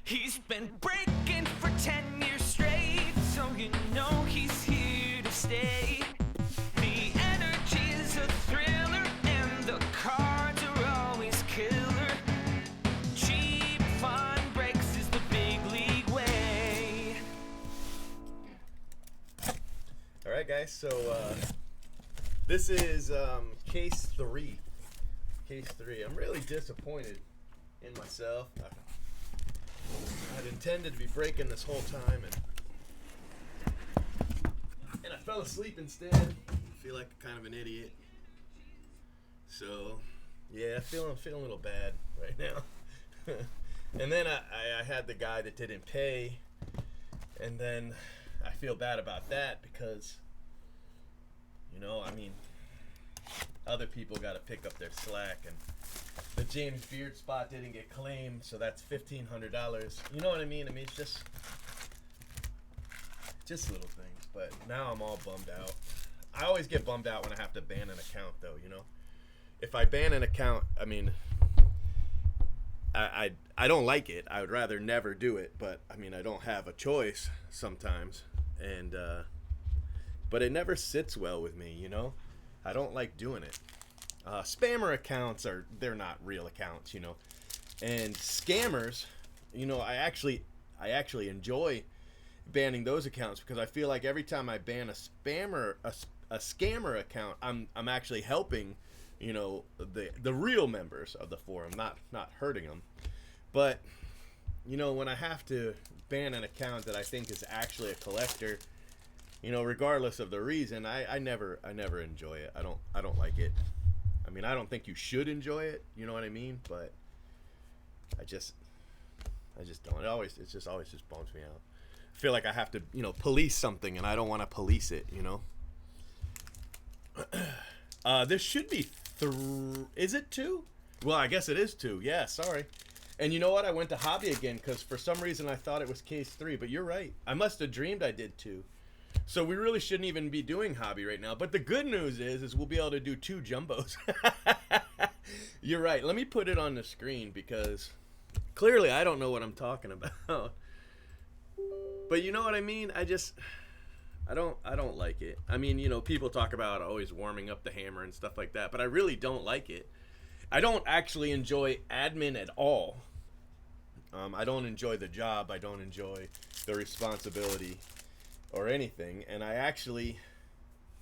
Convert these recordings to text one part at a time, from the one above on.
He's been breaking for 10 years straight, so you know he's here to stay. The energy's a thriller, and the cards are always killer. Cheap fun breaks is the big league way. Alright guys, so this is case 3. Case 3. I'm really disappointed in myself. I'd intended to be breaking this whole time, and I fell asleep instead. I feel like kind of an idiot. So, yeah, feeling a little bad right now. And then I had the guy that didn't pay, and then I feel bad about that because, you know, I mean, other people got to pick up their slack, and the James Beard spot didn't get claimed, so that's $1,500. You know what I mean? I mean, it's just little things. But now I'm all bummed out. I always get bummed out when I have to ban an account, though. You know, if I ban an account, I mean, I don't like it. I would rather never do it, but I mean, I don't have a choice sometimes, and but it never sits well with me. You know, I don't like doing it. Spammer accounts they're not real accounts, you know, and scammers, you know, I actually enjoy banning those accounts because I feel like every time I ban a scammer account, I'm actually helping, you know, the real members of the forum, not hurting them. But, you know, when I have to ban an account that I think is actually a collector, you know, regardless of the reason, I never enjoy it. I don't like it. I mean, I don't think you should enjoy it, you know what I mean? But I just don't. It just always bums me out. I feel like I have to, you know, police something, and I don't want to police it, you know? This should be is it 2? Well, I guess it is 2. Yeah, sorry. And you know what? I went to hobby again because for some reason I thought it was case 3, but you're right. I must have dreamed I did 2. So we really shouldn't even be doing hobby right now. But the good news is we'll be able to do 2 jumbos. You're right. Let me put it on the screen because clearly I don't know what I'm talking about. But you know what I mean? I don't like it. I mean, you know, people talk about always warming up the hammer and stuff like that, but I really don't like it. I don't actually enjoy admin at all. I don't enjoy the job. I don't enjoy the responsibility or anything, and I actually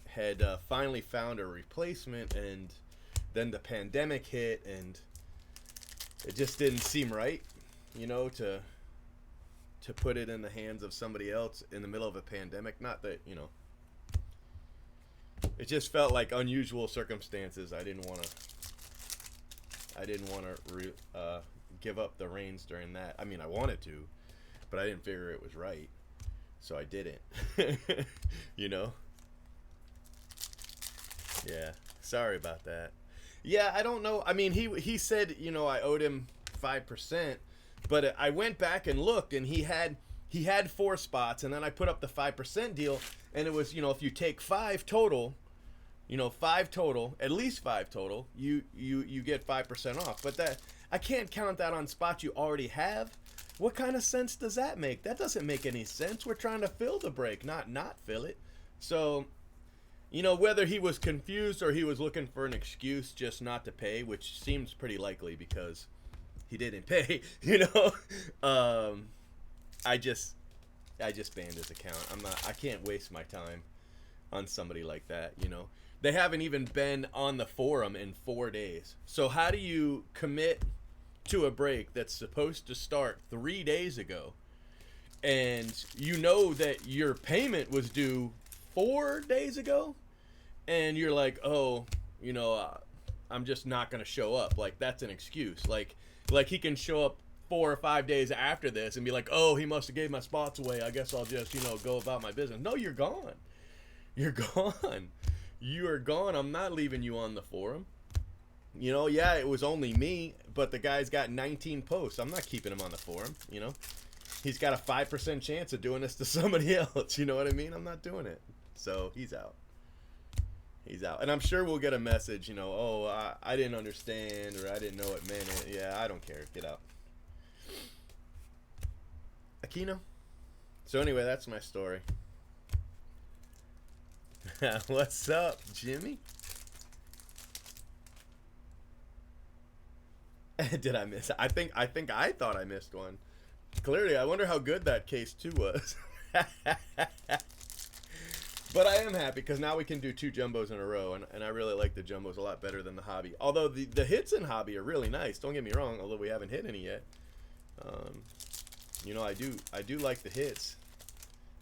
had finally found a replacement, and then the pandemic hit, and it just didn't seem right, you know, to put it in the hands of somebody else in the middle of a pandemic. Not that, you know, it just felt like unusual circumstances. I didn't want to give up the reins during that. I mean, I wanted to, but I didn't figure it was right. So I didn't, you know? Yeah, sorry about that. Yeah, I don't know. I mean, he said, you know, I owed him 5%, but I went back and looked, and he had 4 spots, and then I put up the 5% deal, and it was, you know, if you take 5 total, you know, 5 total, at least 5 total, you get 5% off. But that, I can't count that on spots you already have. What kind of sense does that make? That doesn't make any sense. We're trying to fill the break, not fill it. So, you know, whether he was confused or he was looking for an excuse just not to pay, which seems pretty likely because he didn't pay, you know. I just banned his account. I can't waste my time on somebody like that, you know. They haven't even been on the forum in 4 days. So how do you commit to a break that's supposed to start 3 days ago, and you know that your payment was due 4 days ago, and you're like, oh, you know, I'm just not gonna show up? Like, that's an excuse. Like he can show up 4 or 5 days after this and be like, oh, he must have gave my spots away, I guess I'll just, you know, go about my business. No, you're gone. You're gone. You are gone. I'm not leaving you on the forum. You know, yeah, it was only me, but the guy's got 19 posts. I'm not keeping him on the forum, you know. He's got a 5% chance of doing this to somebody else, you know what I mean? I'm not doing it. So, he's out. He's out. And I'm sure we'll get a message, you know, oh, I didn't understand, or I didn't know it meant it. Yeah, I don't care. Get out. Kino. So anyway, that's my story. What's up, Jimmy? Did I miss? I think I thought I missed one. Clearly, I wonder how good that case 2 was. But I am happy because now we can do 2 jumbos in a row, and I really like the jumbos a lot better than the hobby. Although the hits in hobby are really nice. Don't get me wrong. Although we haven't hit any yet. You know, I do like the hits.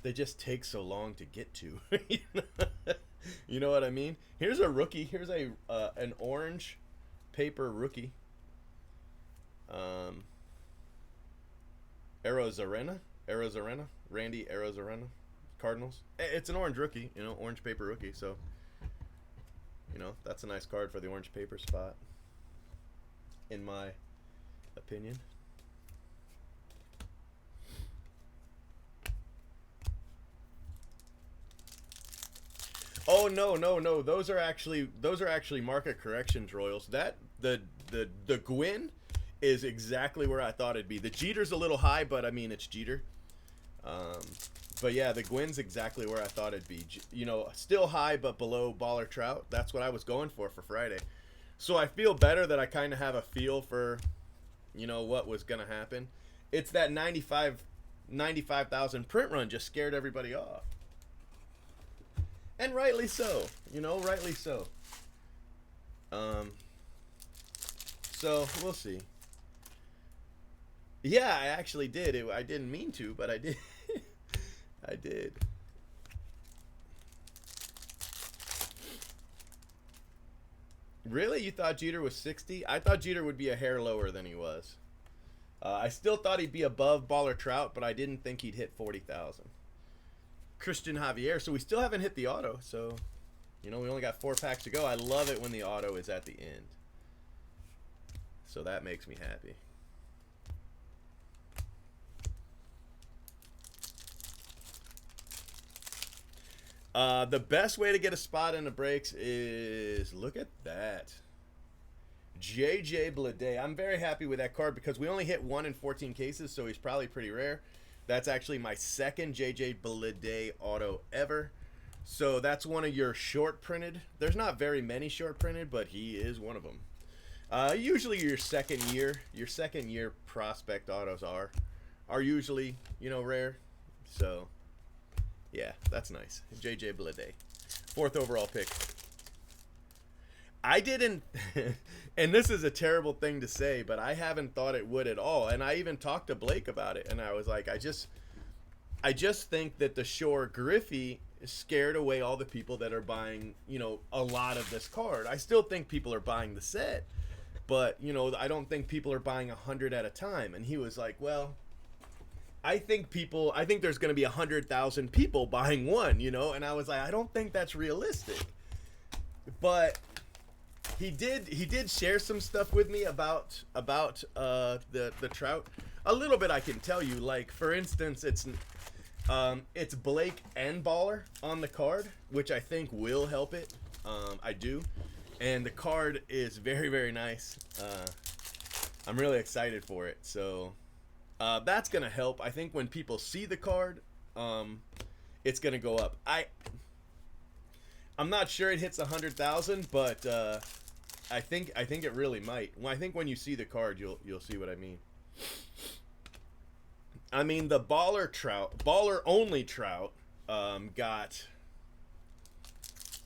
They just take so long to get to. You know what I mean? Here's a rookie. Here's an orange paper rookie. Arozarena, Randy Arozarena, Cardinals. It's an orange rookie, you know, orange paper rookie. So, you know, that's a nice card for the orange paper spot, in my opinion. Oh no. Those are actually market corrections Royals. That the Gwyn is exactly where I thought it'd be. The Jeter's a little high, but I mean it's Jeter. But yeah, the Gwyn's exactly where I thought it'd be. You know, still high but below Baller Trout. That's what I was going for Friday. So I feel better that I kind of have a feel for, you know, what was gonna happen. It's that 95,000 print run just scared everybody off. And rightly so, you know, rightly so. So we'll see. Yeah, I actually did. I didn't mean to, but I did. I did. Really? You thought Jeter was 60? I thought Jeter would be a hair lower than he was. I still thought he'd be above Baller Trout, but I didn't think he'd hit 40,000. Christian Javier. So we still haven't hit the auto. So, you know, we only got 4 packs to go. I love it when the auto is at the end. So that makes me happy. The best way to get a spot in the breaks is, look at that. JJ Bleday. I'm very happy with that card because we only hit 1 in 14 cases, so he's probably pretty rare. That's actually my second JJ Bleday auto ever. So that's one of your short printed. There's not very many short printed, but he is one of them. Usually your second year prospect autos are usually, you know, rare. So yeah, that's nice. JJ Bleday, 4th overall pick. I didn't, and this is a terrible thing to say, but I haven't thought it would at all. And I even talked to Blake about it, and I was like, I just think that the Shore Griffey scared away all the people that are buying, you know, a lot of this card. I still think people are buying the set, but, you know, I don't think people are buying 100 at a time. And he was like, well, I think there's going to be 100,000 people buying one, you know? And I was like, I don't think that's realistic. But he did share some stuff with me about the Trout. A little bit I can tell you. Like, for instance, it's Blake and Baller on the card, which I think will help it. I do. And the card is very, very nice. I'm really excited for it. So that's going to help. I think when people see the card, it's going to go up. I'm not sure it hits 100,000, but I think it really might. Well, I think when you see the card, you'll see what I mean. I mean, the baller only Trout, got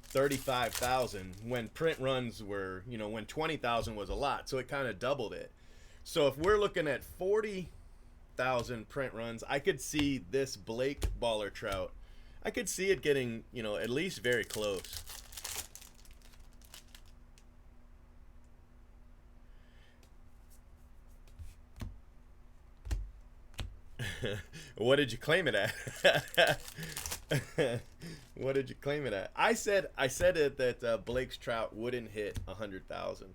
35,000 when print runs were, you know, when 20,000 was a lot, so it kind of doubled it. So if we're looking at 40,000 print runs, I could see this Blake Baller Trout. I could see it getting, you know, at least very close. What did you claim it at? What did you claim it at? I said it that Blake's Trout wouldn't hit 100,000.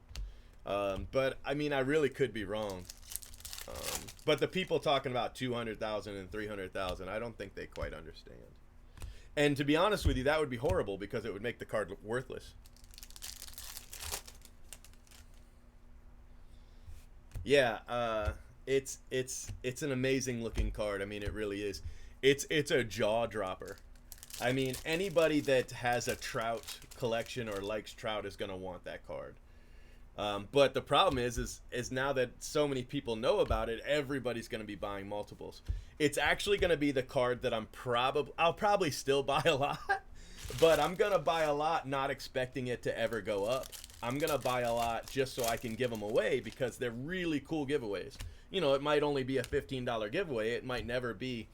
But I mean, I really could be wrong. But the people talking about 200,000 and 300,000, I don't think they quite understand. And to be honest with you, that would be horrible because it would make the card look worthless. Yeah, It's an amazing looking card. I mean, it really is. It's a jaw dropper. I mean, anybody that has a Trout collection or likes Trout is gonna want that card. But the problem is now that so many people know about it, everybody's gonna be buying multiples. It's actually gonna be the card that I'll probably still buy a lot, but I'm gonna buy a lot not expecting it to ever go up. I'm gonna buy a lot just so I can give them away because they're really cool giveaways. You know, it might only be a $15 giveaway. It might never be,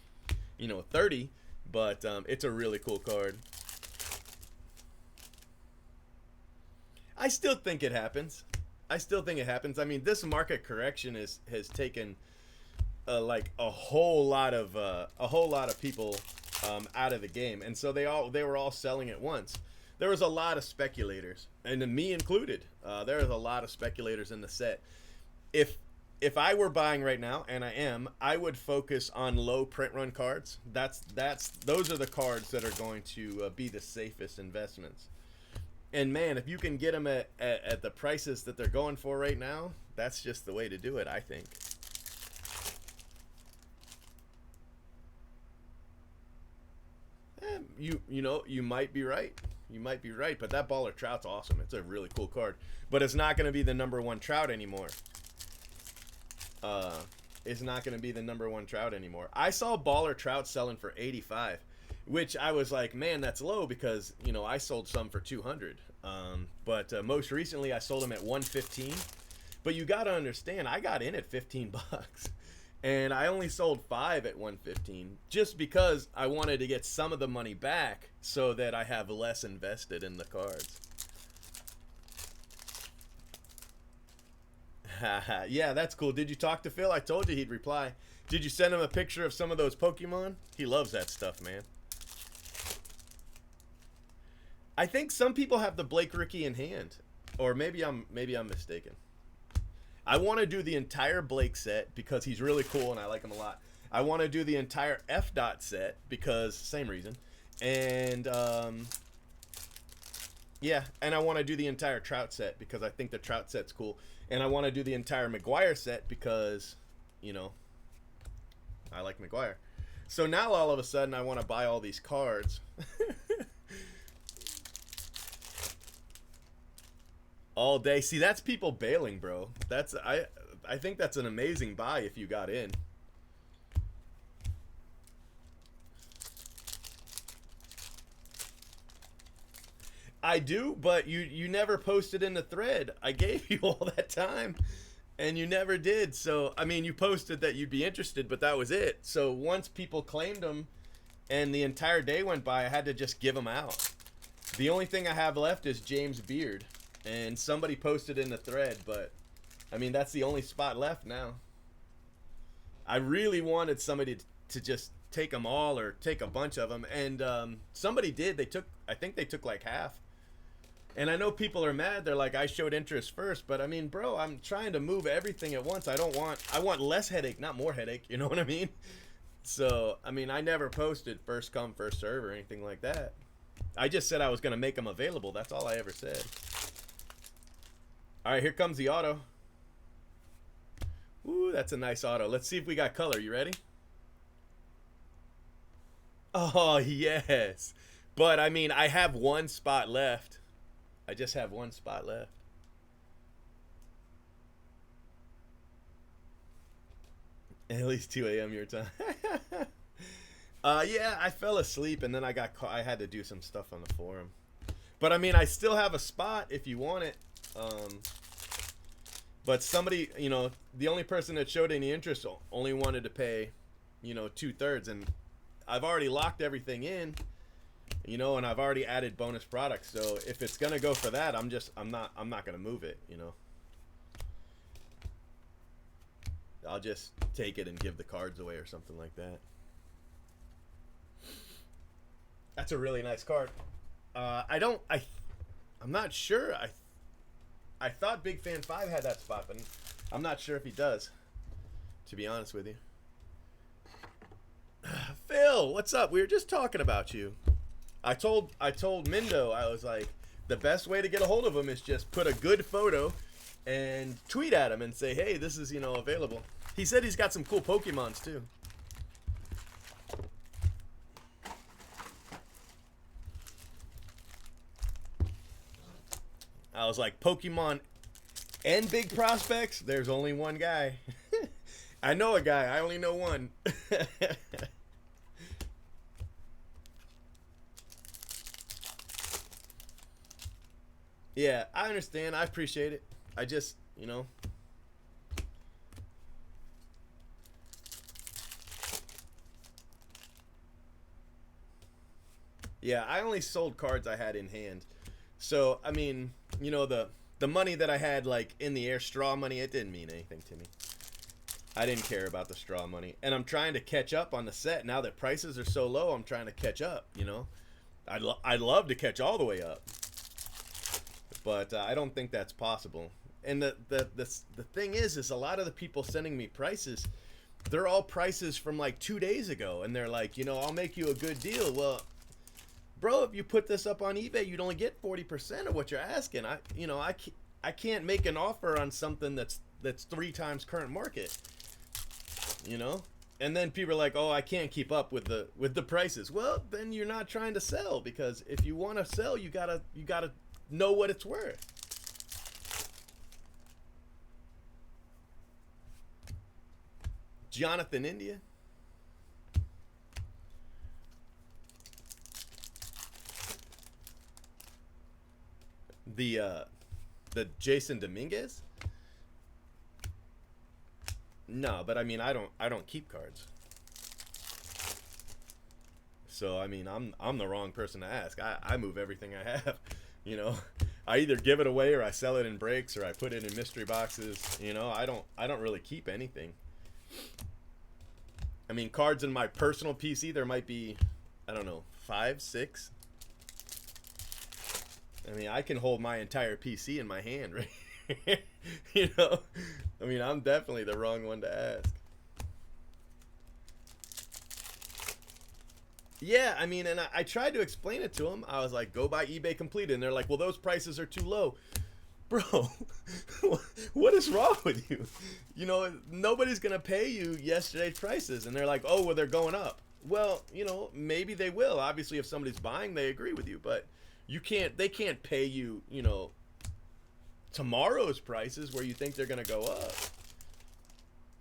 you know, 30, but it's a really cool card. I still think it happens. I mean, this market correction has taken like a whole lot of people out of the game, and so they were all selling at once. There was a lot of speculators, and me included. There was a lot of speculators in the set. If I were buying right now, and I am, I would focus on low print run cards. Those are the cards that are going to be the safest investments. And man, if you can get them at the prices that they're going for right now, that's just the way to do it, I think. You know, you might be right. You might be right, but that Baller Trout's awesome. It's a really cool card. But it's not going to be the #1 Trout anymore. It's not going to be the #1 Trout anymore. I saw Baller Trout selling for 85, which I was like, man, that's low because, you know, I sold some for 200. But most recently I sold them at 115. But you got to understand, I got in at 15 bucks. And I only sold 5 at 115 just because I wanted to get some of the money back so that I have less invested in the cards. Yeah, that's cool. Did you talk to Phil? I told you he'd reply. Did you send him a picture of some of those Pokemon? He loves that stuff, man. I think some people have the Blake Ricky in hand, or maybe I'm mistaken. I want to do the entire Blake set because he's really cool and I like him a lot. I want to do the entire F. Dot set because same reason, and yeah, and I want to do the entire Trout set because I think the Trout set's cool, and I want to do the entire McGuire set because, you know, I like McGuire. So now all of a sudden I want to buy all these cards. All day. See, that's people bailing, bro. I think that's an amazing buy if you got in. I do, but you never posted in the thread. I gave you all that time and you never did. So, I mean, you posted that you'd be interested, but that was it. So once people claimed them and the entire day went by, I had to just give them out. The only thing I have left is James Beard. And somebody posted in the thread, but I mean, that's the only spot left now. I really wanted somebody to just take them all or take a bunch of them, and somebody did. I think they took like half. And I know people are mad. They're like, I showed interest first, but I mean, bro, I'm trying to move everything at once. I want less headache, not more headache. You know what I mean? So, I mean, I never posted first come, first serve or anything like that. I just said I was going to make them available. That's all I ever said. All right, here comes the auto. Ooh, that's a nice auto. Let's see if we got color. You ready? Oh, yes. But, I mean, I have one spot left. I just have one spot left. At least 2 a.m. your time. Yeah, I fell asleep, and then I got caught. I had to do some stuff on the forum. But, I mean, I still have a spot if you want it. But somebody, you know, the only person that showed any interest only wanted to pay, you know, 2/3, and I've already locked everything in, you know, and I've already added bonus products. So if it's gonna go for that, I'm not gonna move it, you know. I'll just take it and give the cards away or something like that. That's a really nice card. I'm not sure. I thought Big Fan 5 had that spot, but I'm not sure if he does, to be honest with you. Phil, what's up? We were just talking about you. I told Mindo, I was like, the best way to get a hold of him is just put a good photo and tweet at him and say, hey, this is, you know, available. He said he's got some cool Pokemons too. I was like, Pokemon and big prospects? There's only one guy. I know a guy. I only know one. Yeah, I understand. I appreciate it. I just, you know. Yeah, I only sold cards I had in hand. So, I mean, you know, the money that I had, like, in the air, straw money, it didn't mean anything to me. I didn't care about the straw money. And I'm trying to catch up on the set. Now that prices are so low, I'm trying to catch up, you know. I'd love to catch all the way up. But I don't think that's possible. And the thing is a lot of the people sending me prices, they're all prices from like 2 days ago. And they're like, you know, I'll make you a good deal. Well, bro, if you put this up on eBay, you'd only get 40% of what you're asking. I can't make an offer on something that's 3 times current market. You know? And then people are like, "Oh, I can't keep up with the prices." Well, then you're not trying to sell, because if you want to sell, you got to know what it's worth. Jonathan India. The Jason Dominguez? No, but I mean, I don't keep cards. So I mean, I'm the wrong person to ask. I move everything I have. You know, I either give it away, or I sell it in breaks, or I put it in mystery boxes. You know, I don't really keep anything. I mean, cards in my personal PC, there might be, I don't know, 5, 6. I mean, I can hold my entire PC in my hand, right? You know, I mean, I'm definitely the wrong one to ask. Yeah, I mean, and I tried to explain it to them. I was like, go buy eBay Completed. And they're like, well, those prices are too low. Bro, what is wrong with you? You know, nobody's going to pay you yesterday's prices. And they're like, oh, well, they're going up. Well, you know, maybe they will. Obviously, if somebody's buying, they agree with you. But they can't pay you, you know, tomorrow's prices where you think they're going to go up.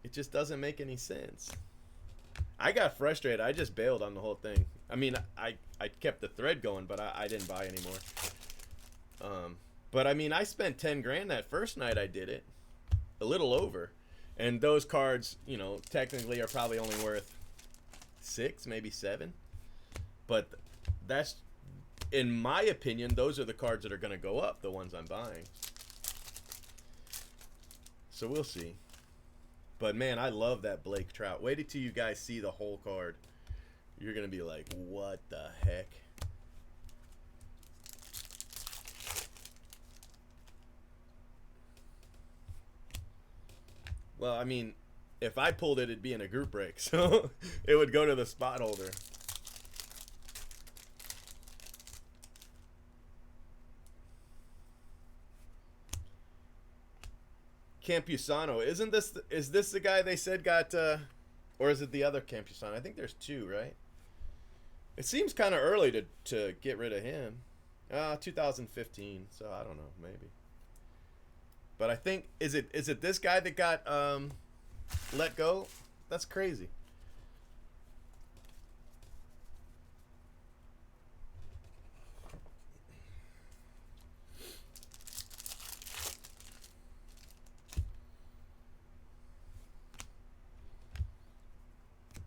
It just doesn't make any sense. I got frustrated. I just bailed on the whole thing. I mean, I kept the thread going, but I didn't buy anymore. But I mean, I spent 10 grand that first night I did it. A little over. And those cards, you know, technically are probably only worth 6, maybe 7. But that's, in my opinion, those are the cards that are going to go up, the ones I'm buying. So we'll see. But man, I love that Blake Trout. Wait till you guys see the whole card. You're going to be like, what the heck? Well, I mean, if I pulled it, it'd be in a group break. So it would go to the spot holder. Campusano, is this the guy they said got or is it the other Campusano? I think there's 2, right? It seems kind of early to get rid of him. 2015, so I don't know, maybe. But I think is it this guy that got let go? That's crazy.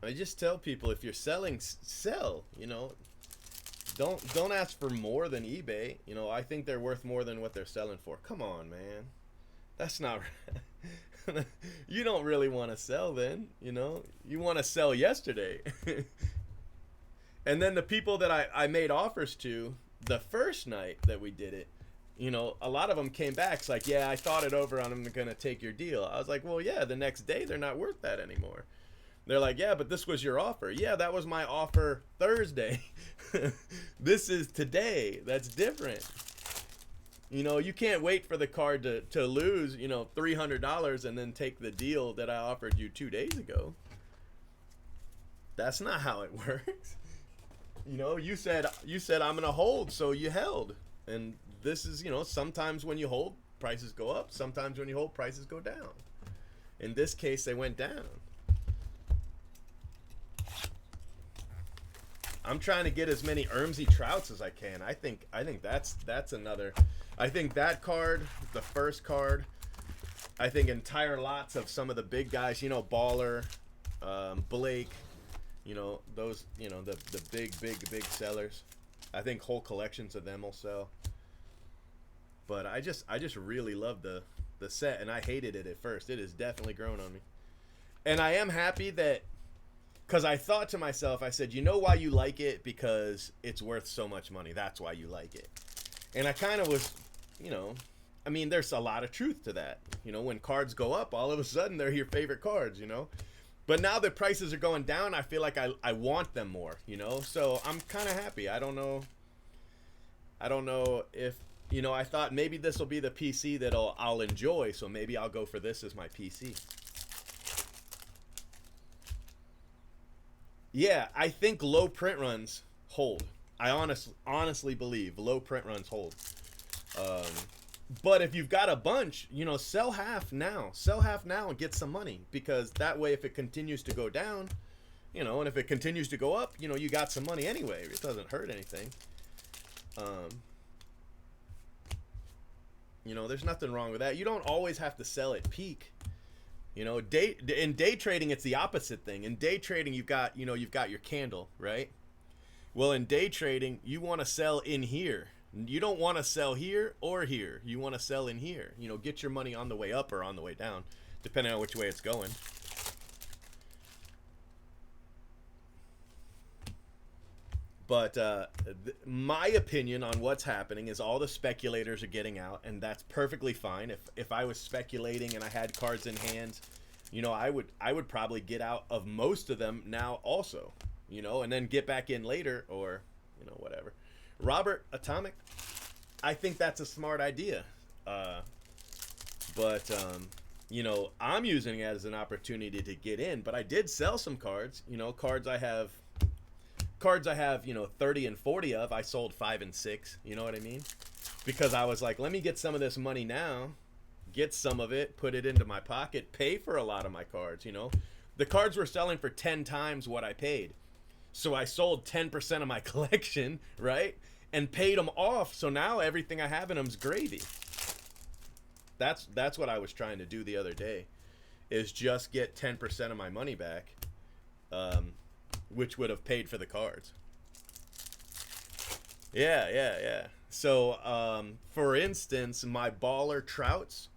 I just tell people, if you're selling, sell. You know, don't ask for more than eBay. You know, I think they're worth more than what they're selling for. Come on, man, that's not. You don't really want to sell then. You know, you want to sell yesterday. And then the people that I made offers to the first night that we did it, you know, a lot of them came back. It's like, yeah, I thought it over and I'm gonna take your deal. I was like, well, yeah, the next day they're not worth that anymore. They're like, yeah, but this was your offer. Yeah, that was my offer Thursday. This is today. That's different. You know, you can't wait for the card to lose, you know, $300 and then take the deal that I offered you 2 days ago. That's not how it works. You know, you said I'm gonna hold, so you held. And this is, you know, sometimes when you hold, prices go up. Sometimes when you hold, prices go down. In this case, they went down. I'm trying to get as many Ermsey Trouts as I can. I think that's another. I think that card, the first card. I think entire lots of some of the big guys. You know, Baller, Blake. You know, those. You know, the big sellers. I think whole collections of them will sell. But I just really love the set, and I hated it at first. It has definitely grown on me, and I am happy that. Because I thought to myself, I said, you know why you like it? Because it's worth so much money. That's why you like it. And I kind of was, you know, I mean, there's a lot of truth to that. You know, when cards go up, all of a sudden they're your favorite cards, you know. But now that prices are going down, I feel like I want them more, you know. So I'm kind of happy. I don't know if, you know, I thought maybe this will be the PC that I'll enjoy. So maybe I'll go for this as my PC. Yeah, I think low print runs hold. I honestly believe low print runs hold. But if you've got a bunch, you know, sell half now. Sell half now and get some money. Because that way, if it continues to go down, you know, and if it continues to go up, you know, you got some money anyway. It doesn't hurt anything. You know, there's nothing wrong with that. You don't always have to sell at peak. You know, in day trading, it's the opposite thing. In day trading, you've got your candle, right? Well, in day trading, you want to sell in here. You don't want to sell here or here. You want to sell in here. You know, get your money on the way up or on the way down, depending on which way it's going. But my opinion on what's happening is all the speculators are getting out, and that's perfectly fine. If I was speculating and I had cards in hand, you know, I would probably get out of most of them now also, you know, and then get back in later or, you know, whatever. Robert Atomic, I think that's a smart idea. But you know, I'm using it as an opportunity to get in, but I did sell some cards, you know, cards I have, you know, 30 and 40 of. I sold 5 and 6, you know what I mean? Because I was like, let me get some of this money now, get some of it, put it into my pocket, pay for a lot of my cards, you know? The cards were selling for 10 times what I paid. So I sold 10% of my collection, right? And paid them off, so now everything I have in them is gravy. That's what I was trying to do the other day, is just get 10% of my money back. Which would have paid for the cards. Yeah. So, for instance, my baller trouts,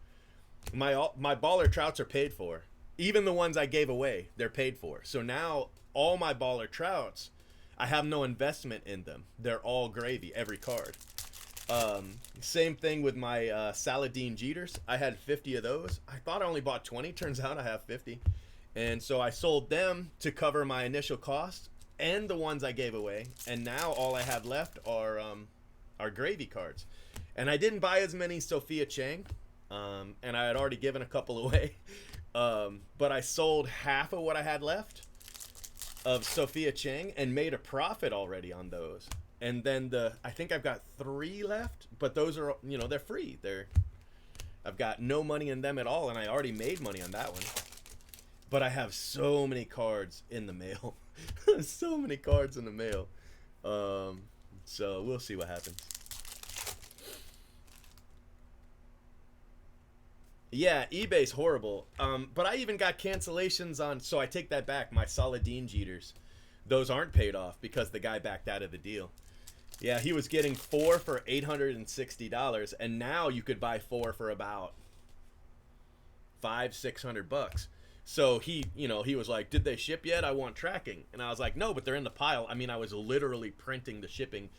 my baller trouts are paid for. Even the ones I gave away, they're paid for. So now all my baller trouts, I have no investment in them. They're all gravy, every card. Same thing with my Saladin Jeters. I had 50 of those. I thought I only bought 20. Turns out I have 50. And so I sold them to cover my initial cost and the ones I gave away. And now all I have left are gravy cards. And I didn't buy as many Sophia Chang. And I had already given a couple away. But I sold half of what I had left of Sophia Chang and made a profit already on those. And then I think I've got 3 left, but those are, you know, they're free. I've got no money in them at all, and I already made money on that one. But I have so many cards in the mail. So many cards in the mail. So we'll see what happens. Yeah, eBay's horrible. But I even got cancellations on, so I take that back, my Saladin Jeters. Those aren't paid off because the guy backed out of the deal. Yeah, he was getting 4 for $860, and now you could buy 4 for about $500-600. So he, you know, he was like, did they ship yet? I want tracking. And I was like, no, but they're in the pile. I mean, I was literally printing the shipping,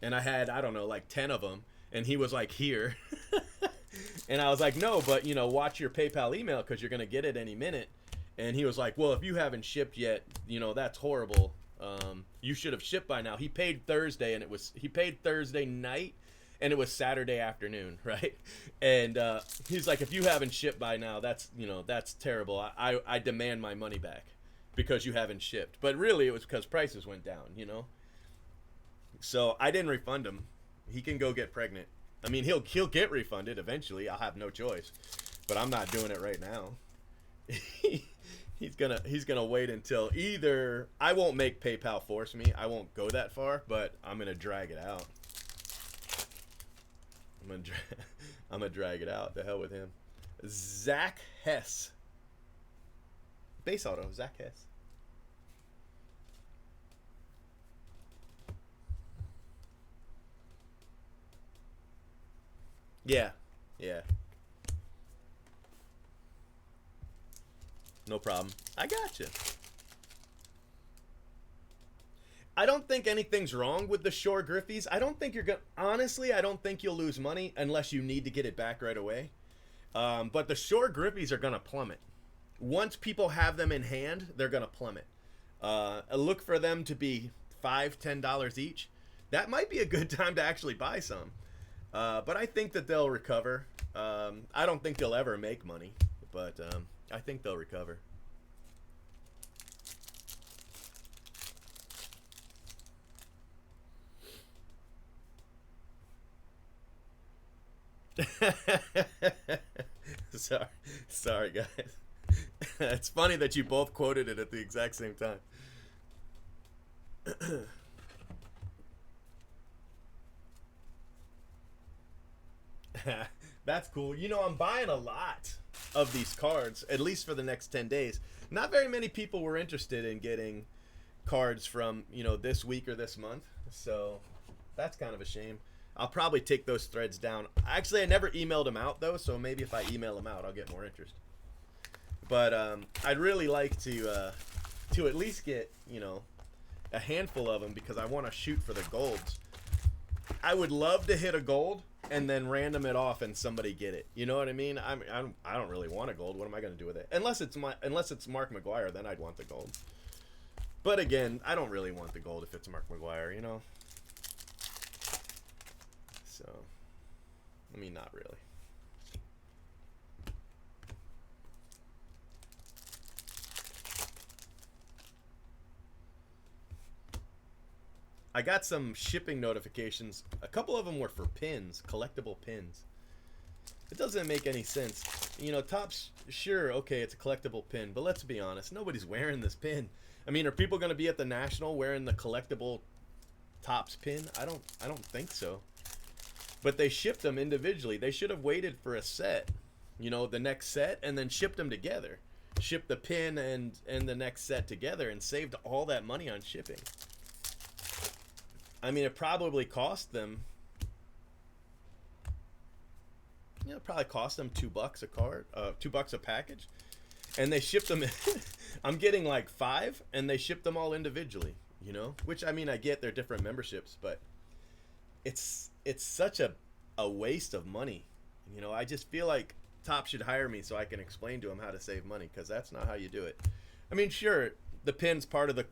and I had, I don't know, like 10 of them. And he was like, here. And I was like, no, but, you know, watch your PayPal email because you're going to get it any minute. And he was like, well, if you haven't shipped yet, you know, that's horrible. You should have shipped by now. He paid Thursday, and he paid Thursday night, and it was Saturday afternoon, right? And he's like, if you haven't shipped by now, that's that's terrible. I demand my money back because you haven't shipped. But really, it was because prices went down. So I didn't refund him. He can go get pregnant. I mean, he'll get refunded eventually. I'll have no choice, but I'm not doing it right now. He's gonna wait until either I won't make PayPal force me. I won't go that far, but I'm gonna drag it out. I'm gonna drag it out. The hell with him. Zach Hess. Base auto. Zach Hess. Yeah. Yeah. No problem. I got you. I don't think anything's wrong with the Shore Griffies. I don't think you're gonna. Honestly, I don't think you'll lose money unless you need to get it back right away. But the Shore Griffies are gonna plummet. Once people have them in hand, they're gonna plummet. Look for them to be $5-10 each. That might be a good time to actually buy some. But I think that they'll recover. I don't think they'll ever make money, but I think they'll recover. Sorry, guys. It's funny that you both quoted it at the exact same time. That's cool. I'm buying a lot of these cards, at least for the next 10 days. Not very many people were interested in getting cards from, this week or this month. So that's kind of a shame. I'll probably take those threads down. Actually, I never emailed them out, though, so maybe if I email them out, I'll get more interest. But I'd really like to at least get, a handful of them because I want to shoot for the golds. I would love to hit a gold and then random it off and somebody get it. You know what I mean? I don't really want a gold. What am I going to do with it? Unless it's Mark McGuire, then I'd want the gold. But again, I don't really want the gold if it's Mark McGuire, So, I mean, not really. I got some shipping notifications. A couple of them were for pins, collectible pins. It doesn't make any sense. Topps, sure, okay, it's a collectible pin, but let's be honest, nobody's wearing this pin. I mean, are people going to be at the National wearing the collectible Topps pin? I don't think so. But they shipped them individually. They should have waited for a set, the next set, and then shipped them together. Shipped the pin and the next set together and saved all that money on shipping. I mean, it probably cost them, it probably cost them $2 a card, $2 a package, and they shipped them. I'm getting like 5, and they shipped them all individually. Which I mean, I get they're different memberships, but it's such a waste of money. I just feel like Topps should hire me so I can explain to them how to save money, because that's not how you do it. I mean, sure, the pin's part of the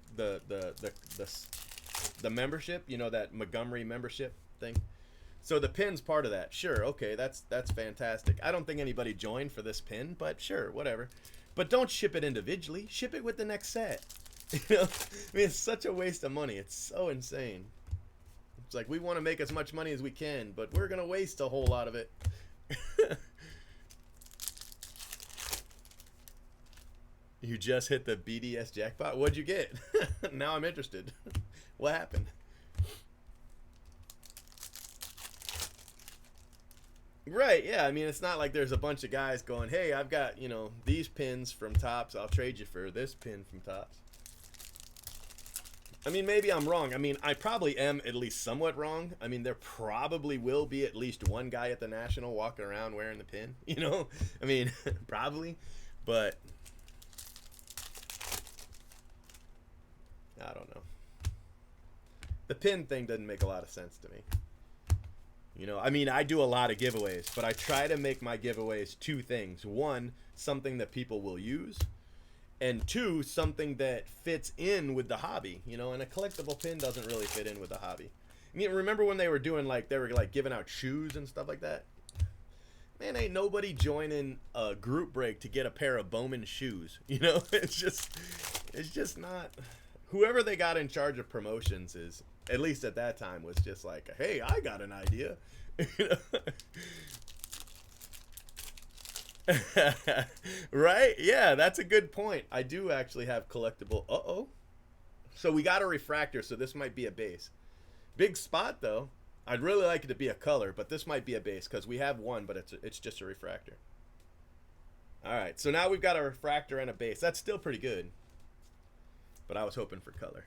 membership, that Montgomery membership thing. So the pin's part of that. Sure, okay, that's fantastic. I don't think anybody joined for this pin, but sure, whatever. But don't ship it individually. Ship it with the next set. I mean, it's such a waste of money. It's so insane. It's like we want to make as much money as we can, but we're going to waste a whole lot of it. You just hit the BDS jackpot? What'd you get? Now I'm interested. What happened? Right, yeah. I mean, it's not like there's a bunch of guys going, hey, I've got, these pins from Topps. I'll trade you for this pin from Topps. I mean, maybe I'm wrong. I mean, I probably am at least somewhat wrong. I mean, there probably will be at least one guy at the National walking around wearing the pin. I mean, probably. But I don't know. The pin thing doesn't make a lot of sense to me. I mean, I do a lot of giveaways, but I try to make my giveaways 2 things. 1, something that people will use, and 2, something that fits in with the hobby. And a collectible pin doesn't really fit in with the hobby. You remember when they were doing like they were like giving out shoes and stuff like that? Man, ain't nobody joining a group break to get a pair of Bowman shoes. You know, it's just not. Whoever they got in charge of promotions is, at least at that time, was just like, hey, I got an idea. You know? Right? Yeah, that's a good point. I do actually have collectible. Uh-oh. So we got a refractor, so this might be a base. Big spot, though. I'd really like it to be a color, but this might be a base because we have one, but it's just a refractor. All right, so now we've got a refractor and a base. That's still pretty good, but I was hoping for color.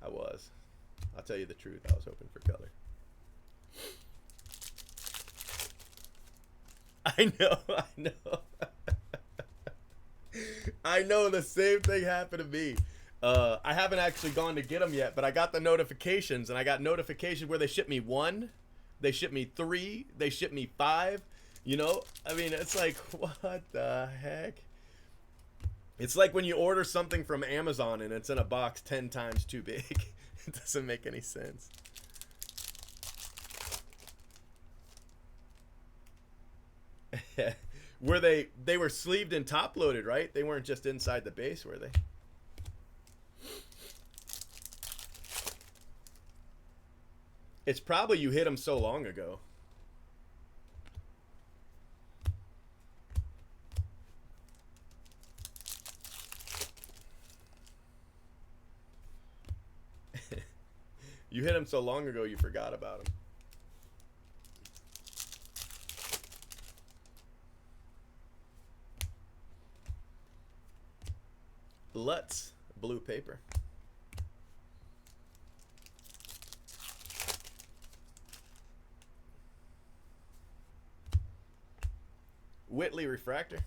I was. I'll tell you the truth. I was hoping for color. I know. I know the same thing happened to me. I haven't actually gone to get them yet, but I got the notifications, and I got notifications where they ship me 1, they ship me 3, they ship me 5. You know, I mean, it's like, what the heck? It's like when you order something from Amazon and it's in a box 10 times too big. It doesn't make any sense. Were they were sleeved and top loaded, right? They weren't just inside the base, were they? It's probably you hit them so long ago. You hit them so long ago you forgot about them. Lutz, blue paper. Whitley refractor.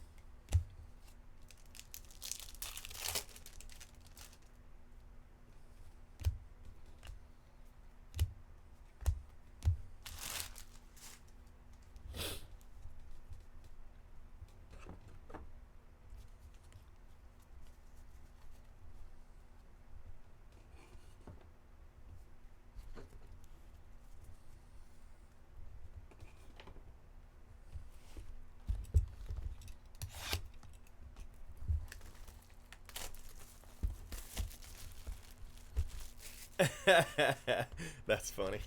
That's funny.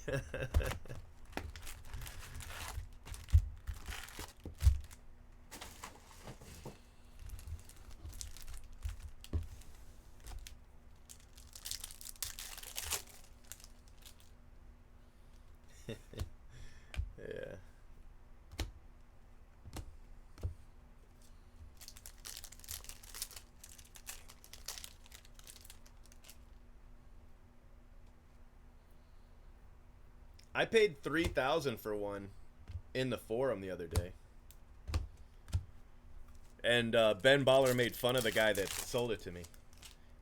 Yeah. I paid $3,000 for one in the forum the other day, and Ben Baller made fun of the guy that sold it to me.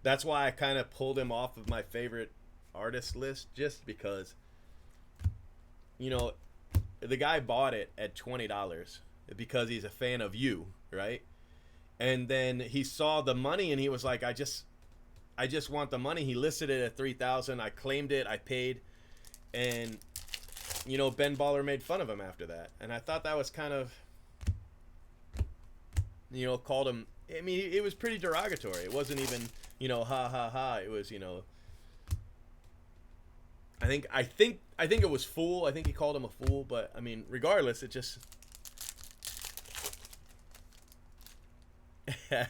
That's why I kind of pulled him off of my favorite artist list, just because, you know, the guy bought it at $20 because he's a fan of you, right? And then he saw the money and he was like, I just want the money. He listed it at $3,000. I claimed it. I paid, and you know, Ben Baller made fun of him after that. And I thought that was kind of, you know, called him, I mean, it was pretty derogatory. It wasn't even, you know, ha ha ha. It was, you know, I think it was fool. I think he called him a fool, but I mean, regardless, it just yeah,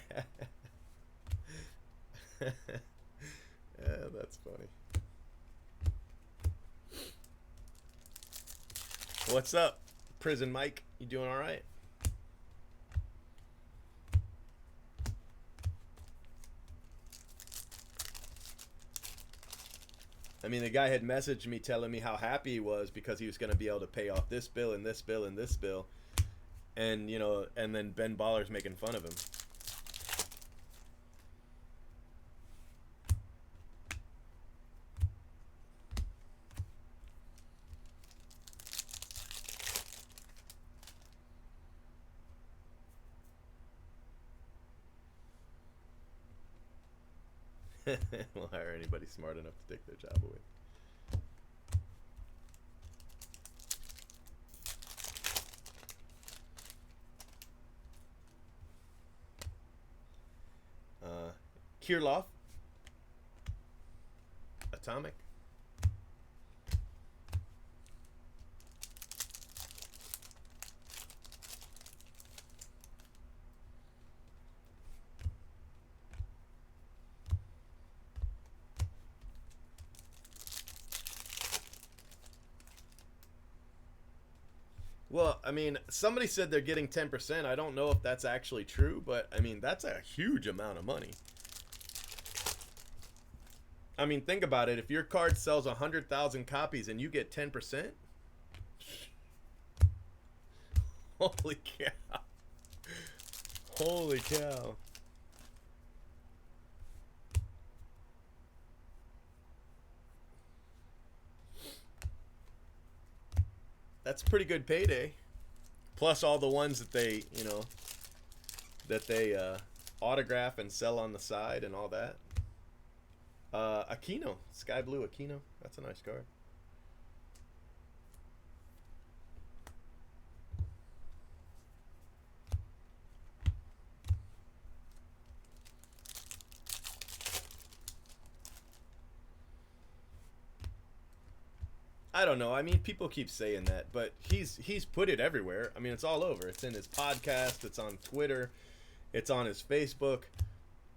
that's funny. What's up, Prison Mike? You doing all right? I mean, the guy had messaged me telling me how happy he was because he was going to be able to pay off this bill and this bill and this bill. And, you know, and then Ben Baller's making fun of him. We'll hire anybody smart enough to take their job away. Kirloff. Atomic. Well, I mean, somebody said they're getting 10%. I don't know if that's actually true, but I mean, that's a huge amount of money. I mean, think about it. If your card sells 100,000 copies and you get 10%, holy cow. Holy cow. That's a pretty good payday. Plus all the ones that they, autograph and sell on the side and all that. Aquino, Sky Blue Aquino. That's a nice card. I don't know. I mean, people keep saying that, but he's put it everywhere. I mean, it's all over. It's in his podcast. It's on Twitter. It's on his Facebook.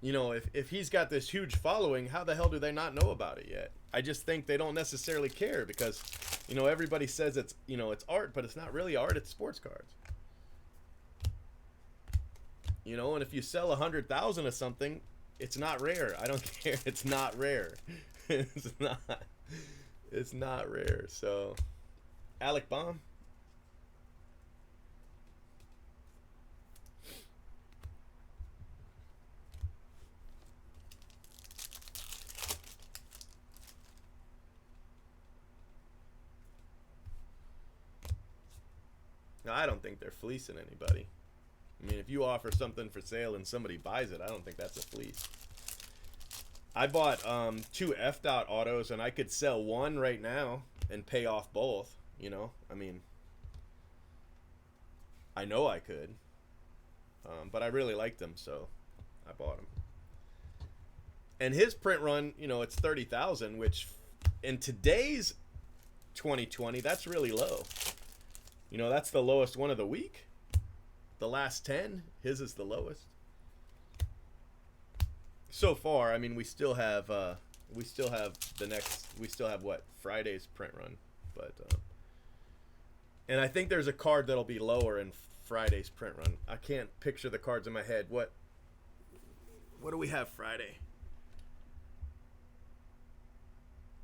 You know, if he's got this huge following, how the hell do they not know about it yet? I just think they don't necessarily care because, everybody says it's art, but it's not really art. It's sports cards. And if you sell 100,000 of something, it's not rare. I don't care. It's not rare. It's not. It's not rare. So, Alec Baum. No, I don't think they're fleecing anybody. I mean, if you offer something for sale and somebody buys it, I don't think that's a fleece. I bought 2 F-Dot autos, and I could sell one right now and pay off both. I mean, I know I could. But I really liked them, so I bought them. And his print run, it's 30,000, which in today's 2020, that's really low. That's the lowest one of the week. The last 10, his is the lowest. So far, I mean, we still have Friday's print run, but and I think there's a card that'll be lower in Friday's print run. I can't picture the cards in my head. What do we have Friday?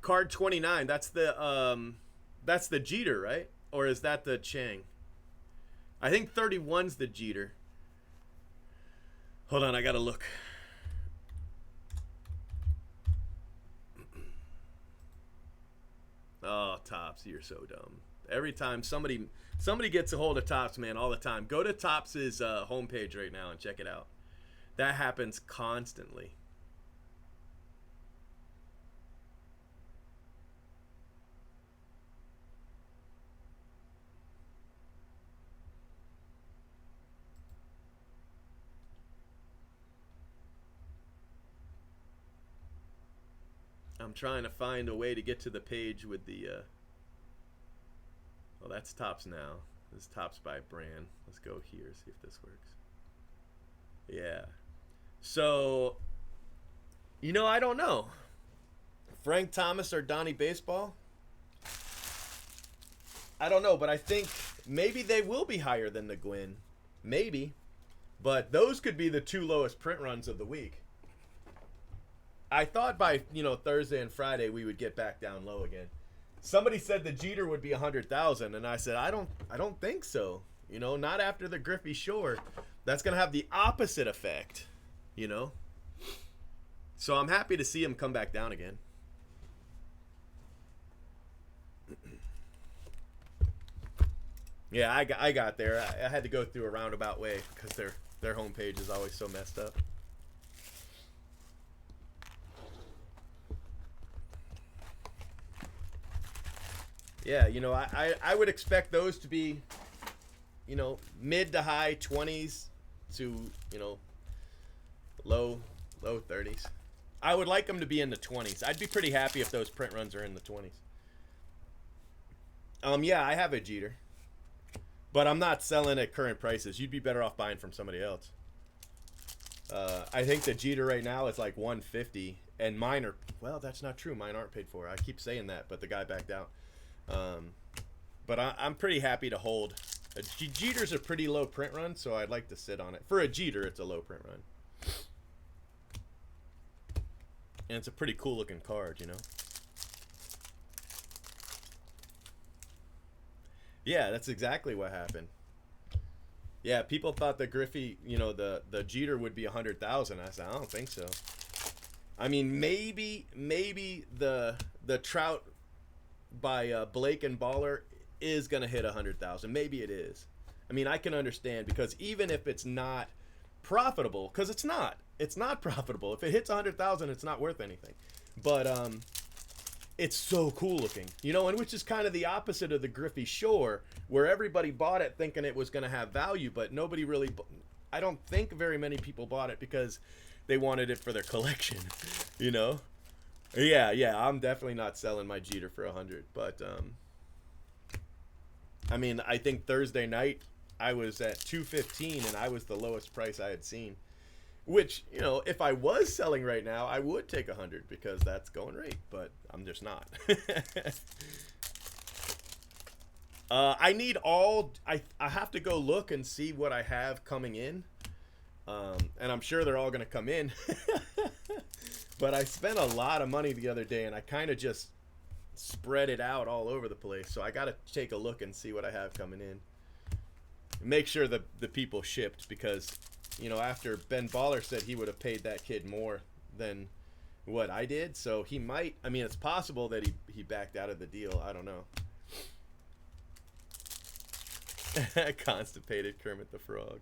Card 29. That's the Jeter, right? Or is that the Chang? I think 31's the Jeter. Hold on, I gotta look. Oh, Topps, you're so dumb. Every time somebody gets a hold of Topps, man, all the time. Go to Topps's homepage right now and check it out. That happens constantly. I'm trying to find a way to get to the page with the well, that's Topps now. This is Topps by brand. Let's go here, see if this works. Yeah. So, I don't know. Frank Thomas or Donnie Baseball? I don't know, but I think maybe they will be higher than the Gwyn. Maybe. But those could be the 2 lowest print runs of the week. I thought by, Thursday and Friday we would get back down low again. Somebody said the Jeter would be 100,000, and I said I don't think so. Not after the Griffey Shore. That's going to have the opposite effect, So I'm happy to see him come back down again. Yeah, I got there. I had to go through a roundabout way because their homepage is always so messed up. Yeah, you know, I would expect those to be, you know, mid to high 20s to, you know, low 30s. I would like them to be in the 20s. I'd be pretty happy if those print runs are in the 20s. Yeah, I have a Jeter, but I'm not selling at current prices. You'd be better off buying from somebody else. I think the Jeter right now is like 150, and mine are, well, that's not true. Mine aren't paid for. I keep saying that, but the guy backed out. But I'm pretty happy to hold. Jeter's a pretty low print run, so I'd like to sit on it. For a Jeter, it's a low print run. And it's a pretty cool looking card, you know? Yeah, that's exactly what happened. Yeah, people thought the Griffey, you know, the Jeter would be 100,000. I said, I don't think so. I mean, maybe the Trout by Blake and Baller is gonna hit 100,000. Maybe it is. I mean, I can understand, because even if it's not profitable, because it's not profitable. If it hits 100,000, it's not worth anything. But it's so cool looking, you know, and which is kind of the opposite of the Griffey Shore, where everybody bought it thinking it was going to have value, but nobody really, I don't think very many people bought it because they wanted it for their collection, you know? Yeah, I'm definitely not selling my Jeter for 100, but I mean, I think Thursday night I was at 215 and I was the lowest price I had seen. Which, you know, if I was selling right now, I would take 100 because that's going rate, but I'm just not. I need all, I have to go look and see what I have coming in. And I'm sure they're all going to come in. But I spent a lot of money the other day and I kind of just spread it out all over the place. So I got to take a look and see what I have coming in. Make sure the people shipped, because, you know, after Ben Baller said he would have paid that kid more than what I did. So he might, I mean, it's possible that he backed out of the deal. I don't know. Constipated Kermit the Frog.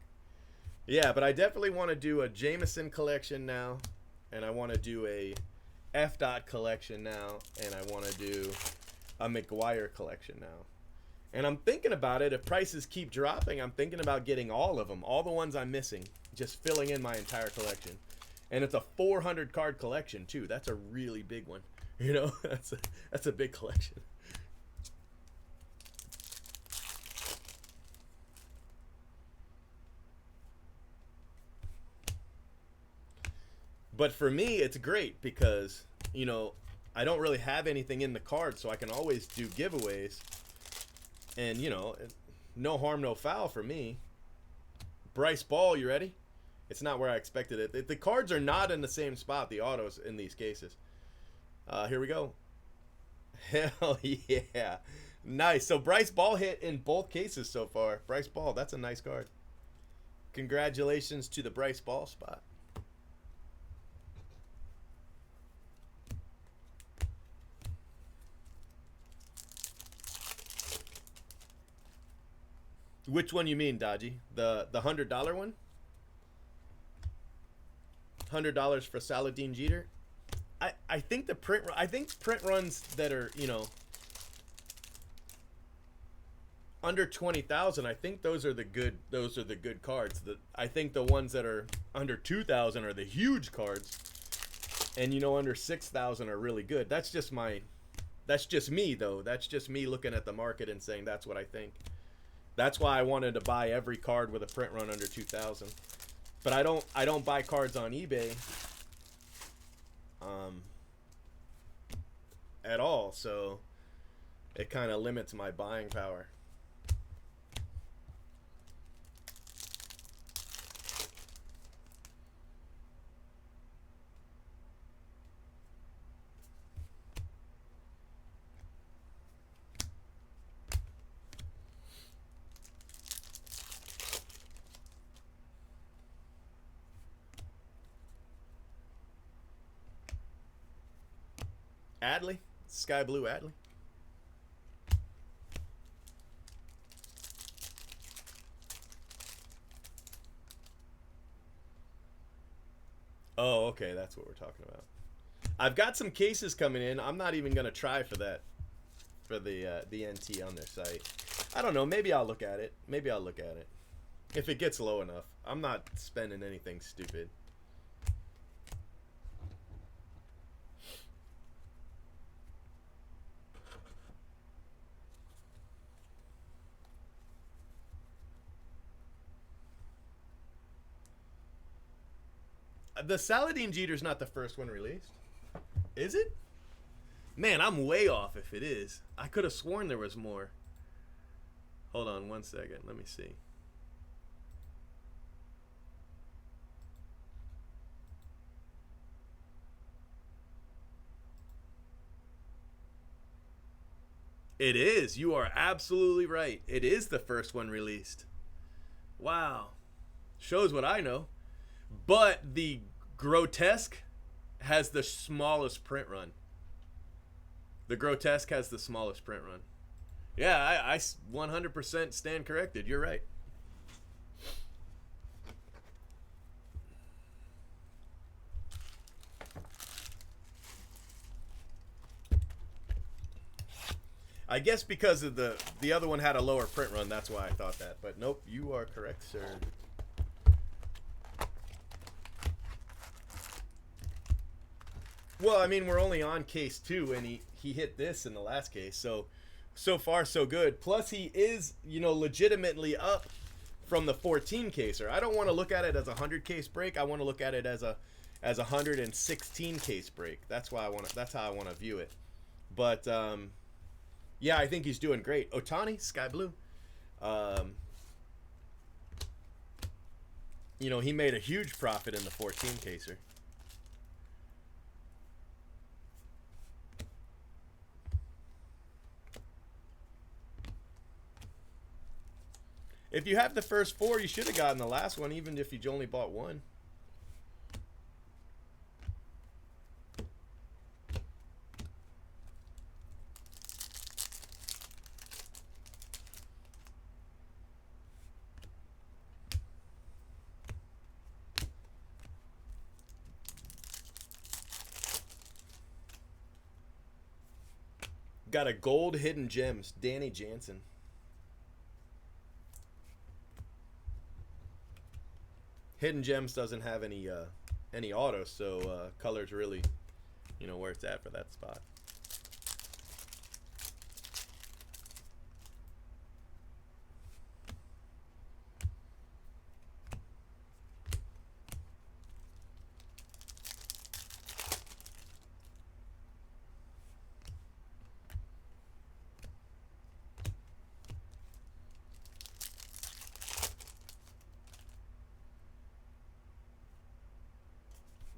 Yeah, but I definitely want to do a Jameson collection now. And I want to do a F. Dot collection now. And I want to do a McGuire collection now. And I'm thinking about it. If prices keep dropping, I'm thinking about getting all of them. All the ones I'm missing. Just filling in my entire collection. And it's a 400 card collection too. That's a really big one. You know, that's a big collection. But for me, it's great because, you know, I don't really have anything in the card, so I can always do giveaways. And, you know, no harm, no foul for me. Bryce Ball, you ready? It's not where I expected it. The cards are not in the same spot, the autos, in these cases. Here we go. Hell yeah. Nice. So Bryce Ball hit in both cases so far. Bryce Ball, that's a nice card. Congratulations to the Bryce Ball spot. Which one you mean, Dodgy? The $100 one? $100 for Saladin Jeter? I think the print runs that are, you know, under 20,000, I think those are the good cards. I think the ones that are under 2,000 are the huge cards. And, you know, under 6,000 are really good. That's just me though. That's just me looking at the market and saying that's what I think. That's why I wanted to buy every card with a print run under 2,000. But I don't buy cards on eBay at all, so it kind of limits my buying power. Adley? Sky Blue Adley? Oh, okay, that's what we're talking about. I've got some cases coming in. I'm not even going to try for that. for the NT on their site. I don't know. Maybe I'll look at it. Maybe I'll look at it if it gets low enough. I'm not spending anything stupid. The Saladin Jeter's not the first one released. Is it? Man, I'm way off if it is. I could have sworn there was more. Hold on one second. Let me see. It is. You are absolutely right. It is the first one released. Wow. Shows what I know. But the Grotesque has the smallest print run. The Grotesque has the smallest print run. Yeah, I 100% stand corrected. You're right. I guess because of the other one had a lower print run, that's why I thought that. But nope, you are correct, sir. Well, I mean, we're only on case 2, and he hit this in the last case, so far so good. Plus, he is, legitimately up from the 14 caser. I don't want to look at it as a 100 case break. I want to look at it as a 116 case break. That's why that's how I want to view it. But yeah, I think he's doing great. Otani, sky blue. He made a huge profit in the 14 caser. If you have the first 4, you should have gotten the last one, even if you only bought one. Got a gold hidden gems, Danny Jansen. Hidden Gems doesn't have any autos, so color's really, where it's at for that spot.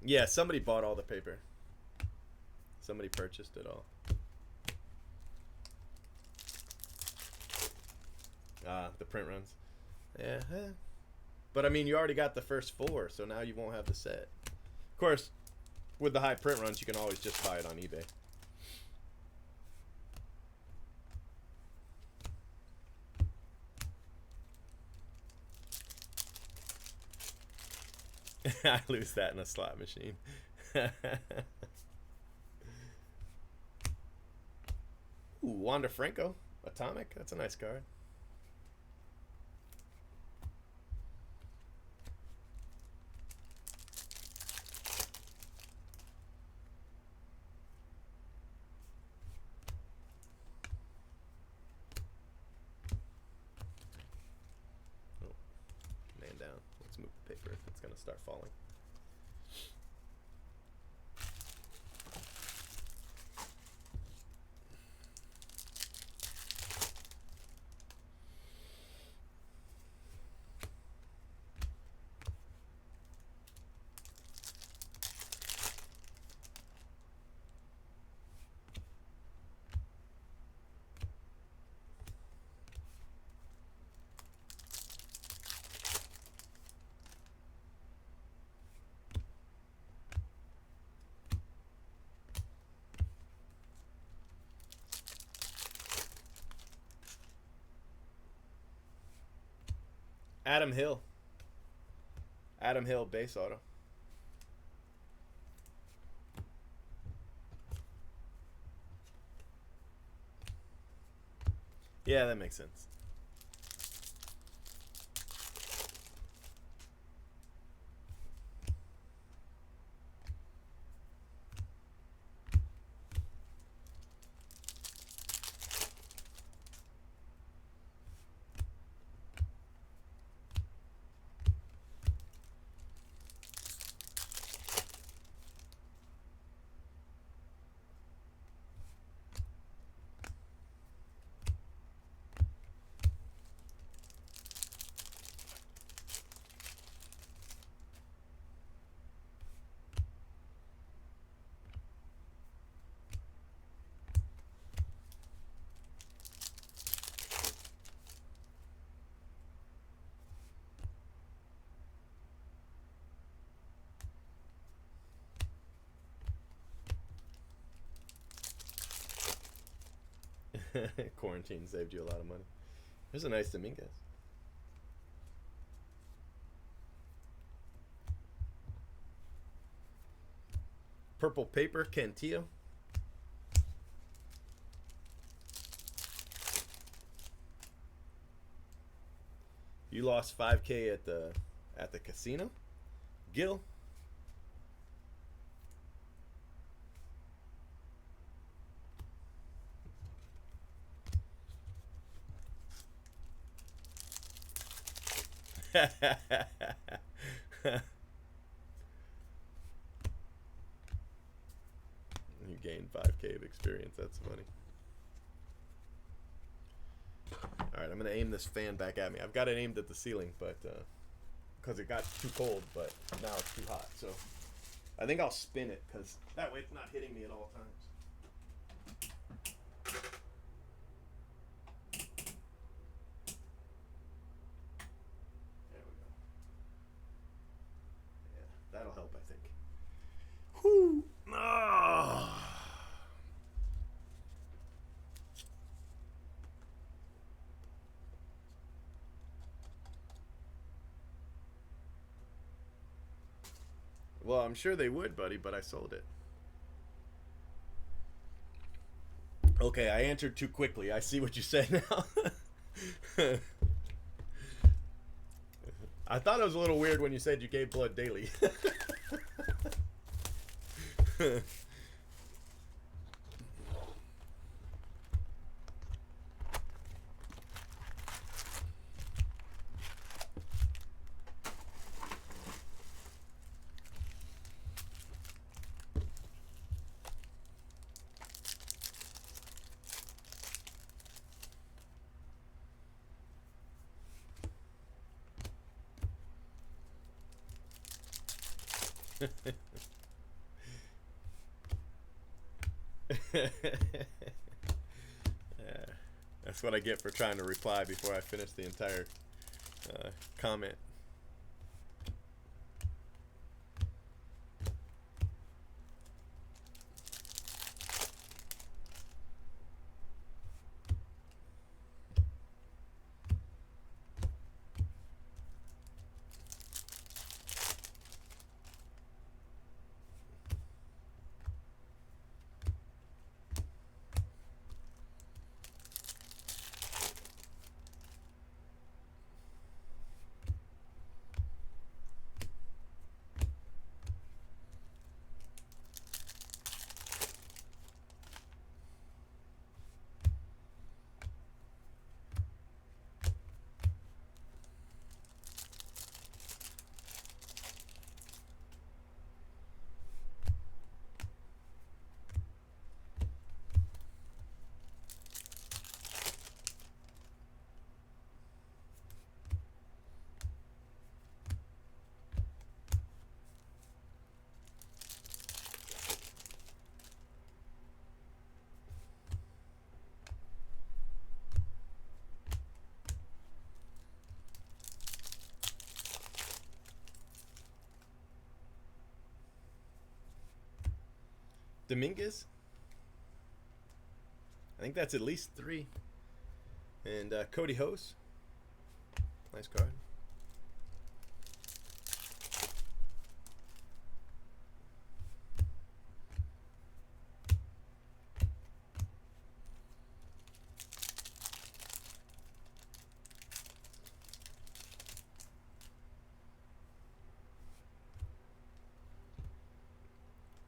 Yeah, somebody bought all the paper. Somebody purchased it all. The print runs. Yeah. But I mean, you already got the first 4, so now you won't have the set. Of course, with the high print runs, you can always just buy it on eBay. I lose that in a slot machine. Ooh, Wander Franco, Atomic. That's a nice card. Oh, man down. Let's move the paper. It's gonna start falling. Adam Hill. Adam Hill base auto. Yeah, that makes sense. Quarantine saved you a lot of money. There's a nice Dominguez. Purple paper, Cantillo. You lost 5K at the casino, Gil. You gained 5K of experience. That's funny. All right, I'm gonna aim this fan back at me. I've got it aimed at the ceiling, but because it got too cold, but now it's too hot. So I think I'll spin it because that way it's not hitting me at all times. There we go. Yeah, that'll help, I think. Whew. Ah. Well, I'm sure they would, buddy, but I sold it. Okay, I answered too quickly. I see what you said now. I thought it was a little weird when you said you gave blood daily. Yeah, that's what I get for trying to reply before I finish the entire comment. Dominguez? I think that's at least 3. And Cody Hose. Nice card.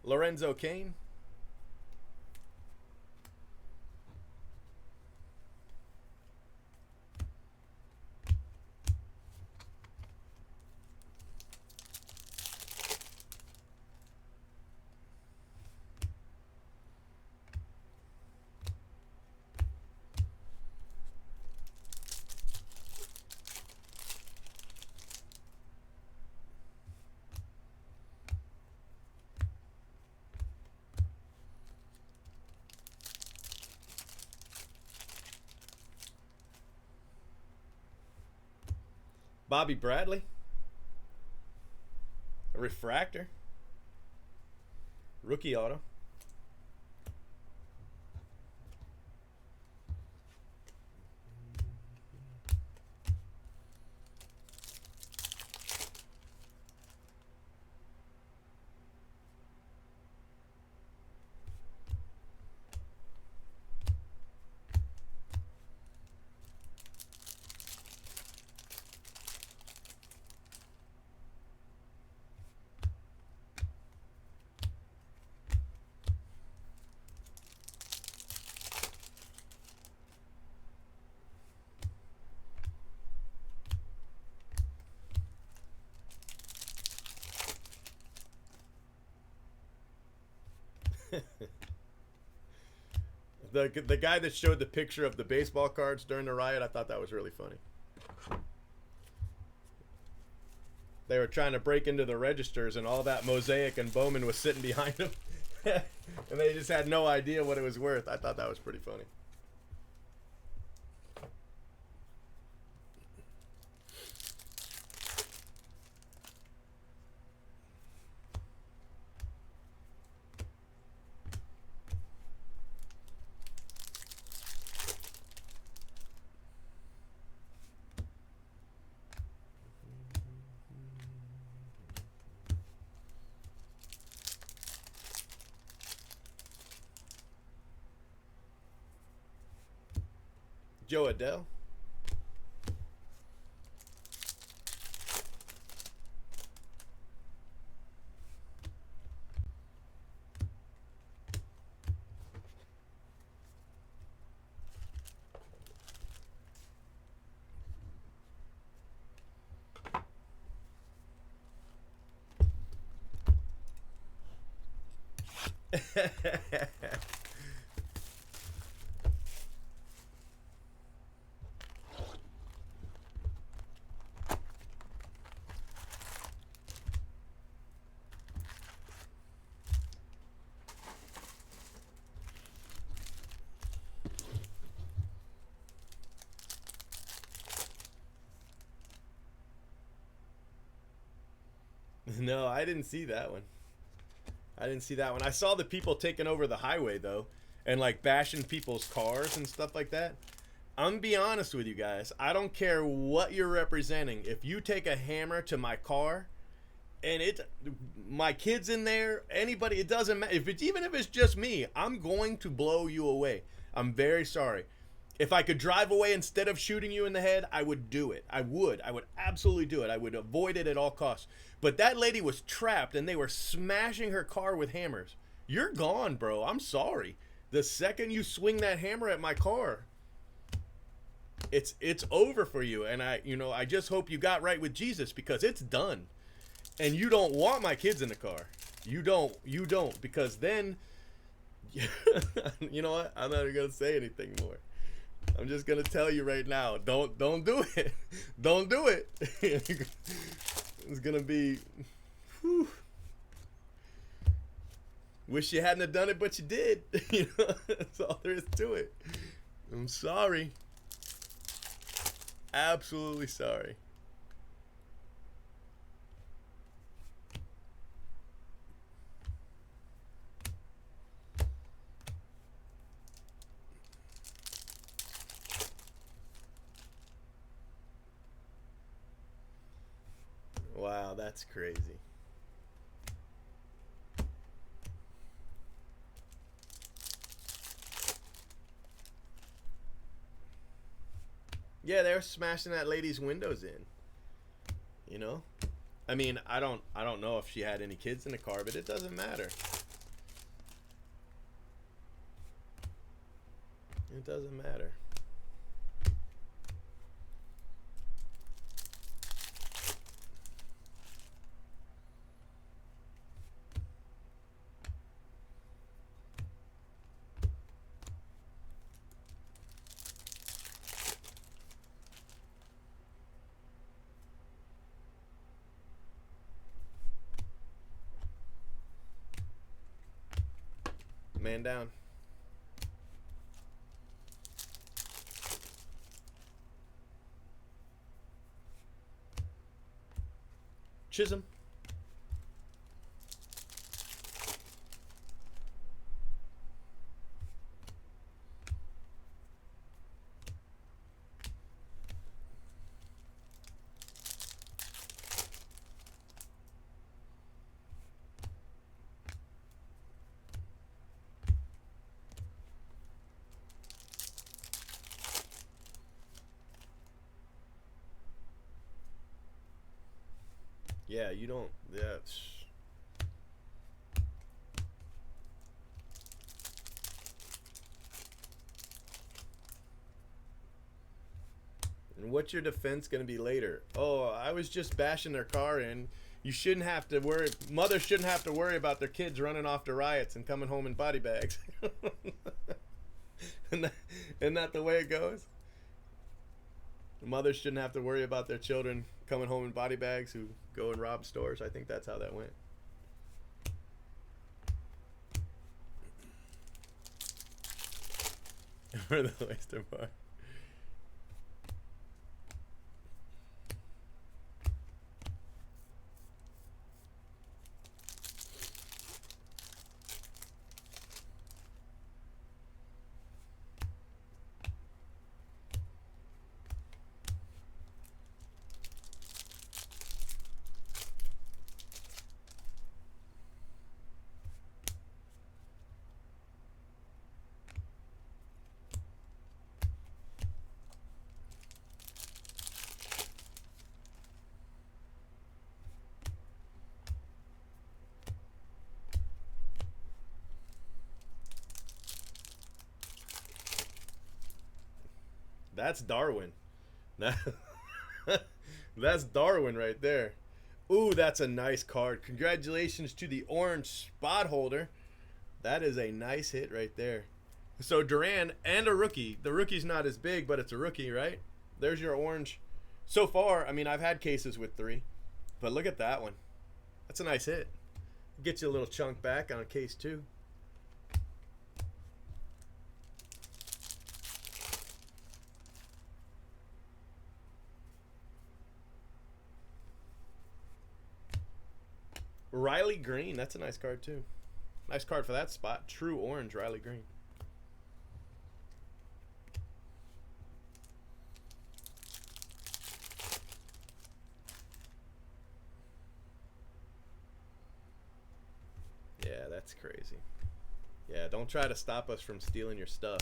Lorenzo Kane. Bobby Bradley. A refractor. Rookie auto. The guy that showed the picture of the baseball cards during the riot, I thought that was really funny. They were trying to break into the registers, and all that mosaic and Bowman was sitting behind them. And they just had no idea what it was worth. I thought that was pretty funny. Joe Adele. No, I didn't see that one. I didn't see that one. I saw the people taking over the highway, though, and like bashing people's cars and stuff like that. I'm gonna be honest with you guys. I don't care what you're representing. If you take a hammer to my car, and my kid's in there, anybody, it doesn't matter. Even if it's just me, I'm going to blow you away. I'm very sorry. If I could drive away instead of shooting you in the head, I would do it. I would absolutely do it. I would avoid it at all costs. But that lady was trapped, and they were smashing her car with hammers. You're gone, bro. I'm sorry. The second you swing that hammer at my car, it's over for you. And I just hope you got right with Jesus, because it's done. And you don't want my kids in the car. You don't, because then, you know what? I'm not even gonna say anything more. I'm just gonna tell you right now. Don't do it. Don't do it. It's gonna be. Whew. Wish you hadn't have done it, but you did. You know, that's all there is to it. I'm sorry. Absolutely sorry. Wow, that's crazy. Yeah, they're smashing that lady's windows in. You know? I mean, I don't know if she had any kids in the car, but it doesn't matter. doesn't matter. Man down. Chisholm. Yeah, you don't. Yeah. And what's your defense going to be later? Oh, I was just bashing their car in. You shouldn't have to worry. Mothers shouldn't have to worry about their kids running off to riots and coming home in body bags. Isn't that the way it goes? Mothers shouldn't have to worry about their children coming home in body bags who go and rob stores. I think that's how that went. For the oyster bar. That's Darwin. That's Darwin right there. Ooh, that's a nice card. Congratulations to the orange spot holder. That is a nice hit right there. So Duran and a rookie. The rookie's not as big, but it's a rookie, right? There's your orange. So far, I mean, I've had cases with 3. But look at that one. That's a nice hit. Get you a little chunk back on case 2. Riley Green. That's a nice card, too. Nice card for that spot. True orange, Riley Green. Yeah, that's crazy. Yeah, don't try to stop us from stealing your stuff.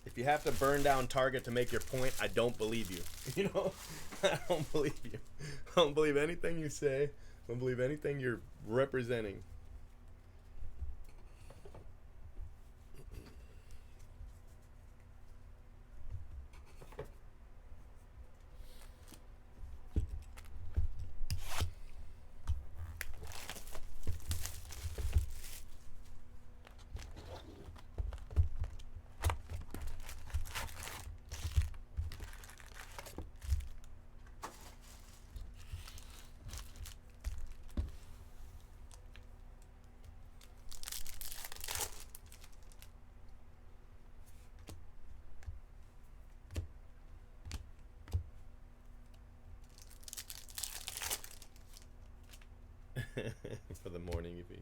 If you have to burn down Target to make your point, I don't believe you. You know? I don't believe you. I don't believe anything you say. I don't believe anything you're representing. For the morning, if you.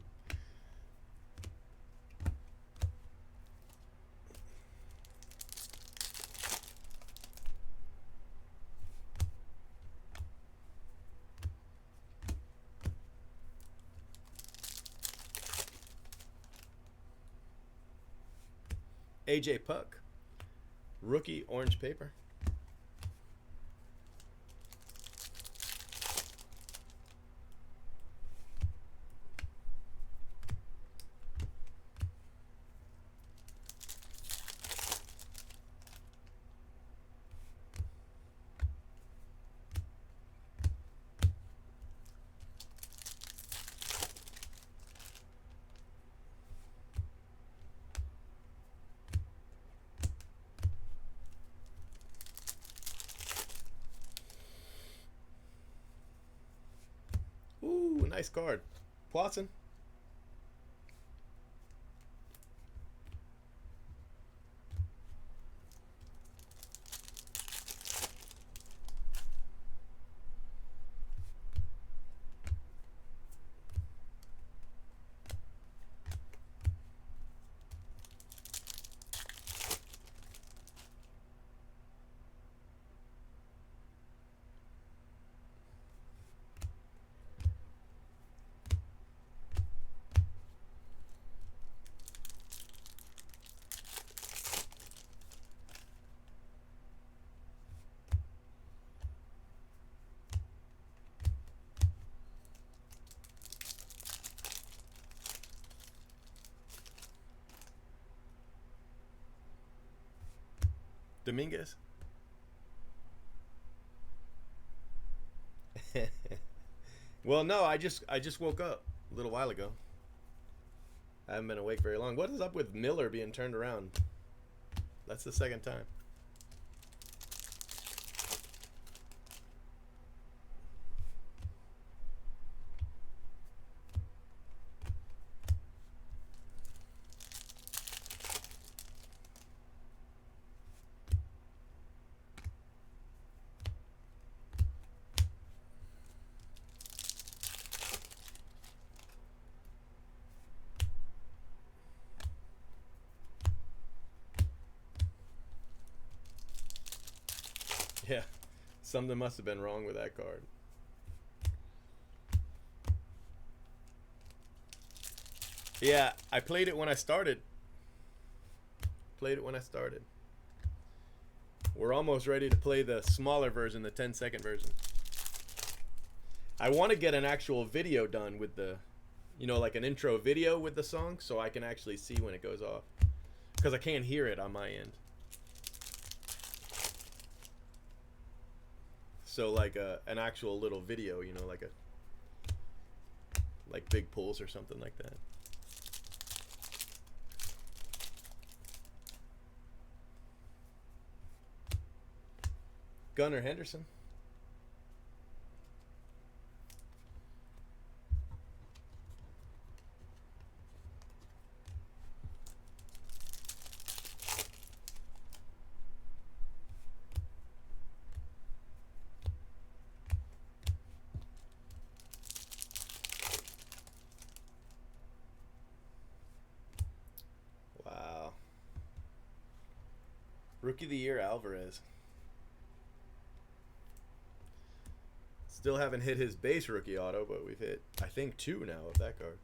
AJ Puck. Rookie orange paper. Ooh, nice card. Watson. Dominguez. Well, no, I just woke up a little while ago. I haven't been awake very long. What is up with Miller being turned around? That's the second time. Yeah, something must have been wrong with that card. Yeah, I played it when I started. We're almost ready to play the smaller version, the 10-second version. I want to get an actual video done with the, like an intro video with the song, so I can actually see when it goes off. Because I can't hear it on my end. So like an actual little video, like big pulls or something like that. Gunnar Henderson. Wow. Rookie of the Year, Alvarez. Still haven't hit his base rookie auto, but we've hit, I think, 2 now of that card.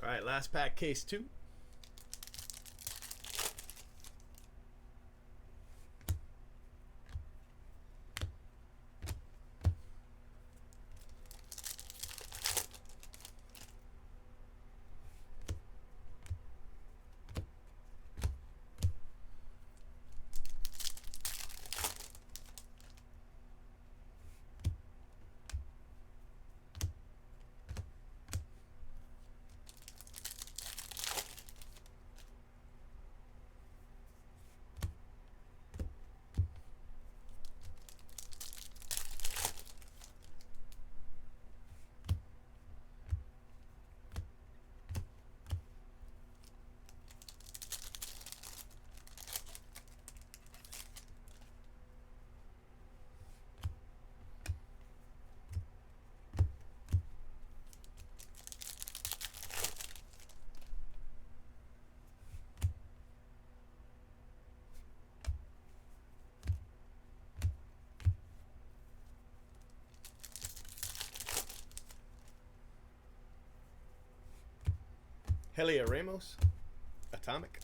All right, last pack, case 2. Helia Ramos, Atomic.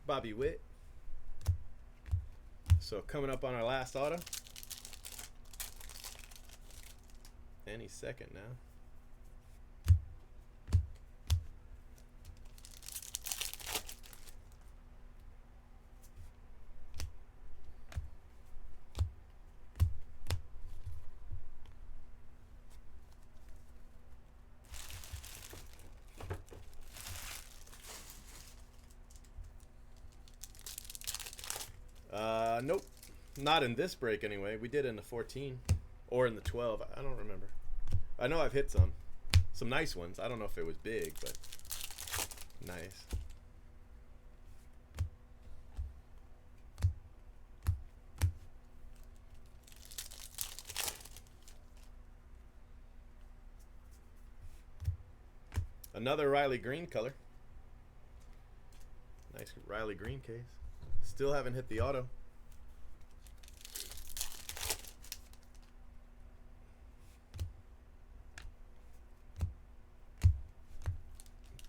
Bobby Witt. So coming up on our last auto. Any second now. Nope. Not in this break anyway. We did in the 14 or in the 12. I don't remember. I know I've hit some. Some nice ones. I don't know if it was big, but nice. Another Riley Green color. Nice Riley Green case. Still haven't hit the auto.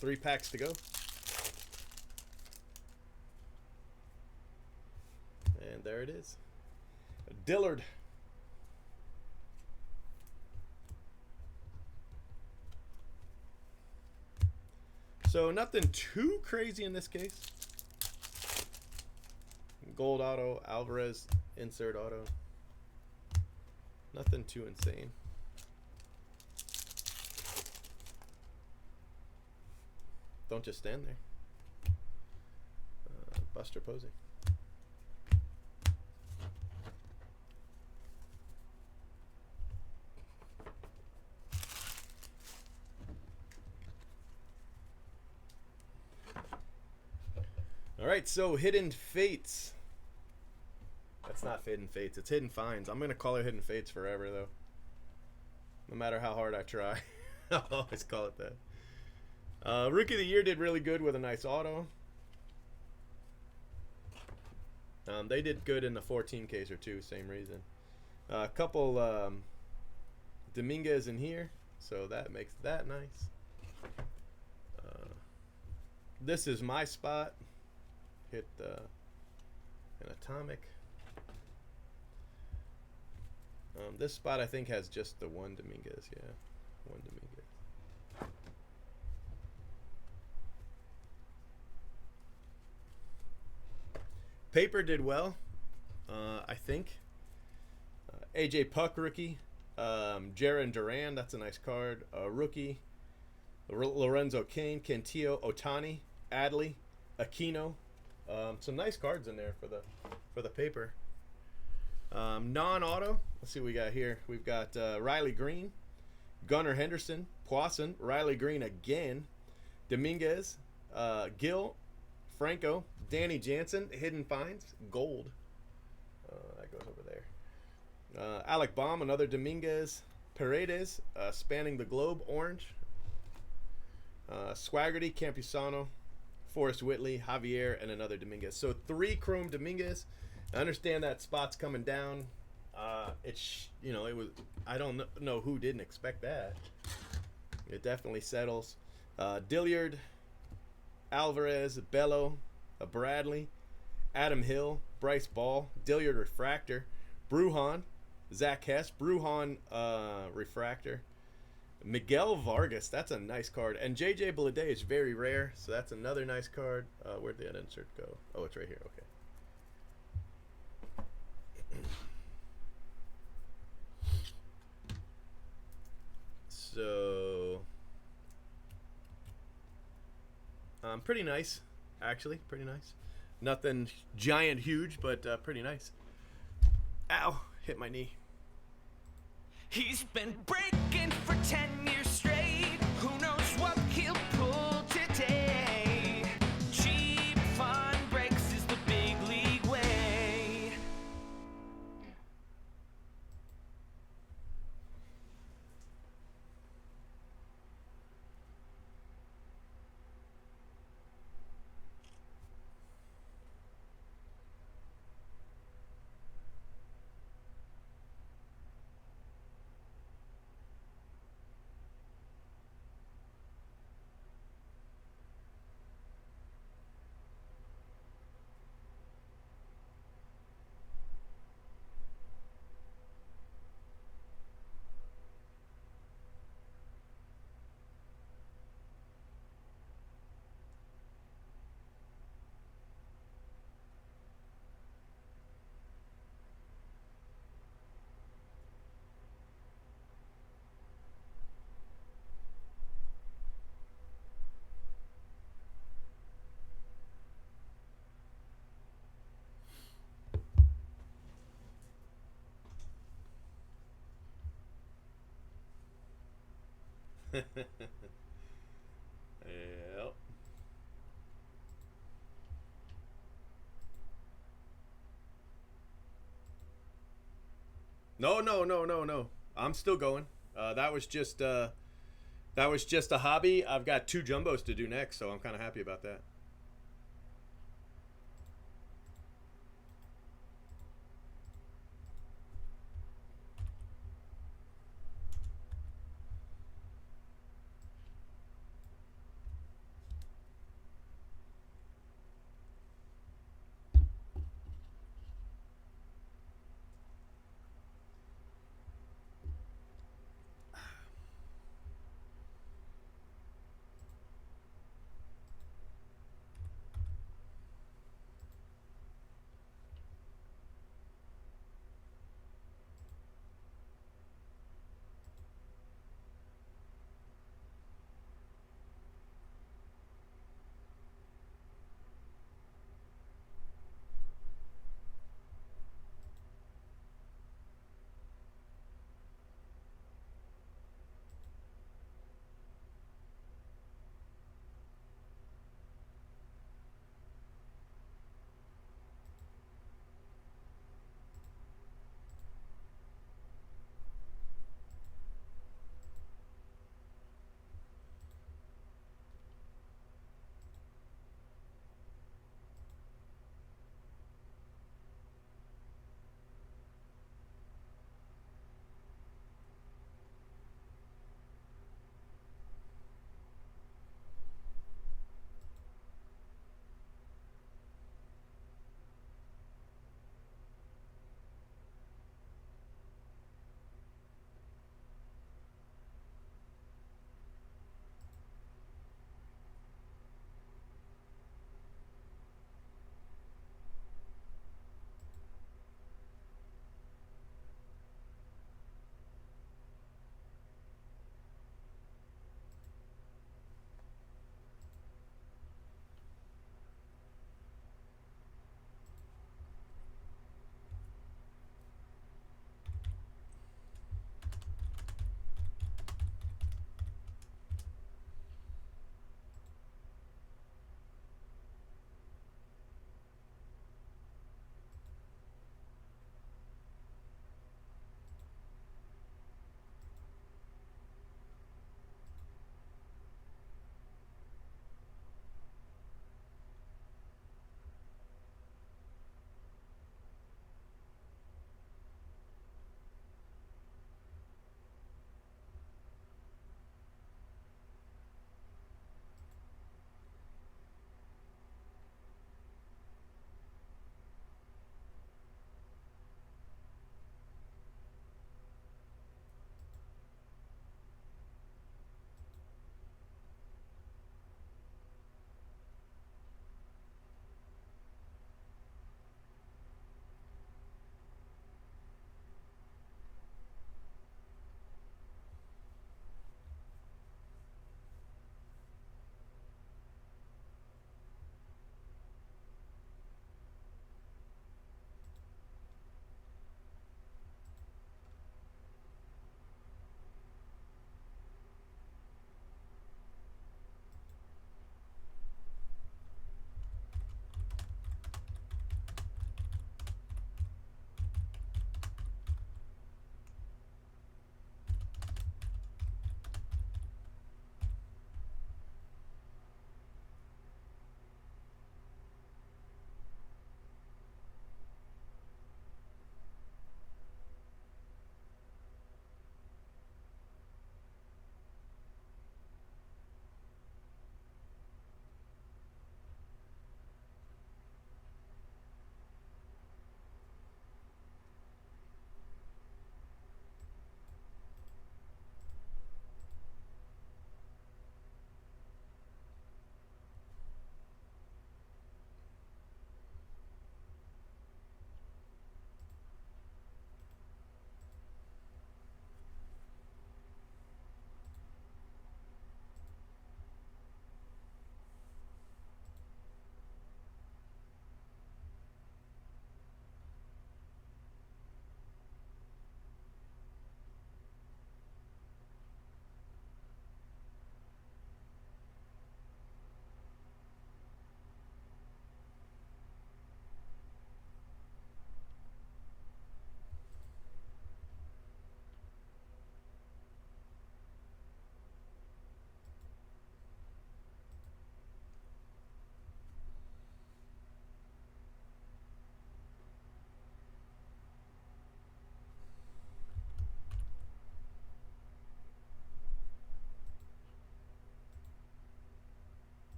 Three packs to go. And there it is. Dillard. So nothing too crazy in this case. Gold auto, Alvarez insert auto. Nothing too insane. Don't just stand there. Buster Posey. All right, so Hidden Fates. That's not Hidden Fates. It's Hidden Finds. I'm going to call it Hidden Fates forever, though. No matter how hard I try. I'll always call it that. Rookie of the Year did really good with a nice auto. They did good in the 14 case or two, same reason. A couple Dominguez in here, so that makes that nice. This is my spot. Hit an Atomic. This spot I think has just the one Dominguez, yeah. One Dominguez. Paper did well, I think. AJ Puck rookie. Jaron Duran, that's a nice card. Rookie. Lorenzo Cain, Cantillo, Otani, Adley, Aquino. Some nice cards in there for the paper. Non-auto. Let's see what we got here. We've got Riley Green, Gunnar Henderson, Poisson, Riley Green again, Dominguez, Gill, Franco, Danny Jansen, Hidden Finds, gold. That goes over there. Alec Baum, another Dominguez, Paredes, Spanning the Globe, orange. Swaggerty, Campusano, Forrest Whitley, Javier, and another Dominguez. So 3 chrome Dominguez. I understand that spot's coming down. It was. I don't know who didn't expect that. It definitely settles. Dilliard, Alvarez, Bello, Bradley, Adam Hill, Bryce Ball, Dilliard Refractor, Brujan, Zach Hess, Brujan Refractor, Miguel Vargas, that's a nice card. And JJ Bleday is very rare, so that's another nice card. Where'd the insert go? Oh, it's right here. Okay. So, pretty nice, actually. Pretty nice. Nothing giant, huge, but pretty nice. Ow! Hit my knee. He's been breaking for 10 years straight. Who knows what he'll pull today? Cheap fun breaks is the big league way. Yep. No, no, no, no, no. I'm still going. That was just a hobby. I've got 2 jumbos to do next, so I'm kind of happy about that.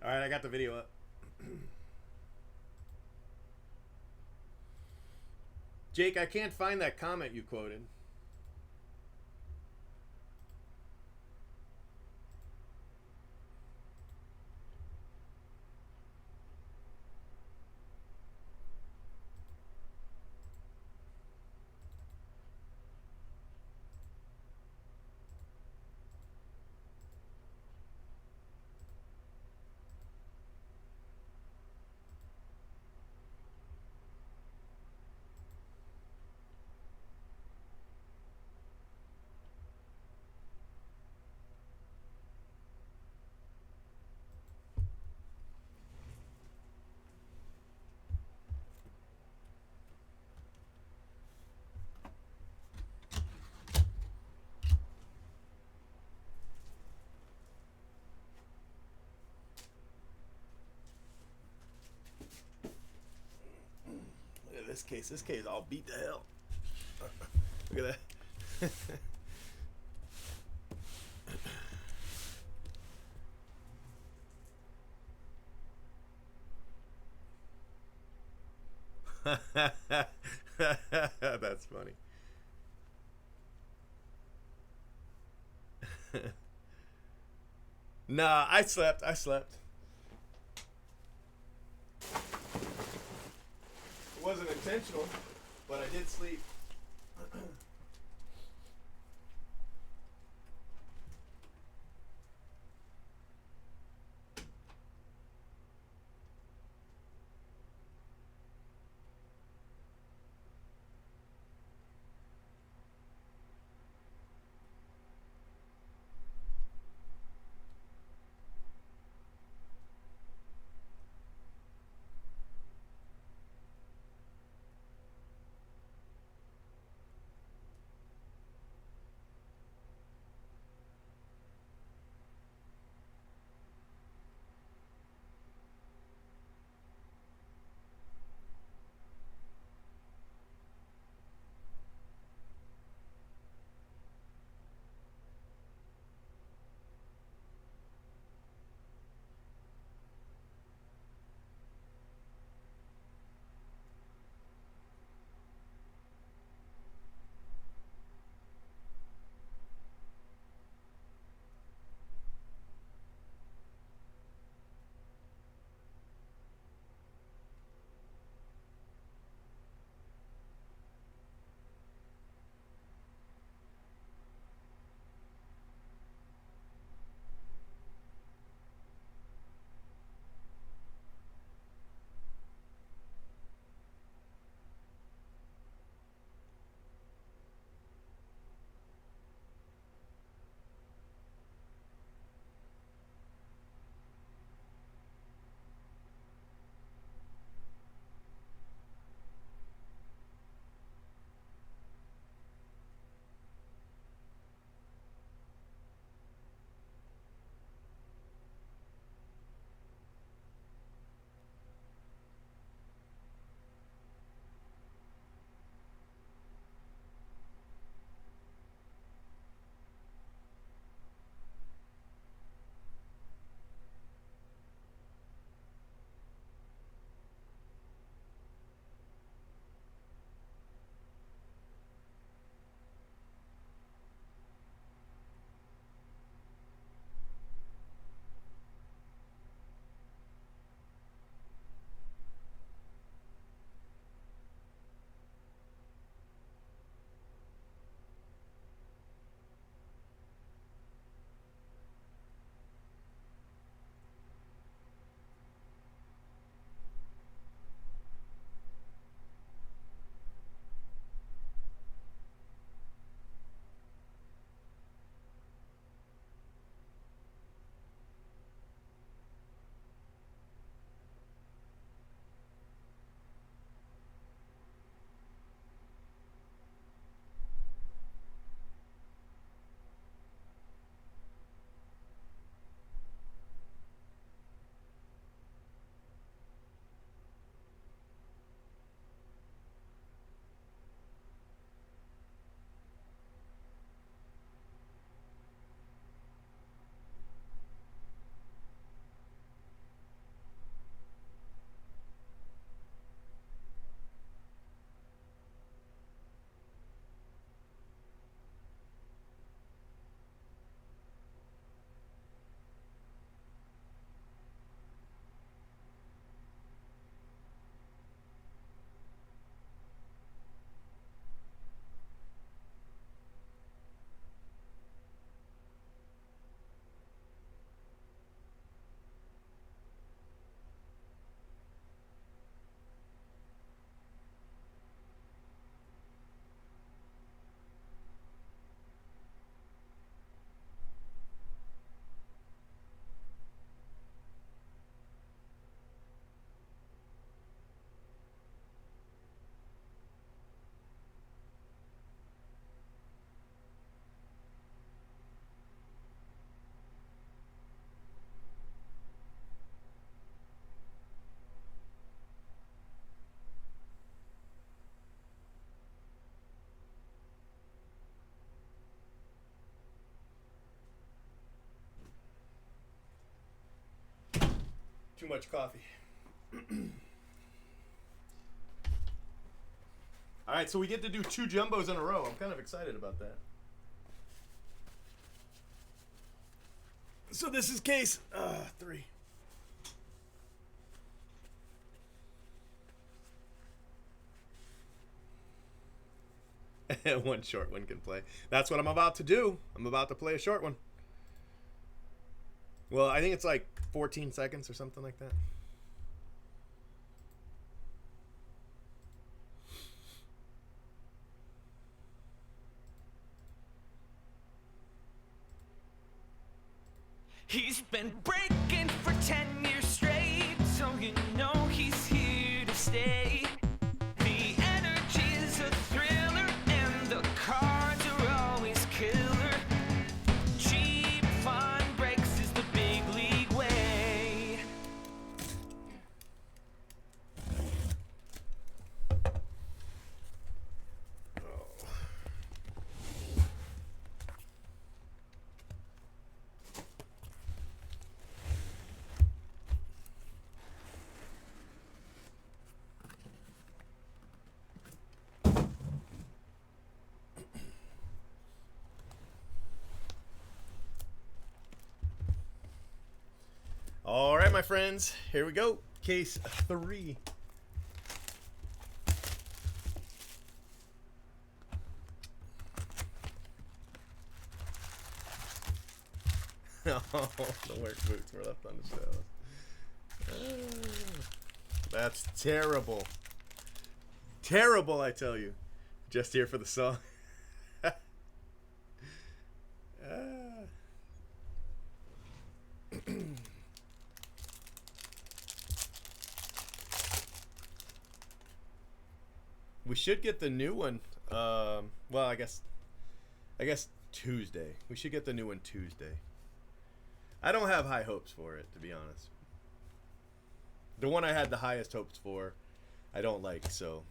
All right, I got the video up. Jake, I can't find that comment you quoted. Look at this case. This case all beat to hell. Look at that. That's funny. Nah, I slept. I slept. It wasn't intentional, but I did sleep. Too much coffee. All right, so we get to do 2 jumbos in a row. I'm kind of excited about that. So this is case 3. One short one can play. That's what I'm about to do. I'm about to play a short one. Well, I think it's like 14 seconds or something like that. He's been breaking for 10 years straight, so you know he's here to stay. The energy's a thriller, and the cards are always killer. Cheap fun breaks is the big league way. All right, my friends, here we go. Case 3. Oh, the work boots were left on the shelves. That's terrible. Terrible, I tell you. Just here for the song. We should get the new one. Well, I guess Tuesday. We should get the new one Tuesday. I don't have high hopes for it, to be honest. The one I had the highest hopes for, I don't like, so.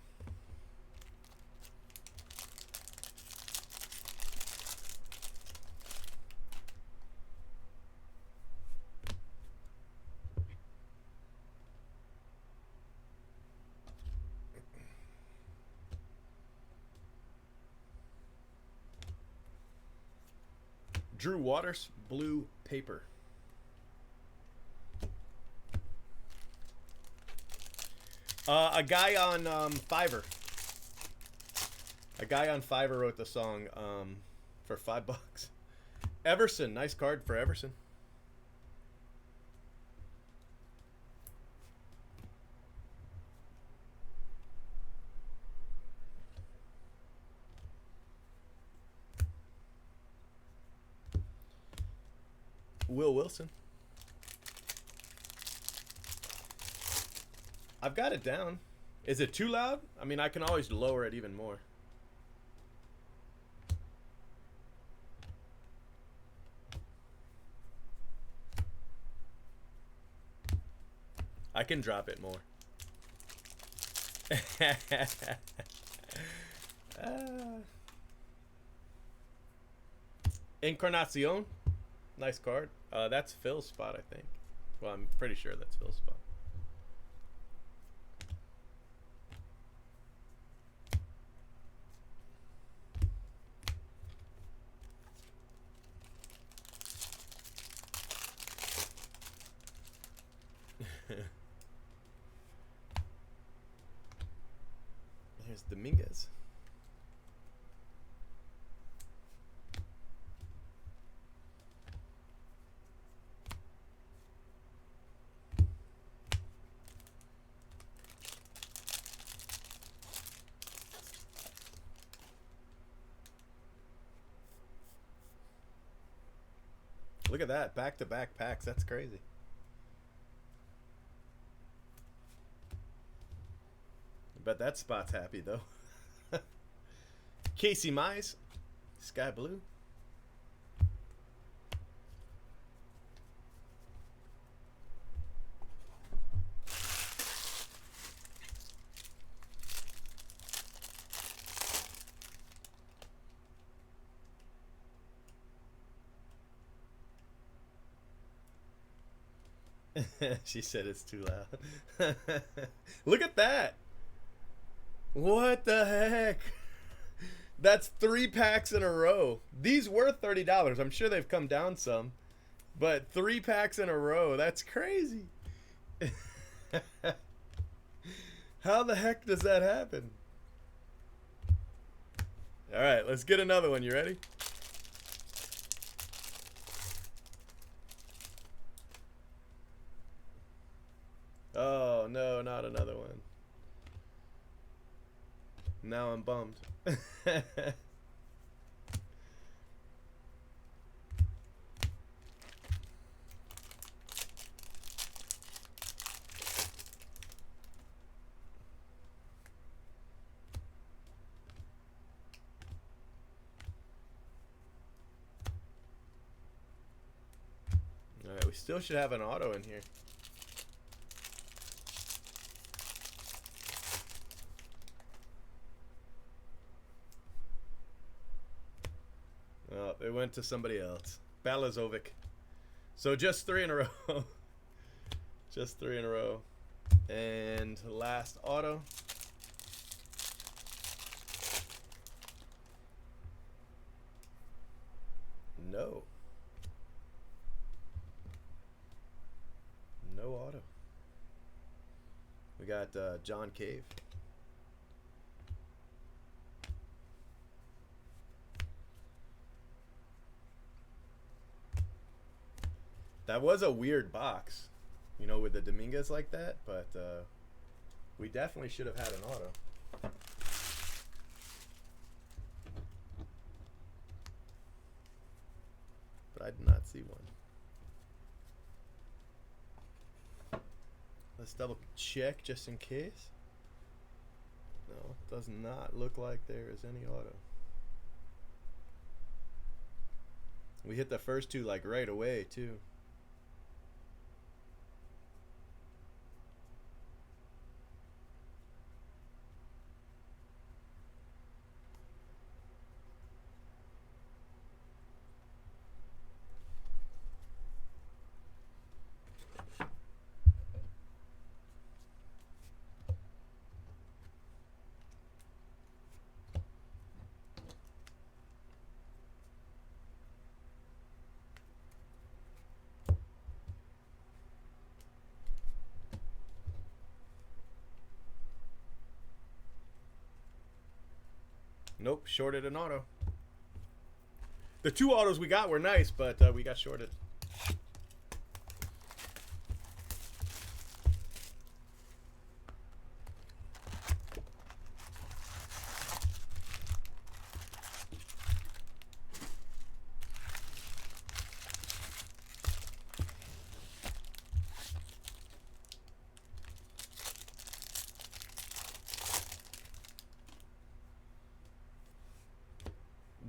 Drew Waters, Blue Paper. A guy on Fiverr. A guy on Fiverr wrote the song for $5. Everson, nice card for Everson. Will Wilson. I've got it down. Is it too loud? I mean, I can always lower it even more. I can drop it more. Encarnacion. Nice card. That's Phil's spot, I think. Well, I'm pretty sure that's Phil's spot. Here's Dominguez. Look at that, back-to-back packs. That's crazy. I bet that spot's happy, though. Casey Mize, Sky Blue. She said it's too loud. Look at that. What the heck? That's 3 packs in a row. These were $30. I'm sure they've come down some. But 3 packs in a row. That's crazy. How the heck does that happen? All right, let's get another one. You ready? Oh, no, not another one. Now I'm bummed. Alright, we still should have an auto in here. Oh, it went to somebody else. Balazovic. So just 3 in a row. Just 3 in a row. And last auto. No. No auto. We got John Cave. That was a weird box, you know, with the Dominguez like that, but we definitely should have had an auto. But I did not see one. Let's double check just in case. No, it does not look like there is any auto. We hit the first 2 like right away too. Nope, shorted an auto. The 2 autos we got were nice, but we got shorted.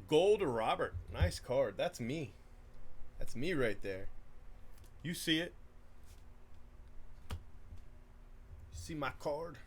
Gold Robert. Nice card. That's me. That's me right there. You see it. See my card.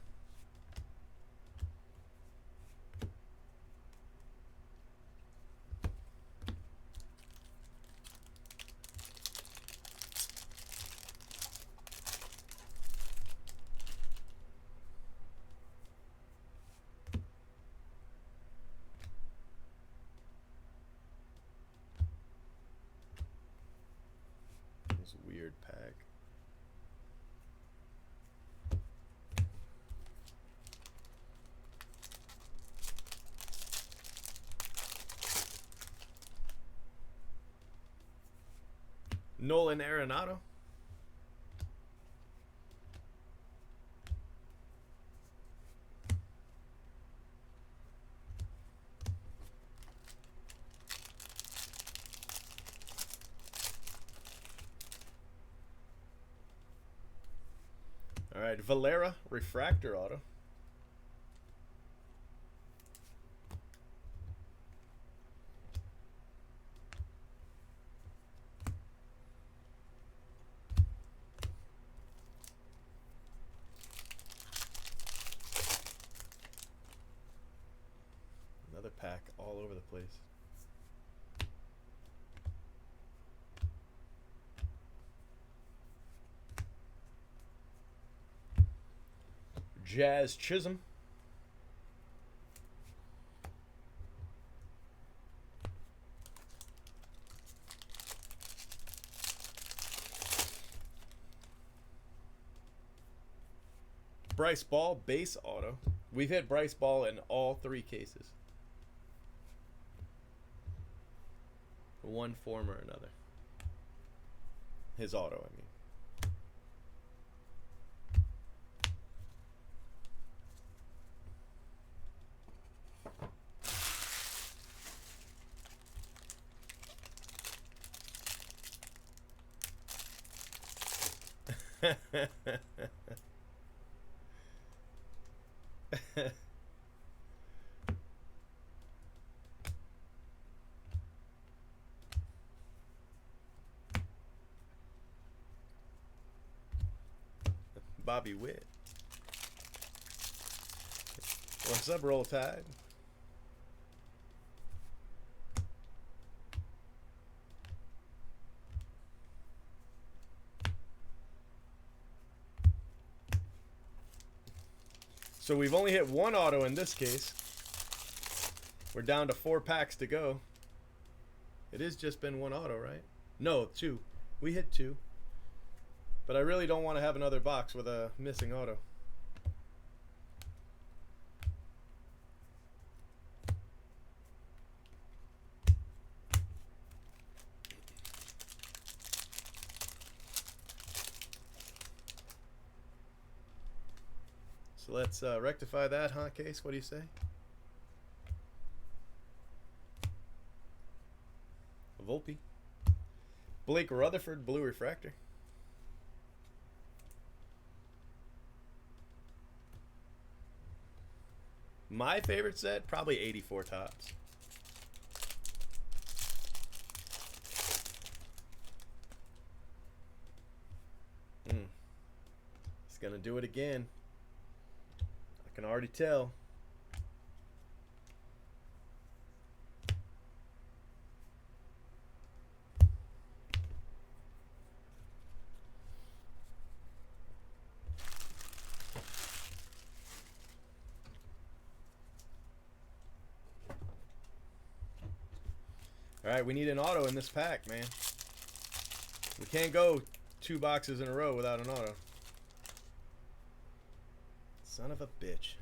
Weird pack. Nolan Arenado. All right, Valera refractor auto. Another pack all over the place. Jazz Chisholm. Bryce Ball, base auto. We've hit Bryce Ball in all 3 cases. One form or another. His auto, I mean. Bobby Witt. What's up, Roll Tide? So we've only hit 1 auto in this case. We're down to 4 packs to go. It has just been 1 auto, right? No, 2. We hit 2. But I really don't want to have another box with a missing auto. So let's rectify that, huh, Case? What do you say? Volpe. Blake Rutherford, blue refractor. My favorite set, probably 84 tops. He's gonna do it again. I can already tell. Alright, we need an auto in this pack, man. We can't go 2 boxes in a row without an auto. Son of a bitch.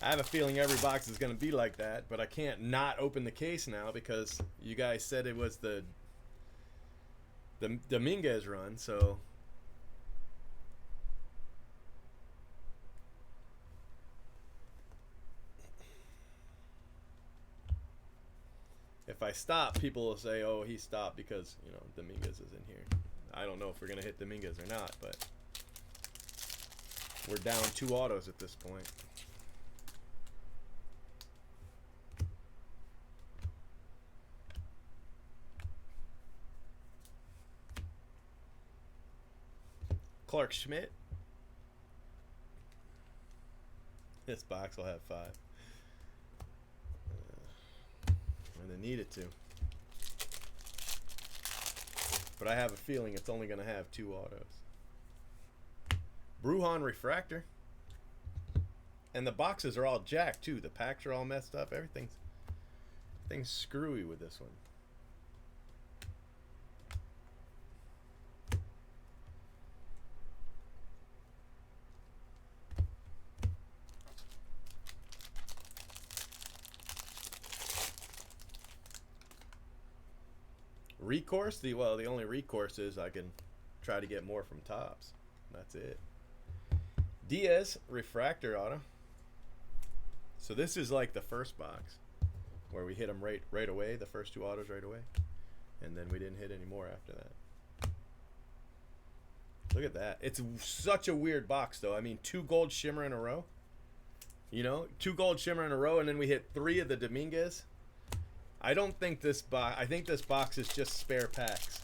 I have a feeling every box is going to be like that, but I can't not open the case now because you guys said it was the Dominguez run, so if I stop, people will say, oh, he stopped because, you know, Dominguez is in here. I don't know if we're going to hit Dominguez or not, but we're down 2 autos at this point. Clark Schmidt. This box will have 5. And I need it to. But I have a feeling it's only going to have 2 autos. Bruhan Refractor. And the boxes are all jacked too. The packs are all messed up. Everything's screwy with this one. Recourse? The only recourse is I can try to get more from Tops. That's it. Diaz refractor auto. So this is like the first box where we hit them right away, the first two autos right away, and then we didn't hit any more after that. Look at that. It's such a weird box though. I mean, 2 gold shimmer in a row. You know, 2 gold shimmer in a row, and then we hit 3 of the Dominguez. I don't think this box. I think this box is just spare packs.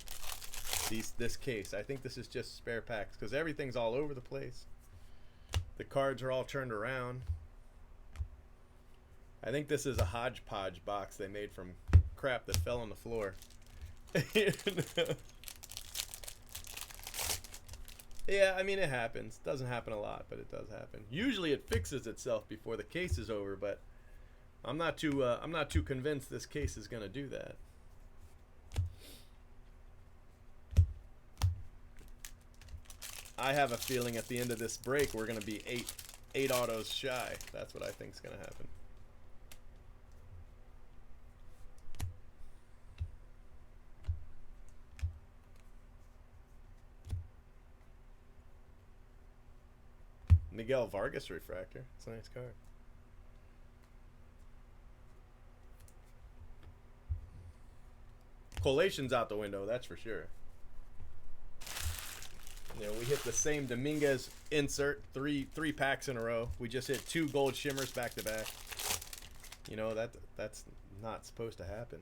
This case. I think this is just spare packs because everything's all over the place. The cards are all turned around. I think this is a hodgepodge box they made from crap that fell on the floor. Yeah, I mean, it happens. Doesn't happen a lot, but it does happen. Usually it fixes itself before the case is over, but I'm not too convinced this case is going to do that. I have a feeling at the end of this break we're going to be eight autos shy. That's what I think is going to happen. Miguel Vargas refractor. It's a nice card. Collation's out the window, that's for sure. You know, we hit the same Dominguez insert, three packs in a row. We just hit 2 gold shimmers back to back. You know, that's not supposed to happen.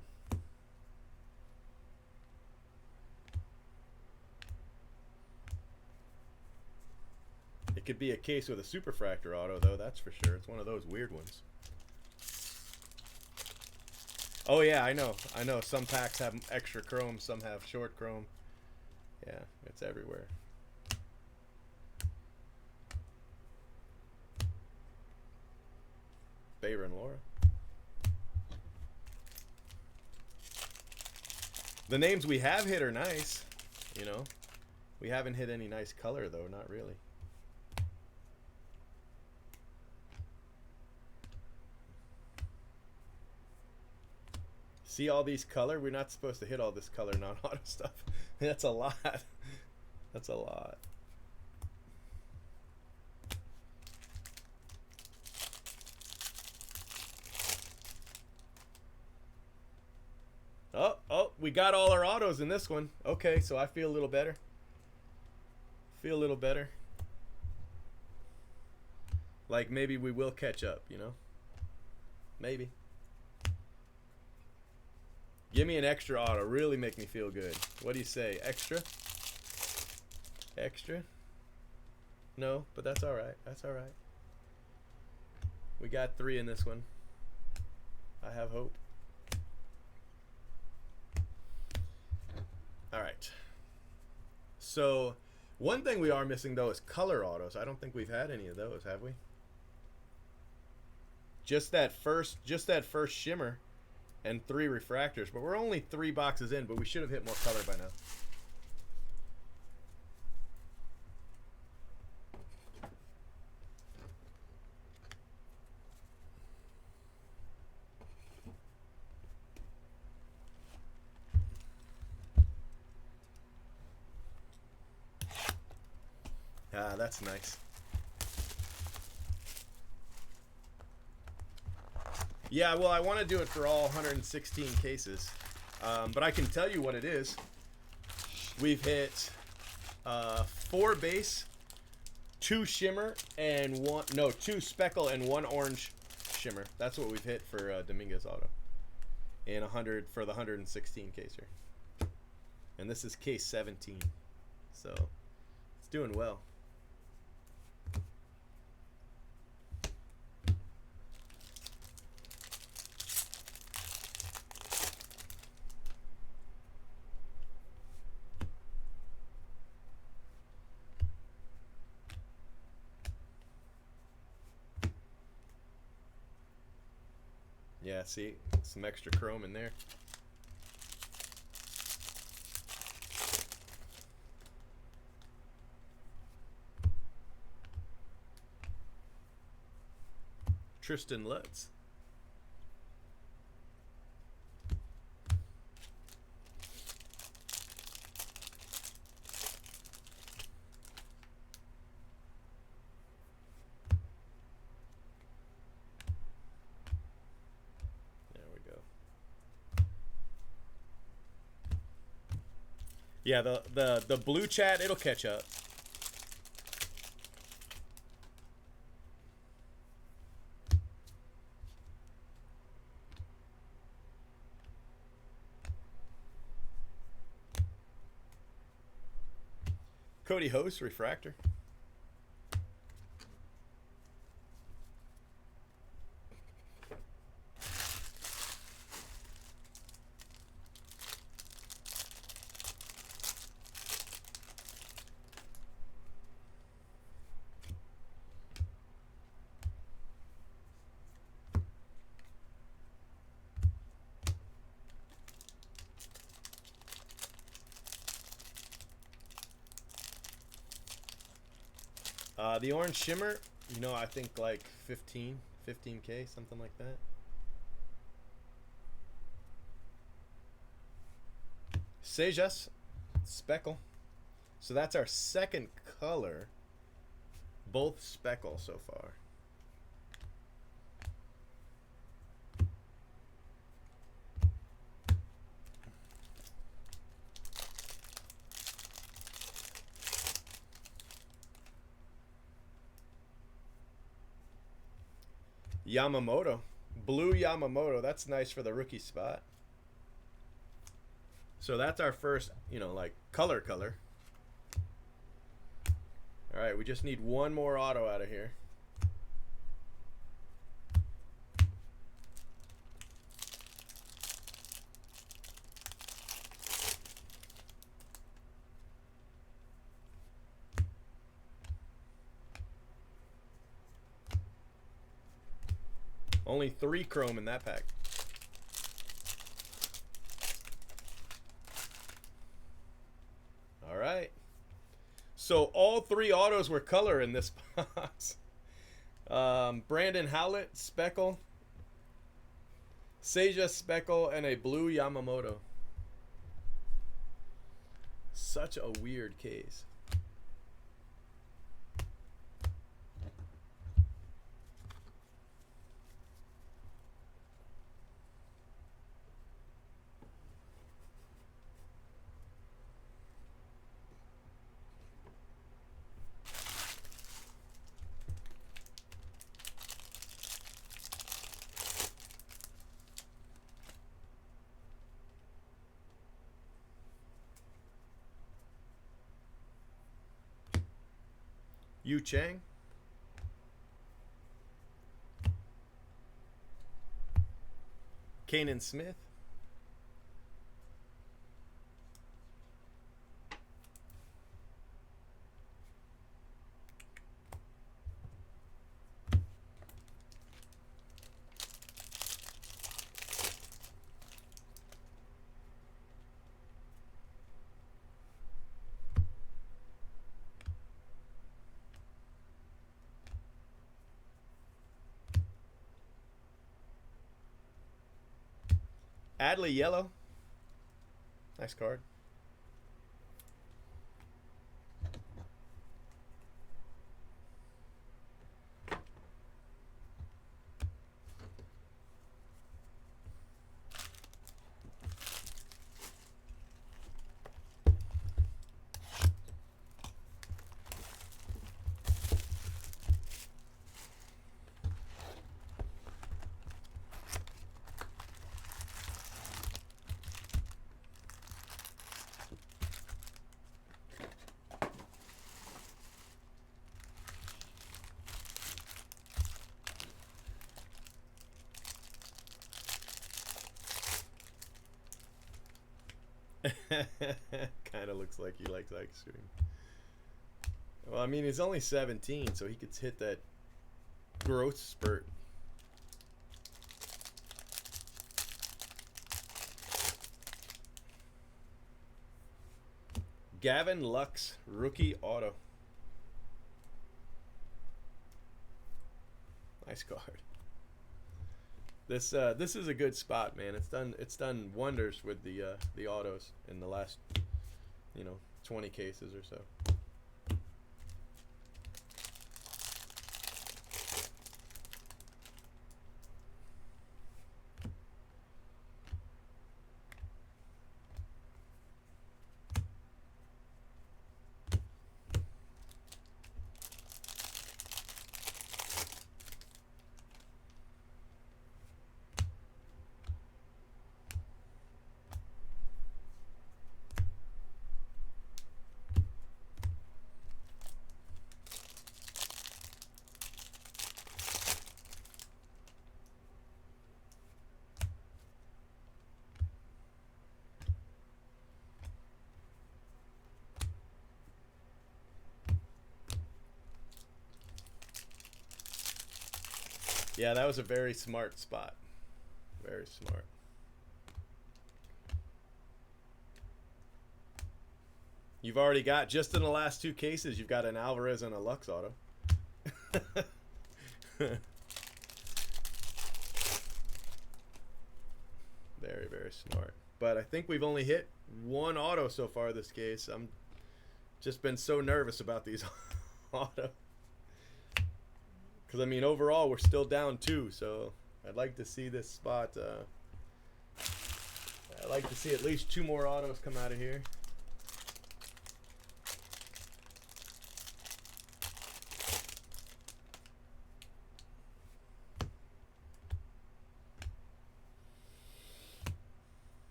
It could be a case with a superfractor auto, though, that's for sure. It's one of those weird ones. Oh, yeah, I know. Some packs have extra chrome, some have short chrome. Yeah, it's everywhere. Bayer and Laura. The names we have hit are nice, you know. We haven't hit any nice color, though, not really. See all these color? We're not supposed to hit all this color non-auto stuff. That's a lot. That's a lot. Oh, we got all our autos in this one. Okay, so I feel a little better. Feel a little better. Like maybe we will catch up, you know? Maybe. Give me an extra auto. Really make me feel good. What do you say? Extra? Extra? No, but that's all right. That's all right. We got 3 in this one. I have hope. All right. So, one thing we are missing, though, is color autos. I don't think we've had any of those, have we? Just that first shimmer. And 3 refractors, but we're only 3 boxes in, but we should have hit more color by now. Ah, that's nice. Yeah, well, I want to do it for all 116 cases, but I can tell you what it is. We've hit 4 base, 2 shimmer, and 2 speckle and 1 orange shimmer. That's what we've hit for Dominguez auto in 100 for the 116 caser, and this is case 17, so it's doing well. Yeah, see, some extra chrome in there. Tristan Lutz. Yeah, the blue chat, it'll catch up. Cody Host, Refractor. The orange shimmer, you know, I think like 15K, something like that. Sejas, speckle. So that's our second color. Both speckle so far. Yamamoto. Blue Yamamoto. That's nice for the rookie spot. So that's our first, you know, like color. All right, we just need one more auto out of here. Only 3 chrome in that pack. All right. So all 3 autos were color in this box. Brandon Howlett, speckle. Seja, speckle, and a blue Yamamoto. Such a weird case. Yu Chang. Kanan Smith. Adley Yellow. Nice card. Kind of looks like he likes ice cream. Well, I mean, he's only 17, so he could hit that growth spurt. Gavin Lux, rookie auto. Nice card. This is a good spot, man. It's done wonders with the autos in the last, 20 cases or so. Yeah, that was a very smart spot. Very smart. You've already got, just in the last 2 cases, you've got an Alvarez and a Lux auto. Very, very smart. But I think we've only hit 1 auto so far this case. I'm just been so nervous about these auto. Because, I mean, overall, we're still down 2. So I'd like to see this spot. I'd like to see at least 2 more autos come out of here.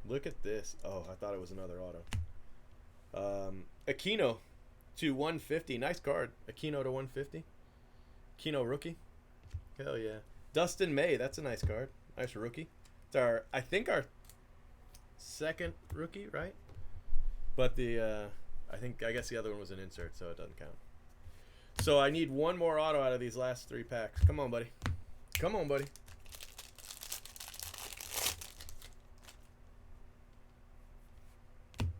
Look at this. Oh, I thought it was another auto. Aquino to 150. Nice card. Aquino to 150. Aquino rookie. Hell yeah. Dustin May. That's a nice card. Nice rookie. It's our, I think, our 2nd rookie, right? But the, I guess the other one was an insert, so it doesn't count. So I need 1 more auto out of these last 3 packs. Come on, buddy. Come on, buddy.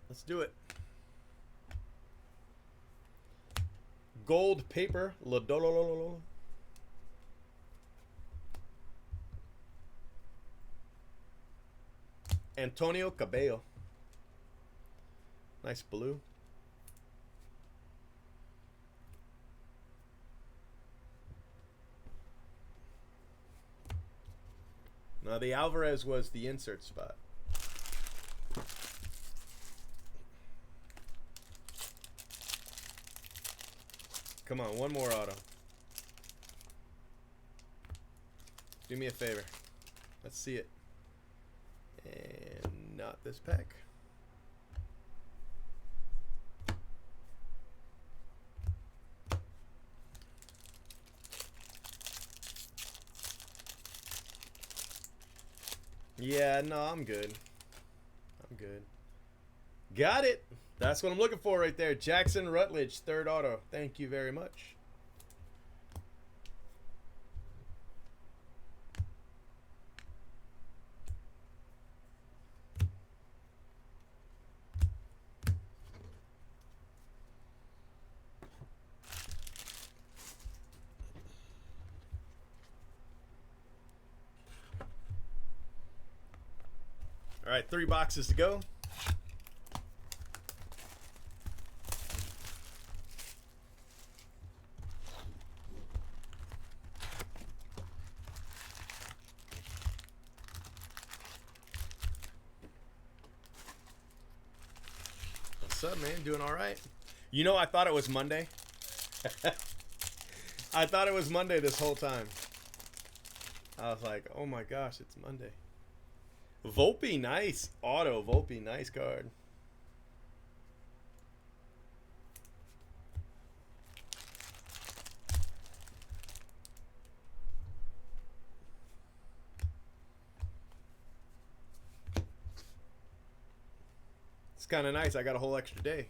Let's do it. Gold paper. Antonio Cabello. Nice blue. Now the Alvarez was the insert spot. Come on, 1 more auto. Do me a favor. Let's see it. And not this pack. Yeah, no, I'm good. I'm good. Got it. That's what I'm looking for right there. Jackson Rutledge, 3rd auto. Thank you very much. All right, 3 boxes to go. What's up, man? Doing all right? You know, I thought it was Monday. I thought it was Monday this whole time. I was like, oh my gosh, it's Monday. Volpe, nice. Auto, Volpe, nice card. It's kind of nice. I got a whole extra day.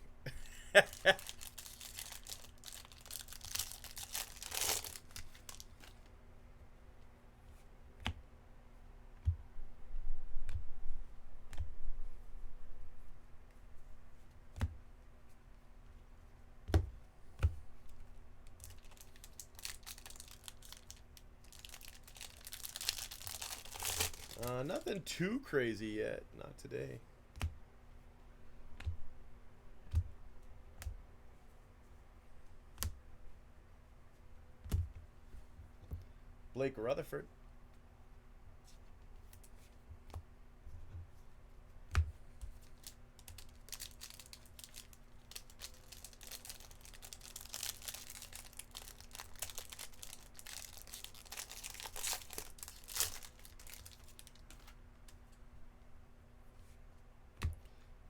Nothing too crazy yet. Not today. Blake Rutherford.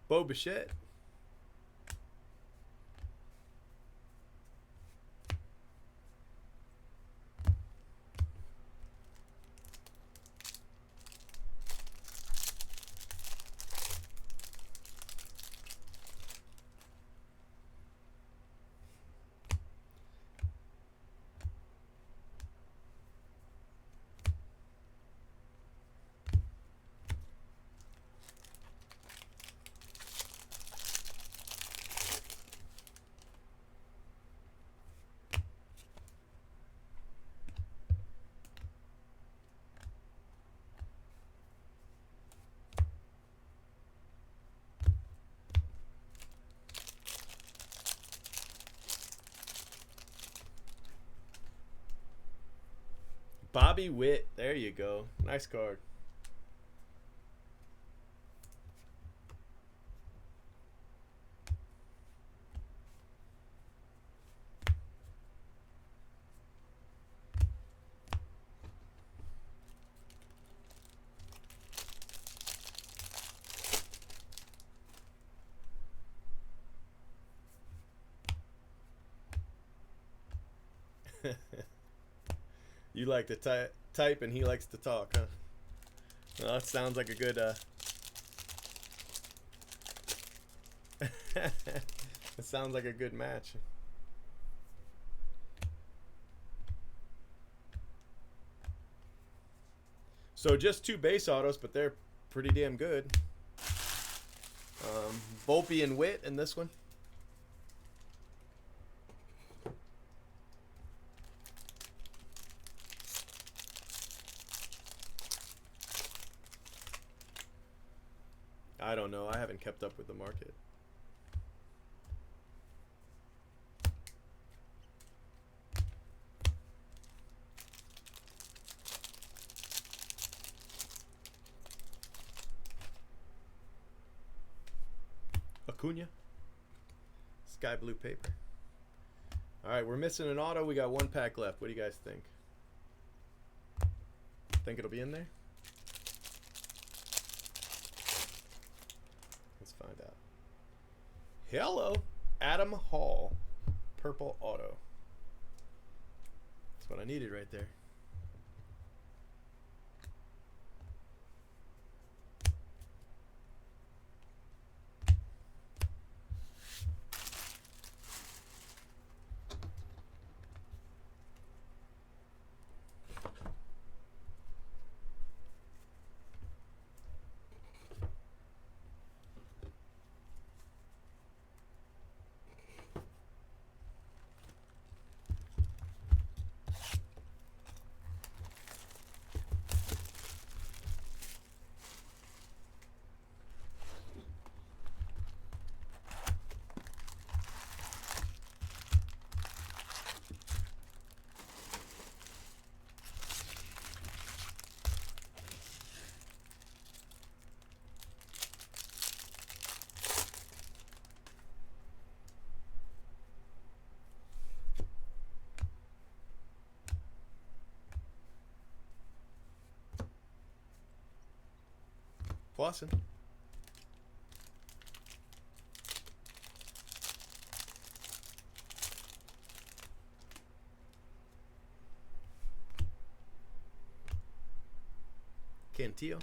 Bo Bichette. Bobby Witt. There you go. Nice card. You like to type and he likes to talk, huh? Well, that sounds like a good it sounds like a good match. So just 2 base autos, but they're pretty damn good. Volpe and Witt in this one. I don't know. I haven't kept up with the market. Acuna. Sky blue paper. All right, we're missing an auto. We got 1 pack left. What do you guys think? Think it'll be in there? Let's find out. Hello, Adam Hall. Purple auto. That's what I needed right there. Flossing. Cantillo.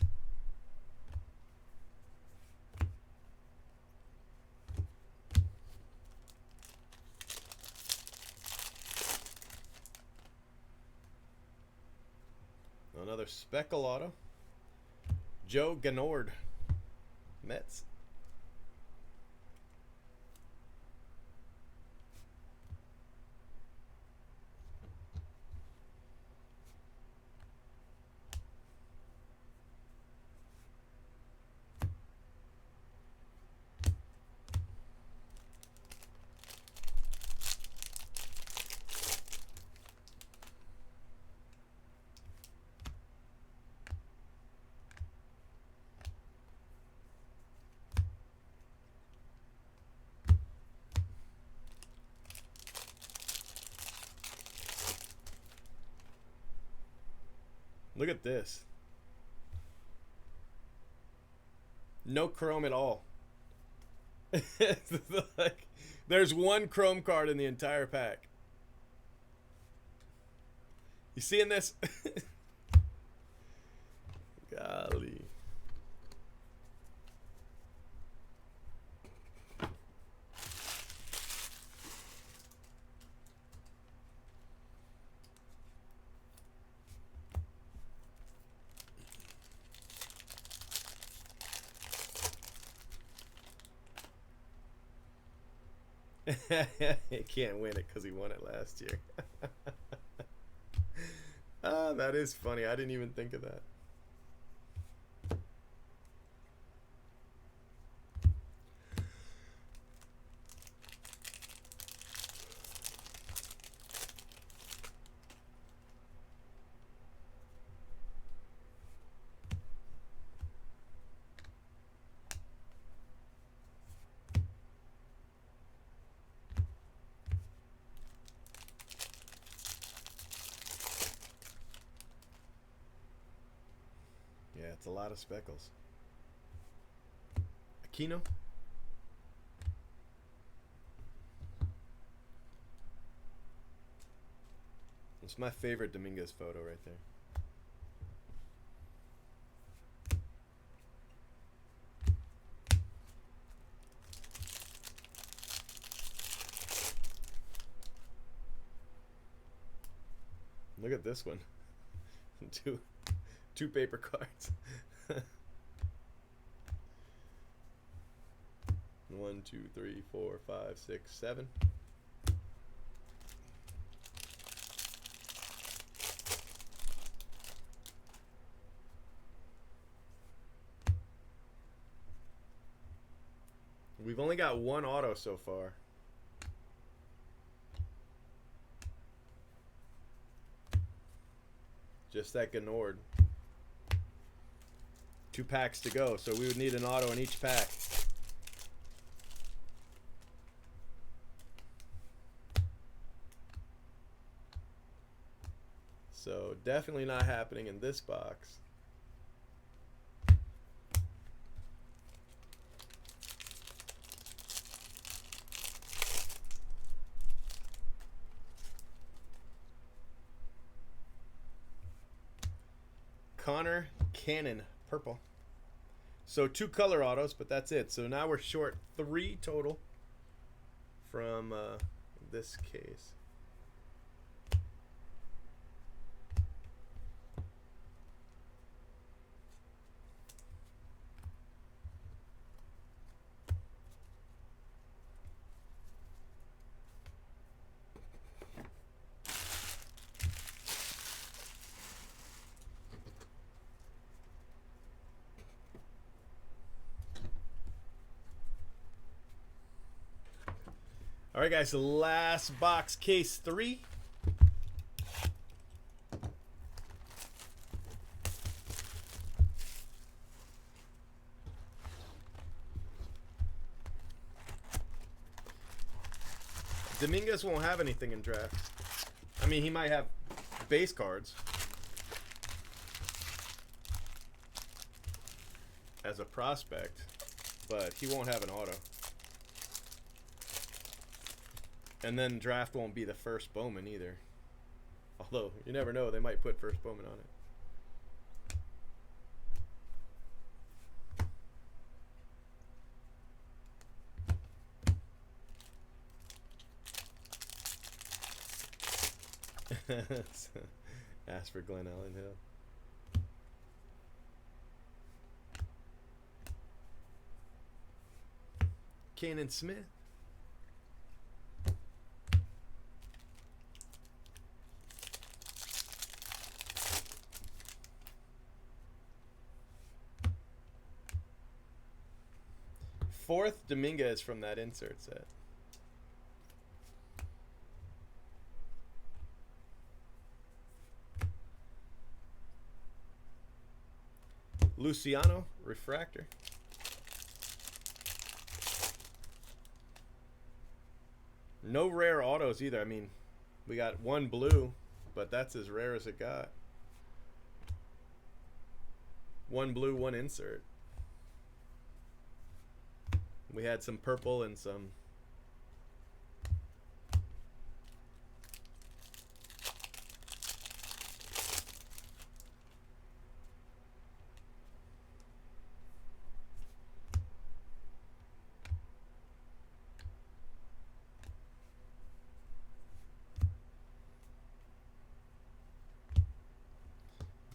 Another speckle auto. Joe Ganord, Mets. Look at this. No chrome at all. Like, there's 1 chrome card in the entire pack. You seeing this? Golly. He can't win it because he won it last year. Ah, that is funny. I didn't even think of that. That's a lot of speckles. Aquino. It's my favorite Dominguez photo right there. Look at this one. two paper cards. 1, 2, 3, 4, 5, 6, 7. We've only got one auto so far. Just that Ganord. 2 packs to go, so we would need an auto in each pack. So definitely not happening in this box. Connor Cannon, purple. So 2 color autos, but that's it. So now we're short 3 total from this case. All right, guys, the last box, case 3. Dominguez won't have anything in draft. I mean, he might have base cards as a prospect, but he won't have an auto. And then draft won't be the first Bowman either. Although, you never know, they might put first Bowman on it. Ask for Glenn Allen Hill. Cannon Smith. Fourth Dominguez from that insert set. Luciano, refractor. No rare autos either. I mean, we got 1 blue, but that's as rare as it got. 1 blue, 1 insert. We had some purple and some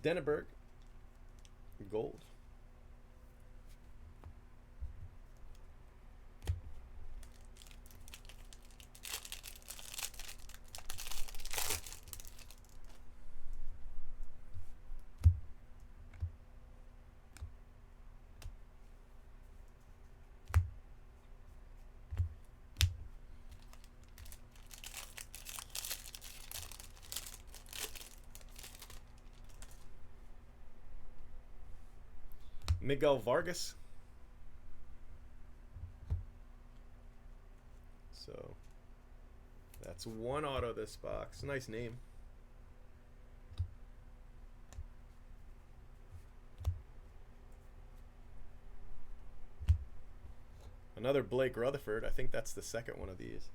Denneberg, gold. Miguel Vargas. So that's 1 auto this box. Nice name. Another Blake Rutherford. I think that's the second one of these.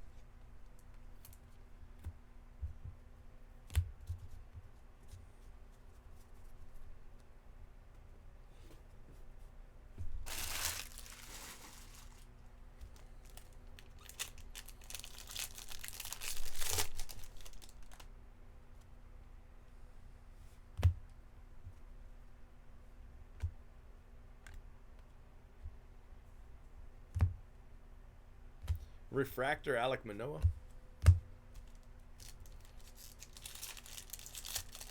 Refractor Alec Manoah.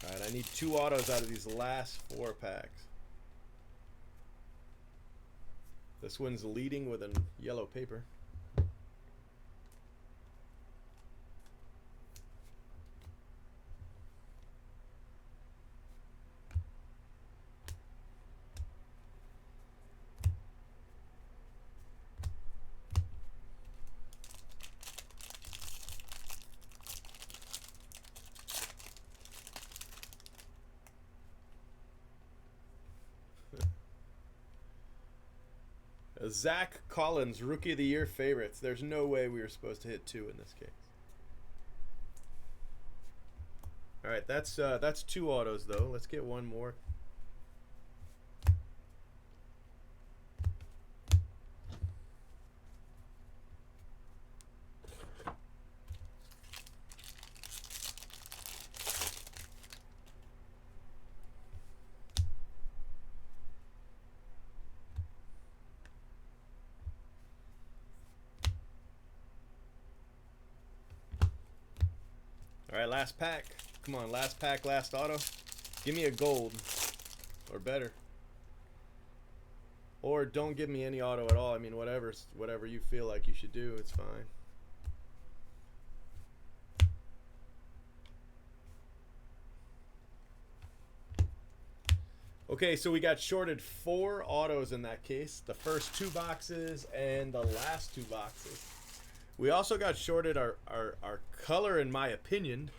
Alright, I need 2 autos out of these last 4 packs. This one's leading with a yellow paper. Zach Collins, Rookie of the Year favorites. There's no way we were supposed to hit 2 in this case. All right, that's 2 autos though. Let's get one more. All right, last pack. Come on, last pack, last auto. Give me a gold or better. Or don't give me any auto at all. I mean, whatever you feel like you should do, it's fine. Okay, so we got shorted 4 autos in that case. The first 2 boxes and the last 2 boxes. We also got shorted our color, in my opinion.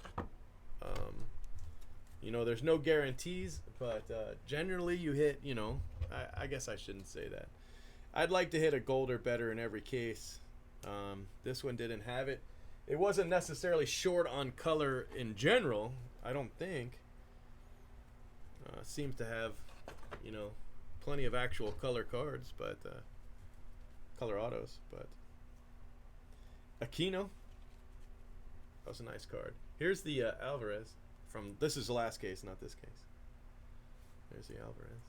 You know, there's no guarantees, but generally you hit, you know, I guess I shouldn't say that. I'd like to hit a gold or better in every case. This one didn't have it. It wasn't necessarily short on color in general, I don't think. Seems to have, you know, plenty of actual color cards, but color autos, but Aquino. That was a nice card. Here's the Alvarez from, this is the last case, not this case. There's the Alvarez.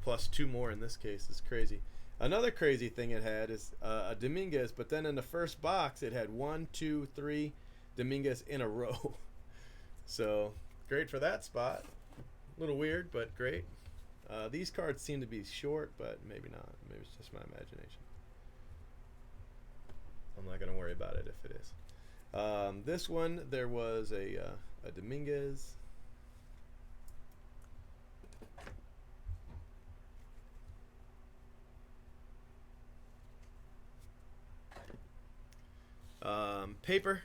Plus 2 more in this case. It's crazy. Another crazy thing it had is a Dominguez, but then in the first box it had 1, 2, 3 Dominguez in a row. So great for that spot. A little weird, but great. These cards seem to be short, but maybe not. Maybe it's just my imagination. I'm not going to worry about it if it is. This one, there was a Dominguez. Paper.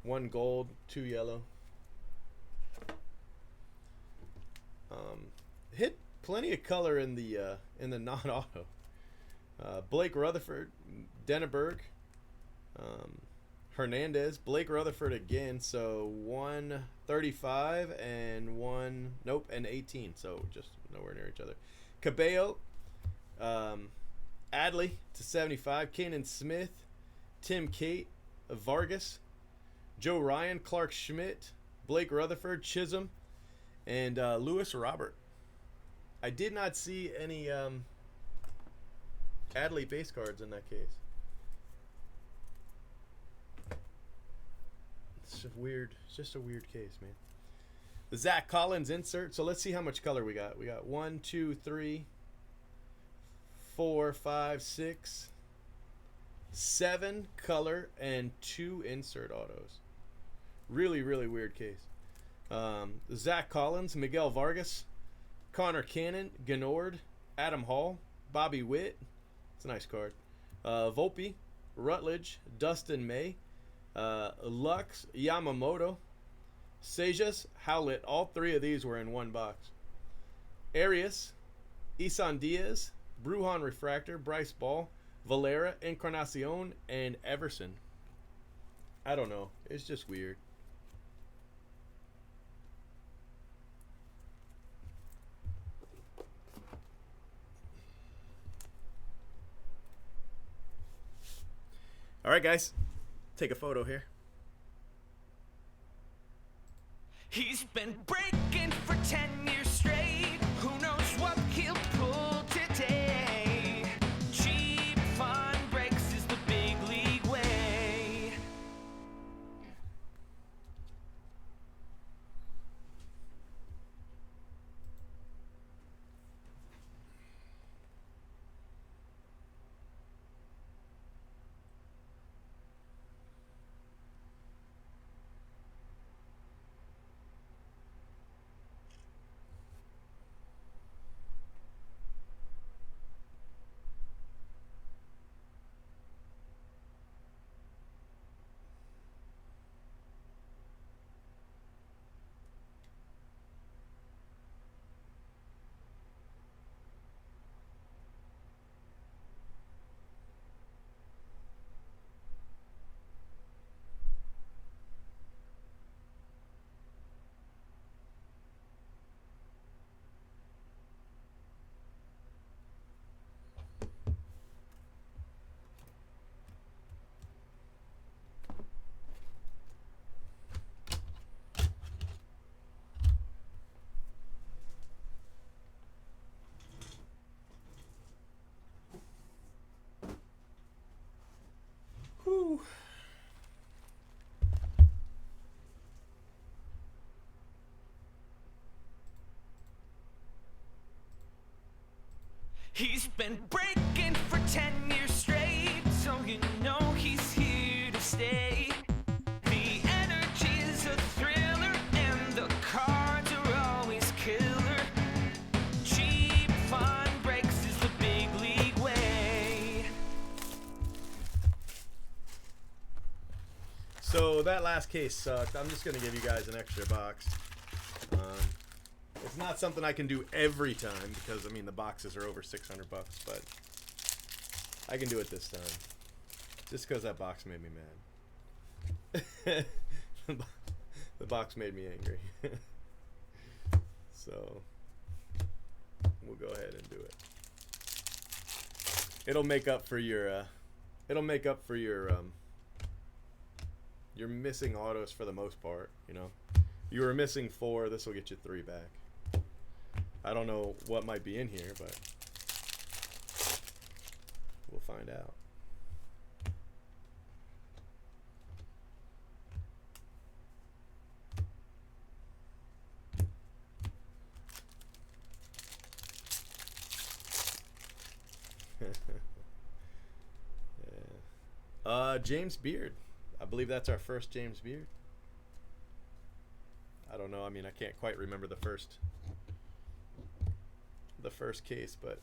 1 gold, 2 yellow. Hit plenty of color in the non-auto. Blake Rutherford, Denneberg, Hernandez, Blake Rutherford again. So 135 and 18. So just nowhere near each other. Cabello, Adley to 75. Kanan Smith, Tim Cate, Vargas, Joe Ryan, Clark Schmidt, Blake Rutherford, Chisholm, and Lewis Robert. I did not see any Adley base cards in that case. It's just weird. It's just a weird case, man. The Zach Collins insert. So let's see how much color we got. We got 1, 2, 3, 4, 5, 6, 7 color and 2 insert autos. Really, really weird case. Zach Collins, Miguel Vargas, Connor Cannon, Gennord, Adam Hall, Bobby Witt. It's a nice card. Volpe, Rutledge, Dustin May, Lux, Yamamoto, Sejas, Howlett. All 3 of these were in 1 box. Arias, Isan Diaz, Brujan Refractor, Bryce Ball, Valera, Encarnacion, and Everson. I don't know. It's just weird. All right, guys. Take a photo here. He's been breaking for 10 years straight. Who knows what he'll pull today? Cheap fun breaks is the big league way. Whew. He's been breaking for 10 years straight, so you know he's here to stay. The energy's a thriller, and the cards are always killer. Cheap fun breaks is the big league way. So that last case sucked. I'm just going to give you guys an extra box. It's not something I can do every time because, I mean, the boxes are over $600, but I can do it this time. Just because that box made me mad. The box made me angry. So we'll go ahead and do it. It'll make up for your your missing autos for the most part, you know. You were missing 4, this will get you 3 back. I don't know what might be in here, but we'll find out. Yeah. James Beard. I believe that's our first James Beard. I don't know. I mean, I can't quite remember the first case, but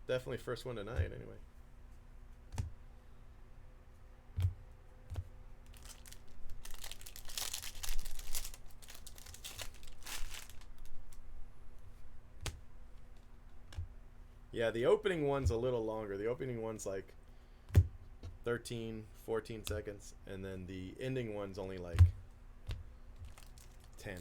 definitely first one tonight anyway. Yeah, the opening one's a little longer. The opening one's like 13, 14 seconds, and then the ending one's only like 10.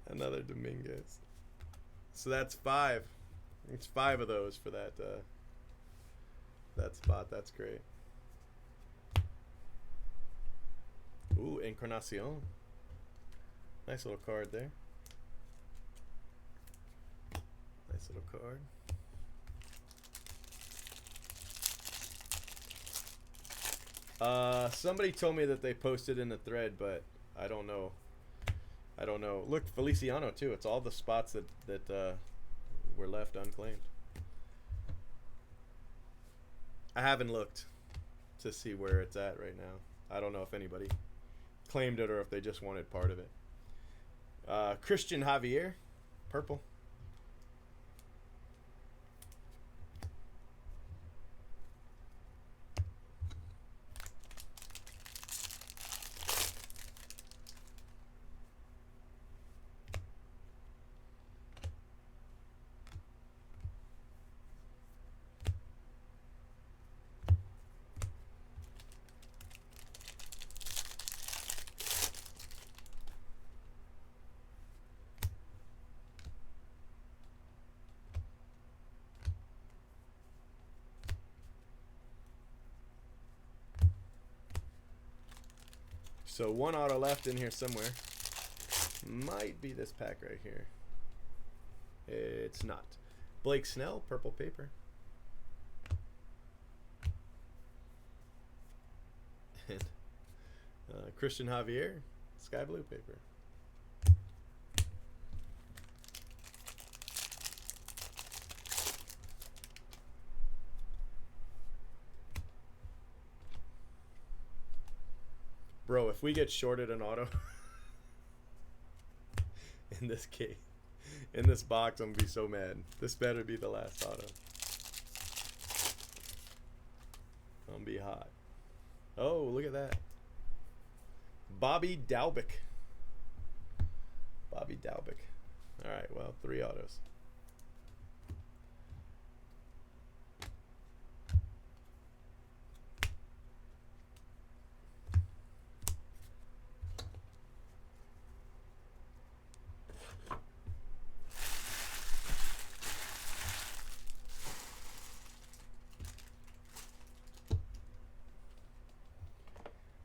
Another Dominguez. So that's 5. It's 5 of those for that that spot. That's great. Ooh, Encarnacion. Nice little card there. Nice little card. Somebody told me that they posted in the thread, but I don't know. I don't know. Look, Feliciano too. It's all the spots that were left unclaimed. I haven't looked to see where it's at right now. I don't know if anybody claimed it or if they just wanted part of it. Christian Javier, purple. So one auto left in here somewhere. Might be this pack right here. It's not. Blake Snell, purple paper. And Christian Javier, sky blue paper. Bro, if we get shorted an auto in this case, in this box, I'm gonna be so mad. This better be the last auto. I'm gonna be hot. Oh, look at that. Bobby Dalbec. Bobby Dalbec. Alright, well, 3 autos.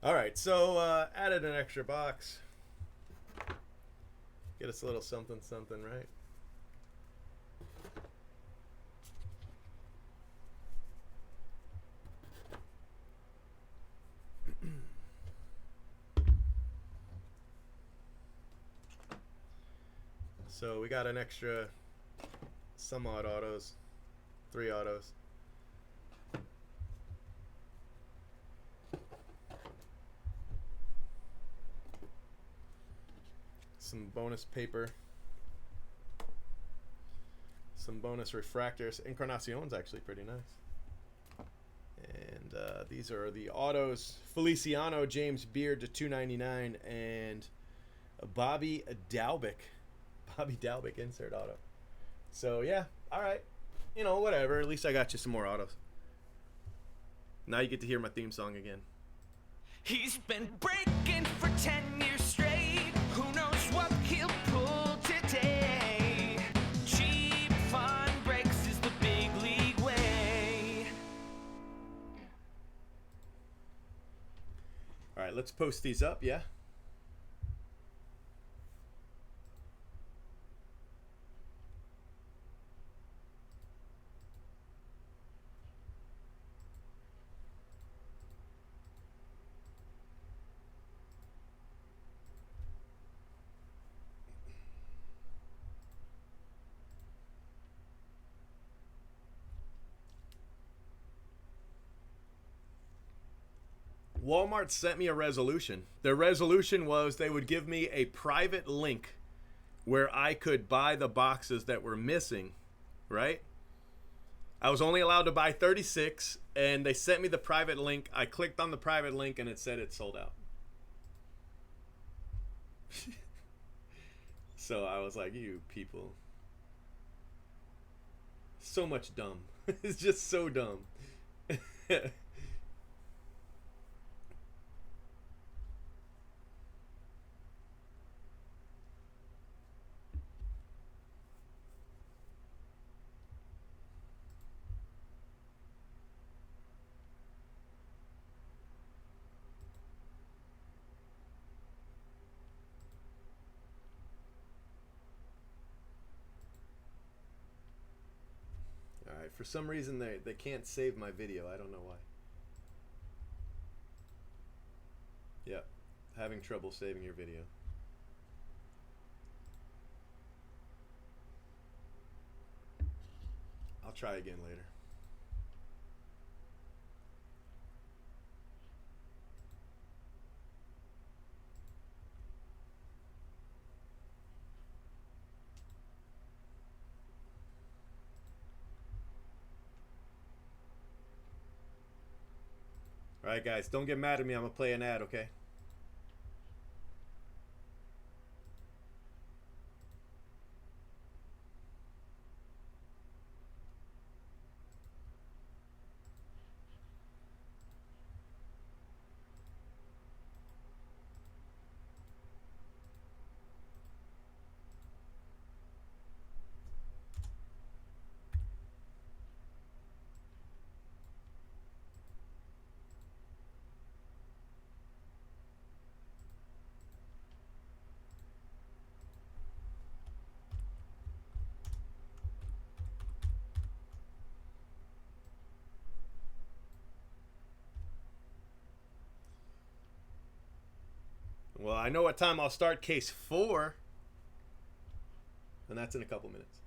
Alright, so added an extra box. Get us a little something, something, right? So we got an extra some odd autos, 3 autos. Some bonus paper, some bonus refractors. Encarnacion's actually pretty nice. And these are the autos. Feliciano, James Beard to 299, and Bobby Dalbec. Bobby Dalbec insert auto. So yeah, all right. You know, whatever. At least I got you some more autos. Now you get to hear my theme song again. He's been breaking for 10 years straight. Who knows what he'll pull today? Cheap fun breaks is the big league way. All right, let's post these up, yeah? Walmart sent me a resolution. Their resolution was they would give me a private link where I could buy the boxes that were missing, right? I was only allowed to buy 36, and they sent me the private link. I clicked on the private link, and it said it sold out. So I was like, you people. So much dumb. It's just so dumb. Alright, for some reason they can't save my video. I don't know why. Yep, having trouble saving your video. I'll try again later. Alright guys, don't get mad at me. I'm gonna play an ad, okay? I know what time I'll start case 4. And that's in a couple minutes.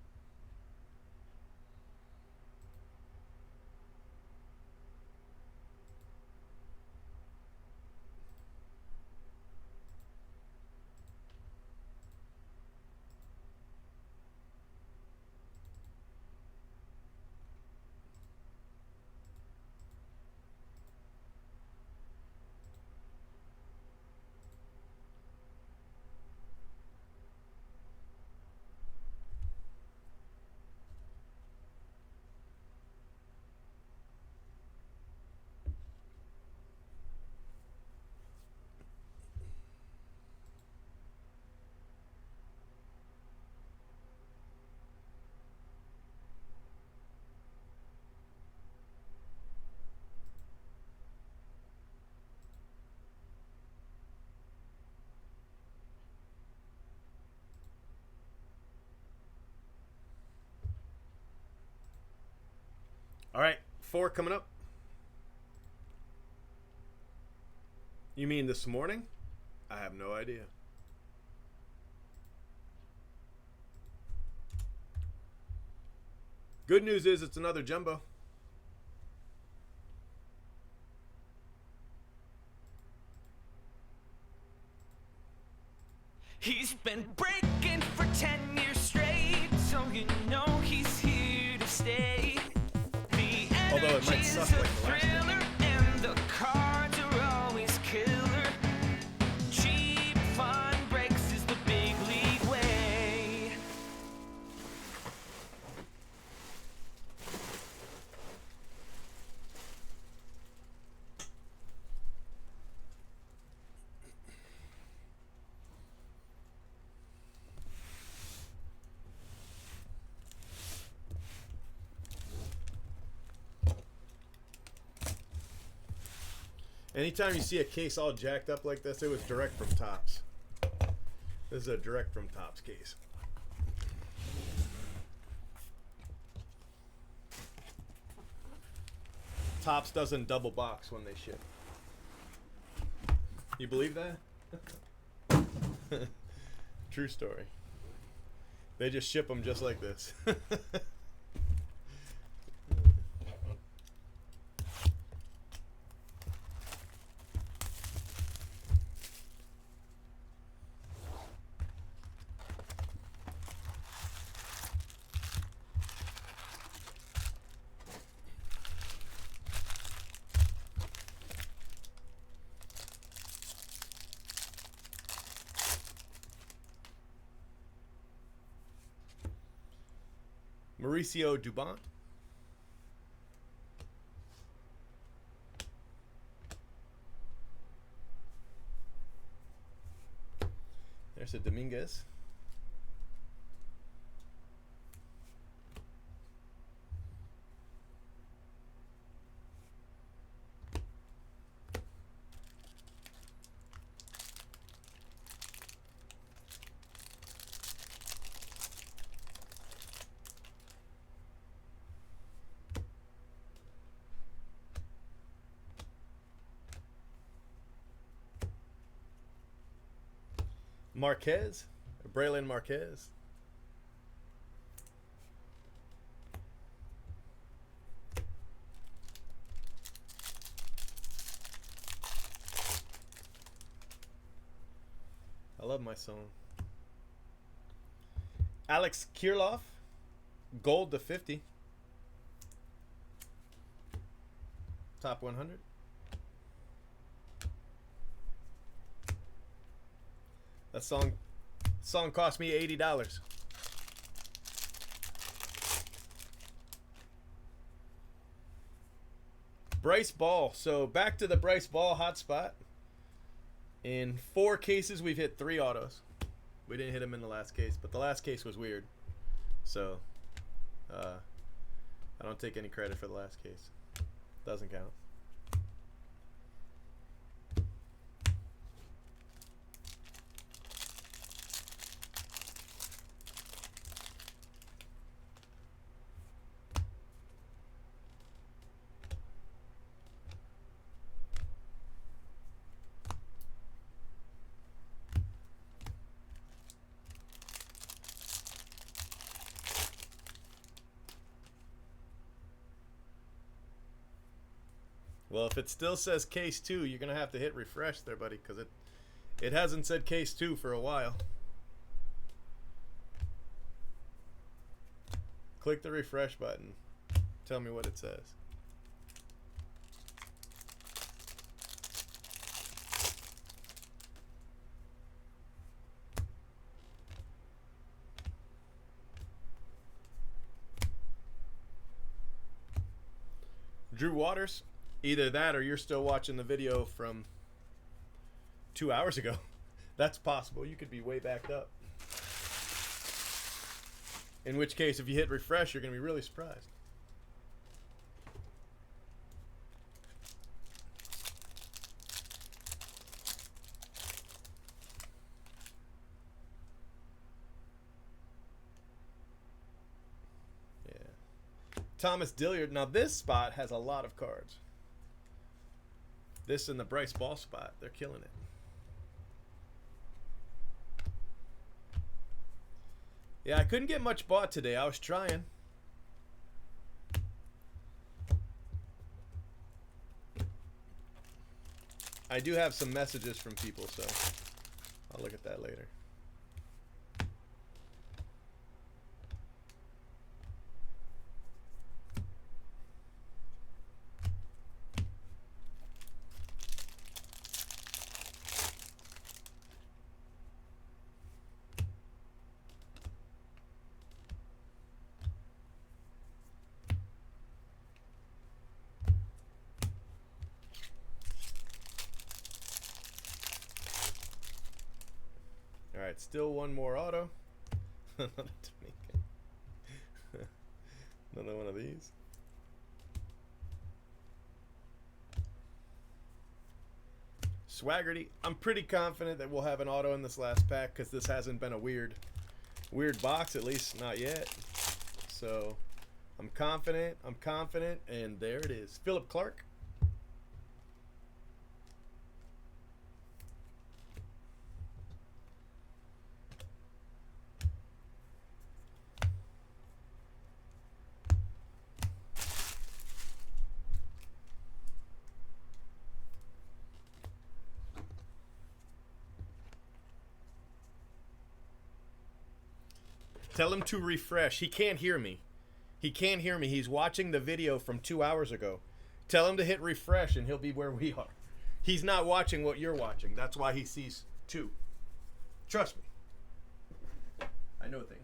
All right, 4 coming up. You mean this morning? I have no idea. Good news is it's another jumbo. He's been breaking for 10 years straight, so you know he's here to stay. The Although it might energy's suck a like the last thriller, and the cards are always killer. Cheap fun breaks is the big league way. Anytime you see a case all jacked up like this, it was direct from Topps. This is a direct from Topps case. Topps doesn't double box when they ship. You believe that? True story. They just ship them just like this. Mauricio Dubon. There's a Dominguez. Marquez, Braylon Marquez. I love my song. Alex Kirilloff, gold to 50. Top 100. That song cost me $80. Bryce Ball. So back to the Bryce Ball hotspot. In 4 cases, we've hit 3 autos. We didn't hit him in the last case, but the last case was weird. So I don't take any credit for the last case. Doesn't count. Well, if it still says case 2, you're going to have to hit refresh there, buddy, because it hasn't said case 2 for a while. Click the refresh button. Tell me what it says. Drew Waters, either that or you're still watching the video from 2 hours ago. That's possible. You could be way backed up. In which case, if you hit refresh, you're going to be really surprised. Thomas Dilliard. Now this spot has a lot of cards. This and the Bryce Ball spot, they're killing it. Yeah, I couldn't get much bought today. I was trying. I do have some messages from people, so I'll look at that later. All right, still one more auto. Another Dominican. Another one of these. Swaggerty. I'm pretty confident that we'll have an auto in this last pack because this hasn't been a weird box, at least not yet. So I'm confident, and there it is. Philip Clark. Tell him to refresh. He can't hear me. He can't hear me. He's watching the video from 2 hours ago. Tell him to hit refresh and he'll be where we are. He's not watching what you're watching. That's why he sees 2. Trust me. I know things.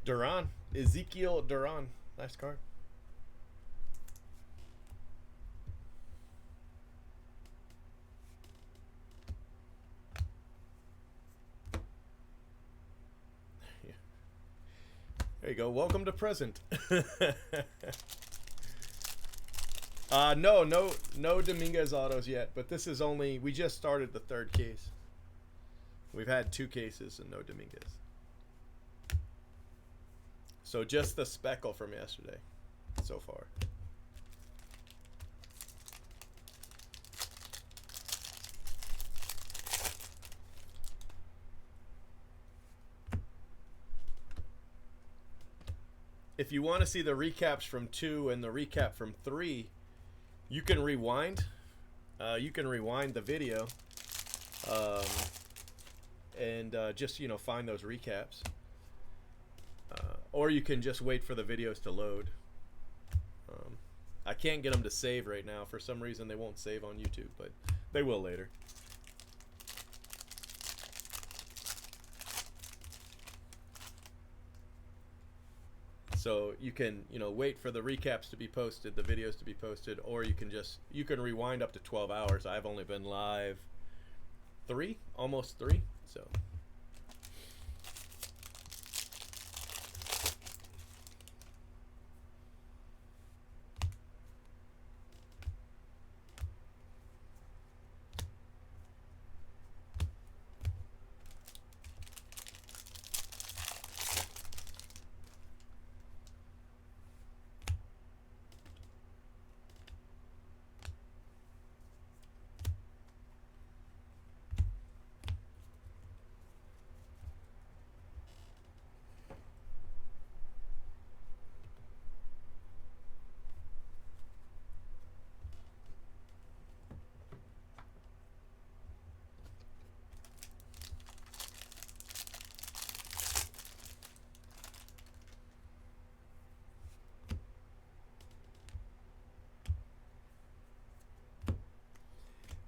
Duran. Ezekiel Duran. Nice card. There you go. Welcome to present. No Dominguez autos yet, but this is only, we just started the 3rd case. We've had 2 cases and no Dominguez. So just the speckle from yesterday so far. If you want to see the recaps from 2 and the recap from 3, You can rewind. You can rewind the video, and just find those recaps, or you can just wait for the videos to load. I can't get them to save right now. For some reason, they won't save on YouTube, but they will later. So you can, wait for the recaps to be posted, the videos to be posted, or you can rewind up to 12 hours. I've only been live almost 3, so.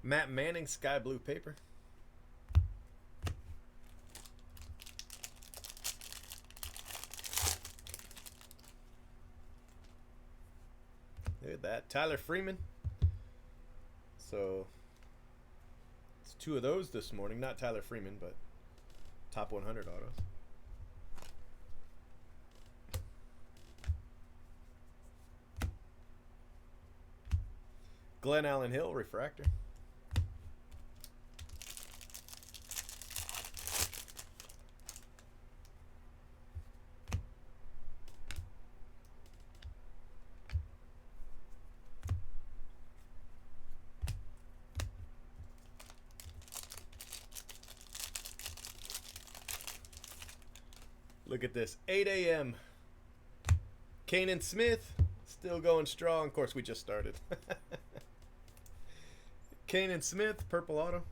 Matt Manning, sky blue paper. Look at that. Tyler Freeman. So, it's 2 of those this morning. Not Tyler Freeman, but top 100 autos. Glenn Allen Hill, refractor. Look at this, 8 a.m. Kanan Smith, still going strong. Of course, we just started. Kanan Smith, purple auto.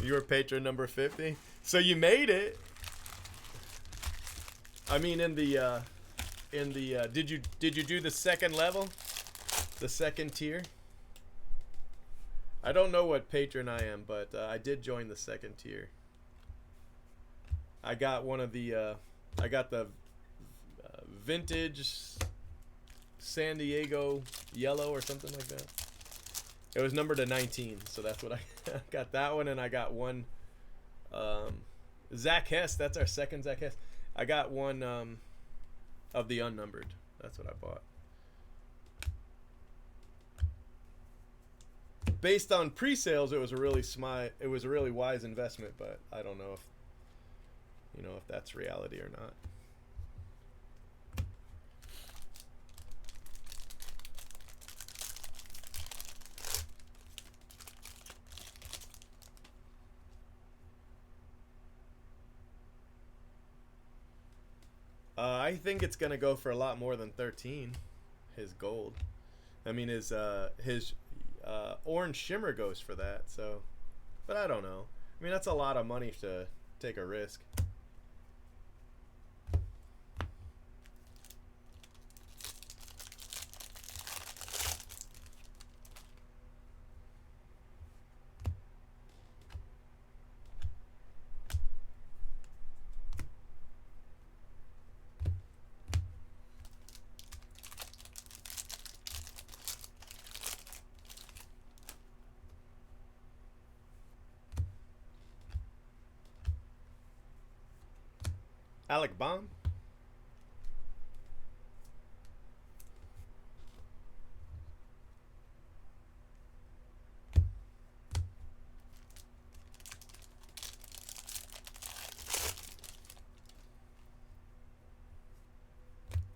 You were patron number 50, so you made it. I mean, did you do the second level, the second tier? I don't know what patron I am, but I did join the second tier. I got one of the I got the vintage San Diego yellow or something like that. It was numbered to 19, so that's what I got. That one, and I got one. Zach Hess, that's our second Zach Hess. I got one of the unnumbered. That's what I bought. Based on pre-sales, it was a really wise investment, but I don't know if that's reality or not. I think it's gonna go for a lot more than 13. His gold. I mean, his orange shimmer goes for that. So, but I don't know. I mean, that's a lot of money to take a risk. Alec Baum.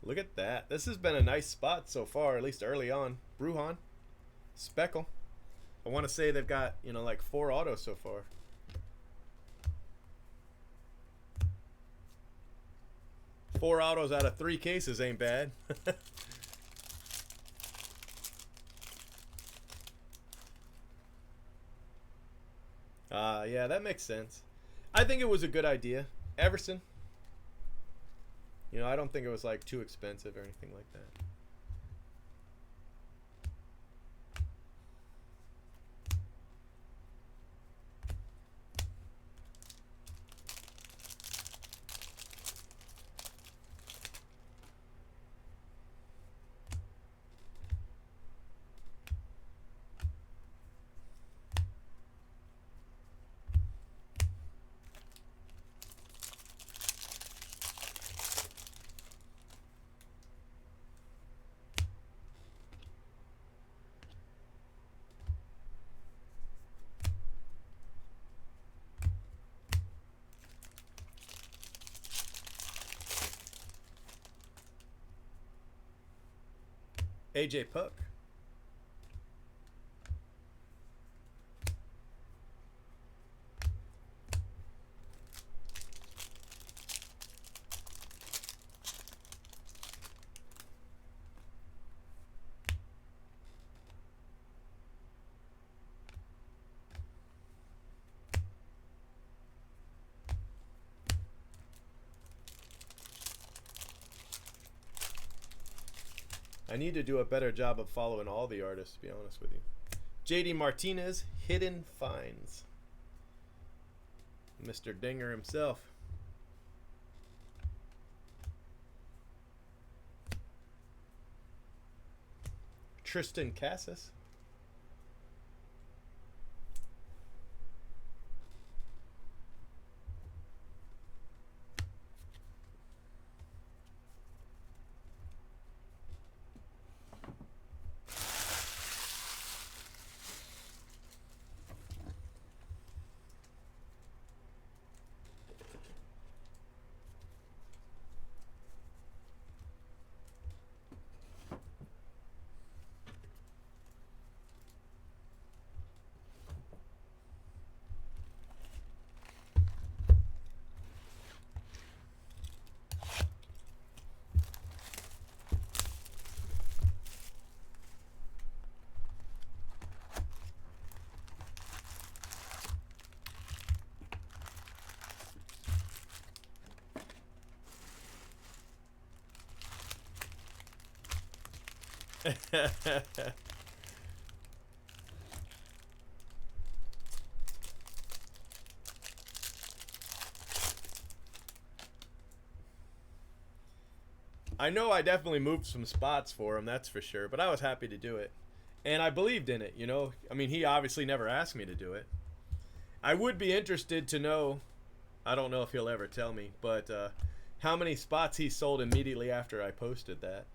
Look at that. This has been a nice spot so far, at least early on. Bruhan. Speckle. I want to say they've got, like 4 autos so far. Four autos out of 3 cases ain't bad. Yeah, that makes sense. I think it was a good idea. Everson. I don't think it was like too expensive or anything like that. AJ Puck. I need to do a better job of following all the artists, to be honest with you. JD Martinez, Hidden Finds. Mr. Dinger himself. Tristan Cassis. I know I definitely moved some spots for him, that's for sure, but I was happy to do it. And I believed in it, I mean, he obviously never asked me to do it. I would be interested to know, I don't know if he'll ever tell me, but how many spots he sold immediately after I posted that.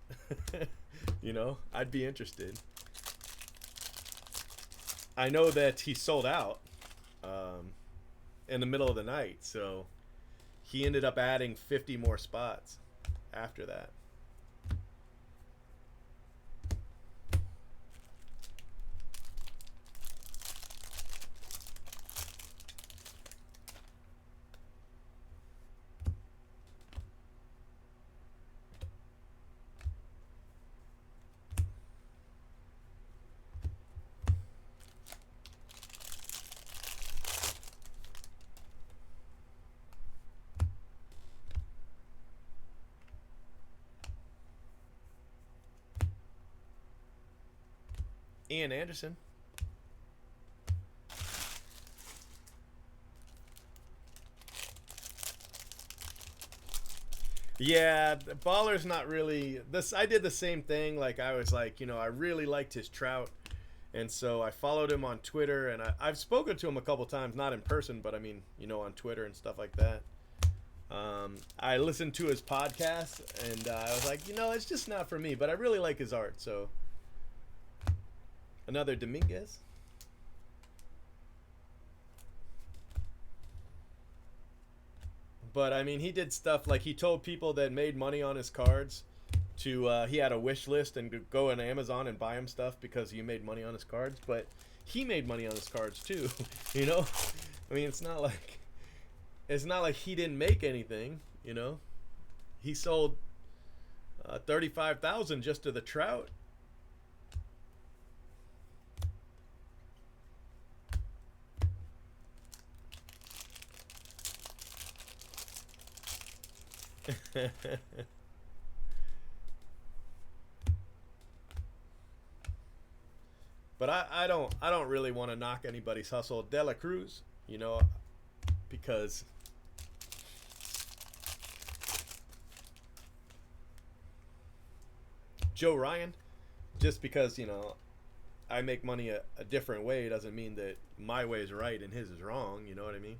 I'd be interested. I know that he sold out in the middle of the night, so he ended up adding 50 more spots after that. Ian Anderson. Yeah, Baller's not really this. I did the same thing. Like I was like, I really liked his Trout, and so I followed him on Twitter, and I've spoken to him a couple times, not in person, but I mean, on Twitter and stuff like that. I listened to his podcast, and I was like, it's just not for me. But I really like his art. So another Dominguez. But I mean, he did stuff like he told people that made money on his cards to he had a wish list and go on Amazon and buy him stuff because you made money on his cards. But he made money on his cards too, you know. I mean, it's not like he didn't make anything, you know. He sold 35,000 just to the Trout. But I don't really want to knock anybody's hustle. De La Cruz, because Joe Ryan, just because I make money a different way doesn't mean that my way is right and his is wrong. You know what I mean?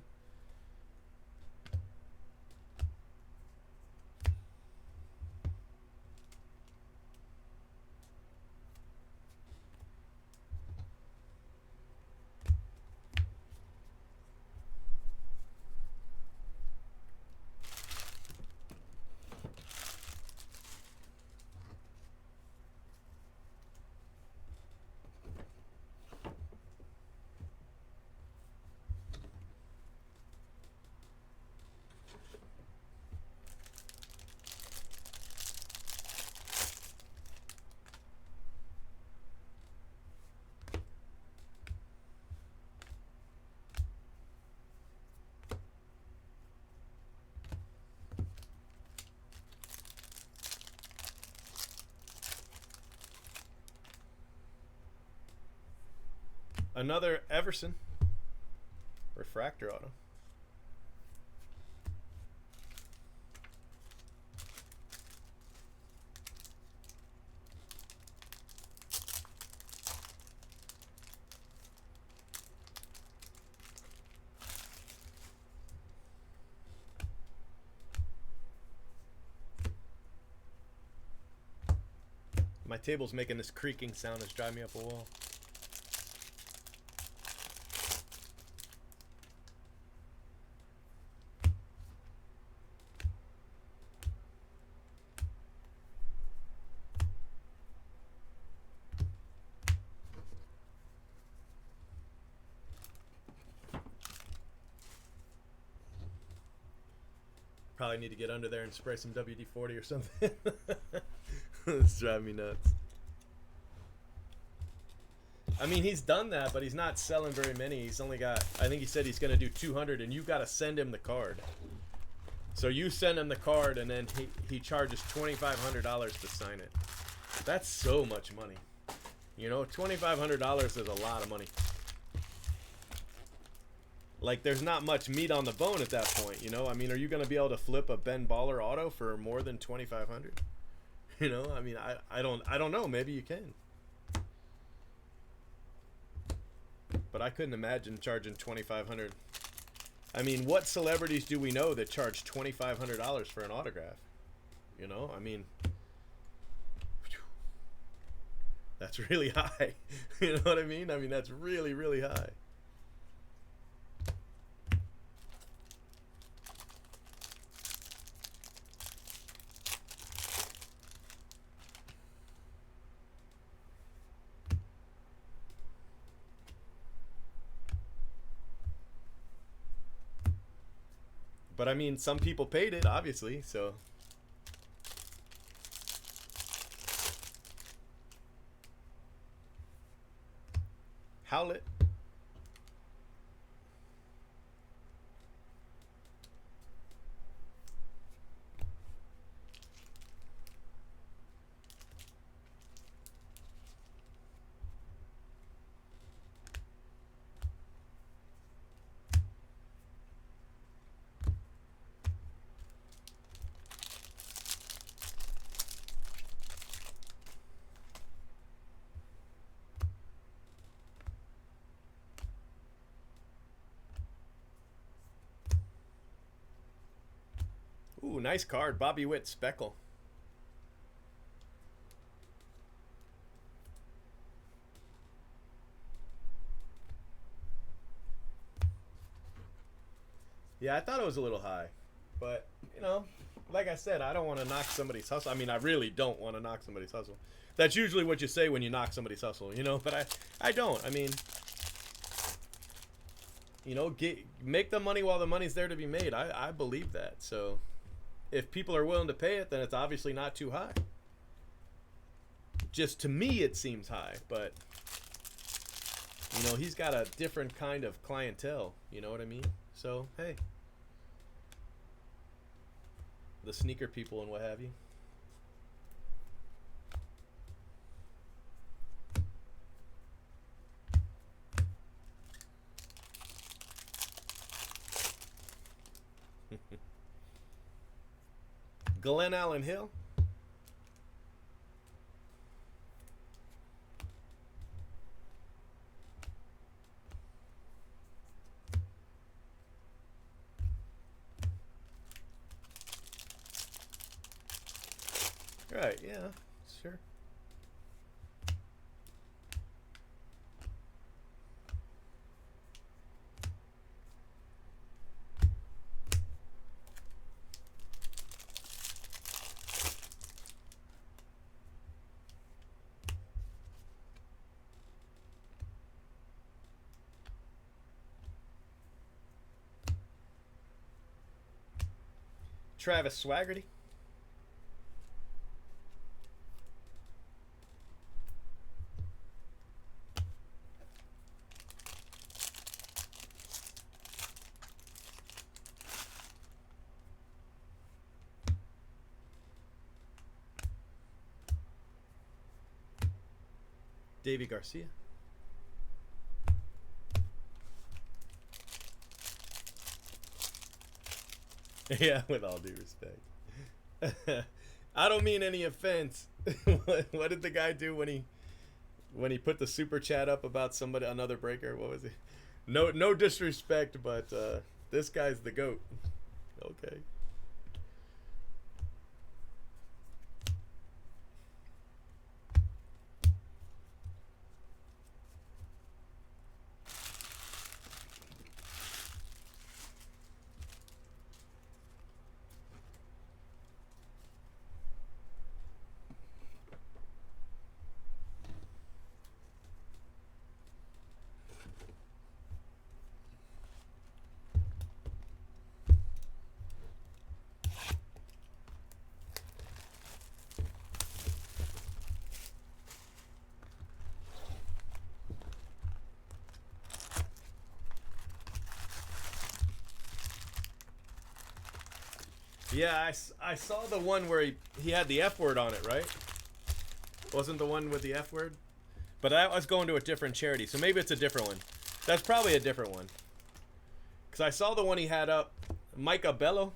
Another Everson refractor auto. My table's making this creaking sound that's driving me up a wall. Probably need to get under there and spray some WD-40 or something. It's driving me nuts. I mean, he's done that, but he's not selling very many. He's only got, I think he said he's going to do 200, and you got to send him the card. So you send him the card, and then he charges $2,500 to sign it. That's so much money. $2,500 is a lot of money. Like, there's not much meat on the bone at that point, I mean, are you going to be able to flip a Ben Baller auto for more than $2,500? I mean, I don't know. Maybe you can. But I couldn't imagine charging $2,500. I mean, what celebrities do we know that charge $2,500 for an autograph? I mean, that's really high. You know what I mean? I mean, that's really, really high. But I mean, some people paid it, obviously, so. Howlett. Ooh, nice card. Bobby Witt, Speckle. Yeah, I thought it was a little high. But, you know, like I said, I don't want to knock somebody's hustle. I mean, I really don't want to knock somebody's hustle. That's usually what you say when you knock somebody's hustle, you know? But I don't. I mean, you know, make the money while the money's there to be made. I believe that. So if people are willing to pay it, then it's obviously not too high. Just to me, it seems high. But, you know, he's got a different kind of clientele. You know what I mean? So, hey. The sneaker people and what have you. Glenn Allen Hill. Right, yeah, sure. Travis Swaggerty. Davy Garcia. Yeah, with all due respect. I don't mean any offense. What did the guy do when he put the super chat up about somebody, another breaker? What was he? No disrespect, but this guy's the GOAT. Okay. Yeah, I saw the one where he had the F word on it, right? Wasn't the one with the F word? But that was going to a different charity, so maybe it's a different one. That's probably a different one. Because I saw the one he had up, Micah Bello,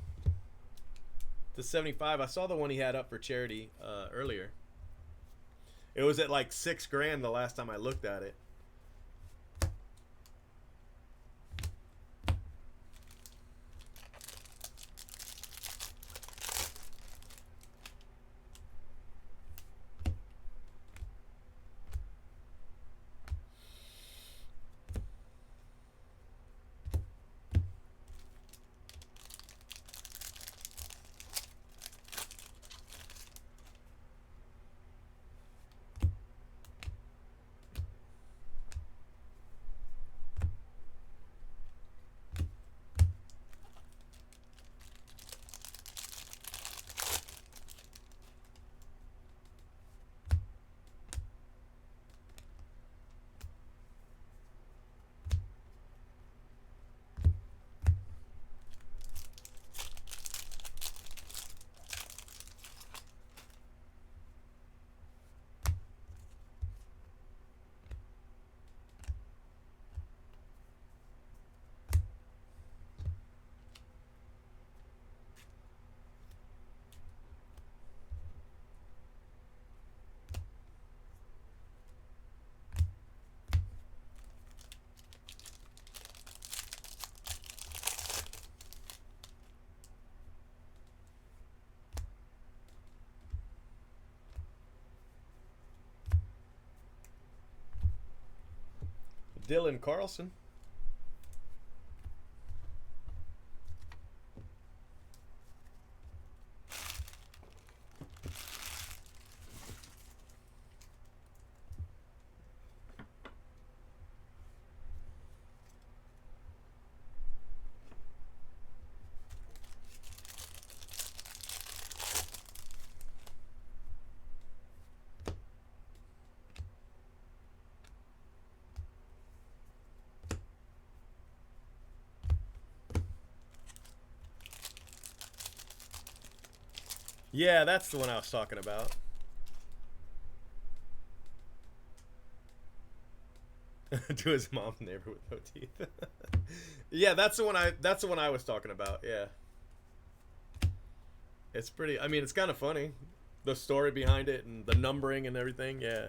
to 75. I saw the one he had up for charity earlier. It was at like $6,000 the last time I looked at it. Dylan Carlson. Yeah, that's the one I was talking about. To his mom's neighbor with no teeth. Yeah, that's the one I was talking about. Yeah. It's pretty, I mean, it's kind of funny. The story behind it and the numbering and everything. Yeah.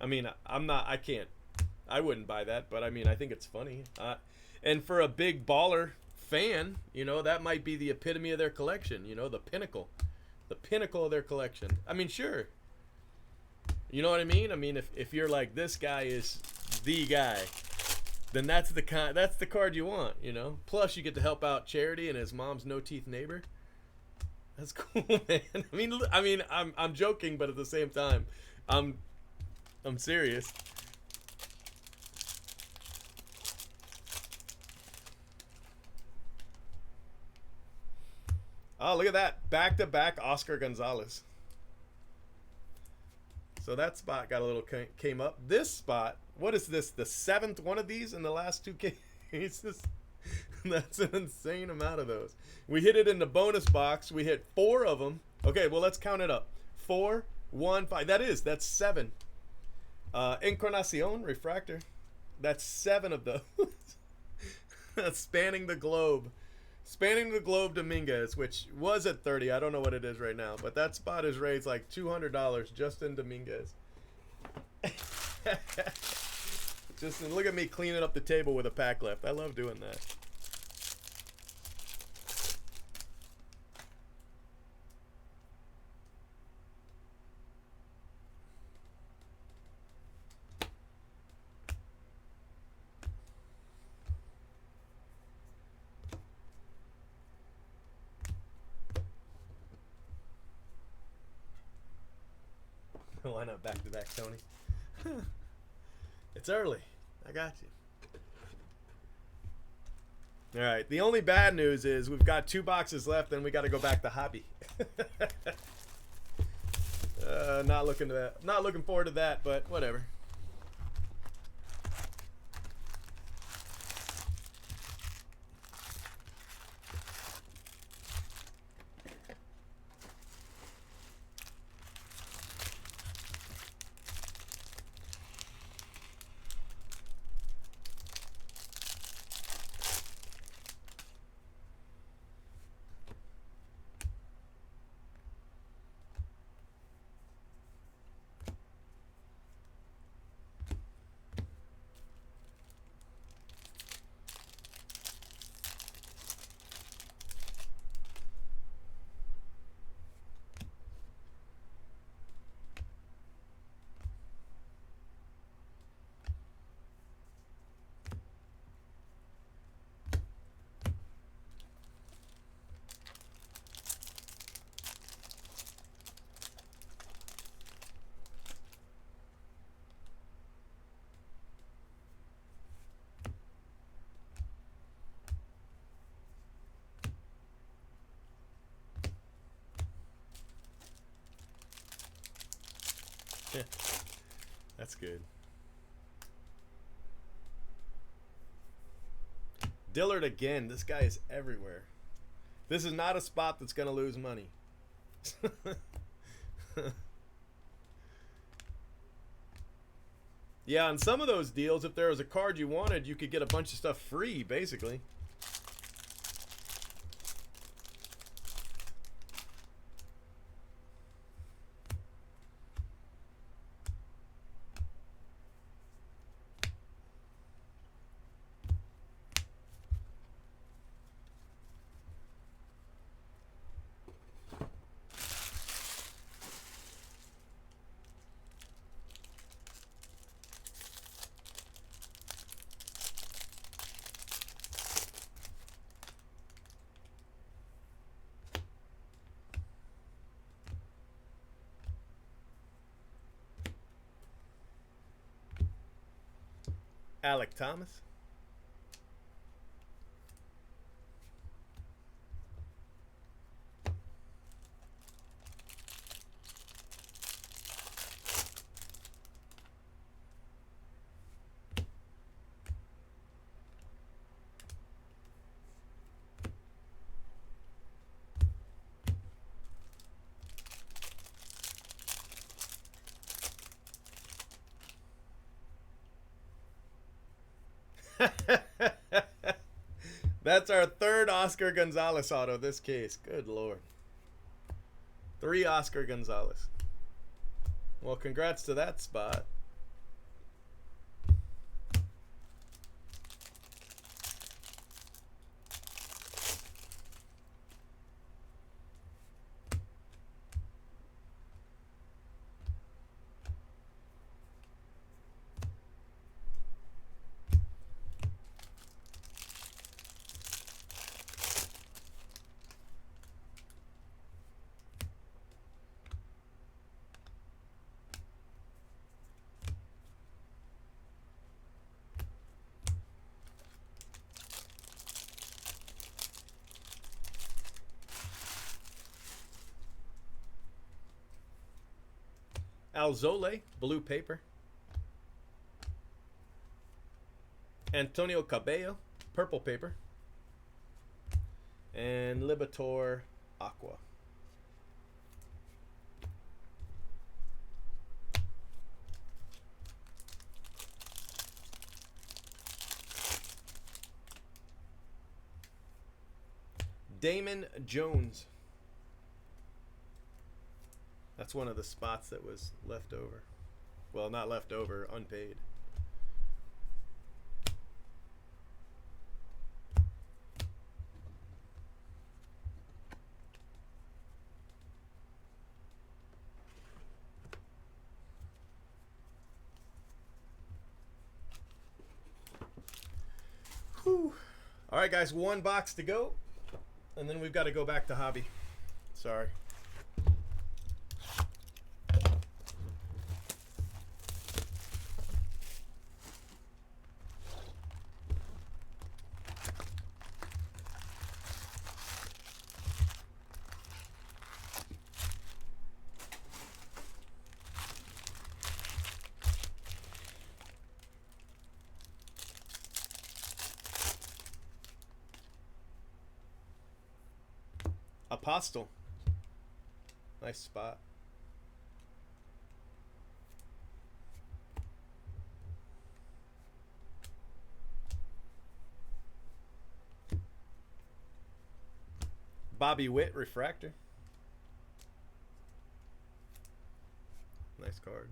I mean, I wouldn't buy that, but I mean, I think it's funny. And for a big baller fan, you know, that might be the epitome of their collection, you know, the pinnacle of their collection. I mean, sure. You know what I mean? I mean, if you're like, this guy is the guy, then that's the card you want, you know? Plus you get to help out Charity and his mom's no teeth neighbor. That's cool, man. I'm joking, but at the same time, I'm serious. Oh, look at that. Back-to-back Oscar Gonzalez. So that spot got a little came up. This spot, what is this? The 7th one of these in the last 2 cases? That's an insane amount of those. We hit it in the bonus box. We hit 4 of them. Okay, well, let's count it up. 4, 1, 5. That's 7. Encarnacion Refractor. That's 7 of those. That's spanning the globe. Spanning the globe Dominguez, which was at 30. I don't know what it is right now, but that spot is raised like $200 just in Dominguez. Just look at me cleaning up the table with a pack left. I love doing that. Why not back to back, Tony? It's early. I got you. All right. The only bad news is we've got 2 boxes left, and we got to go back to hobby. Not looking forward to that, but whatever. That's good. Dillard again. This guy is everywhere. This is not a spot that's going to lose money. Yeah, on some of those deals, if there was a card you wanted, you could get a bunch of stuff free, basically. Alec Thomas. That's our third Oscar Gonzalez auto this case. Good lord. 3 Oscar Gonzalez. Well, congrats to that spot. Alzole, blue paper. Antonio Cabello, purple paper. And Libator, aqua. Damon Jones. That's one of the spots that was left over. Well, not left over, unpaid. Whew. All right, guys, 1 box to go. And then we've got to go back to hobby. Sorry. Apostle. Nice spot. Bobby Witt, refractor. Nice card.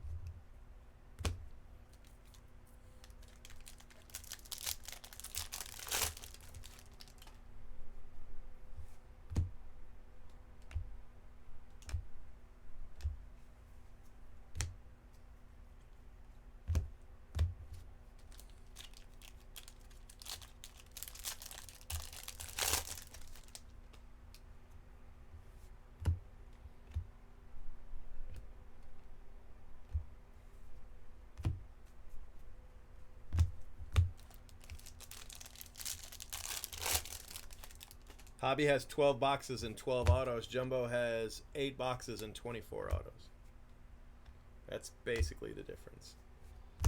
Hobby has 12 boxes and 12 autos. Jumbo has 8 boxes and 24 autos. That's basically the difference.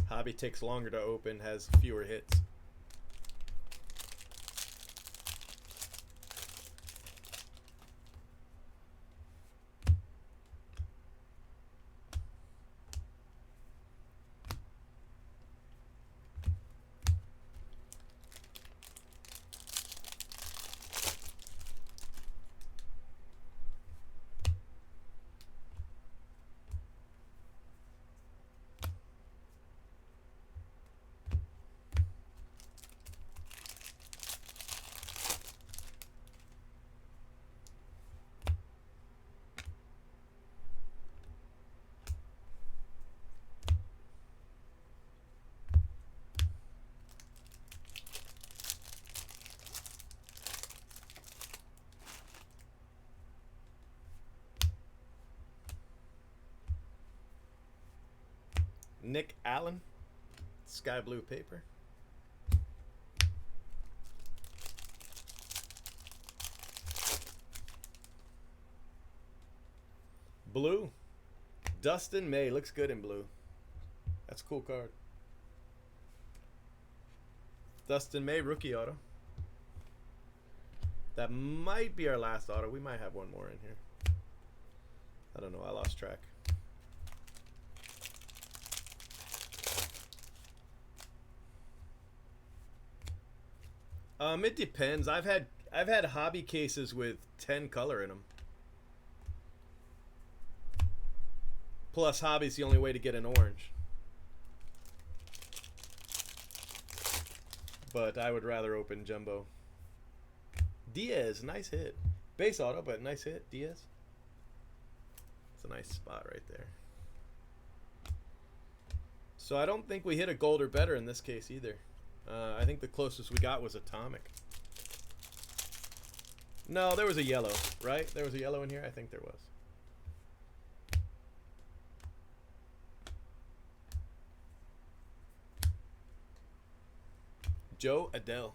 Hobby takes longer to open, has fewer hits. Nick Allen, sky blue paper. Blue. Dustin May. Looks good in blue. That's a cool card. Dustin May, rookie auto. That might be our last auto. We might have one more in here. I don't know. I lost track. It depends. I've had hobby cases with 10 color in them. Plus, hobby's the only way to get an orange. But I would rather open jumbo. Diaz, nice hit. Base auto, but nice hit. Diaz. It's a nice spot right there. So I don't think we hit a gold or better in this case either. I think the closest we got was Atomic. No, there was a yellow, right? There was a yellow in here? I think there was. Joe Adele.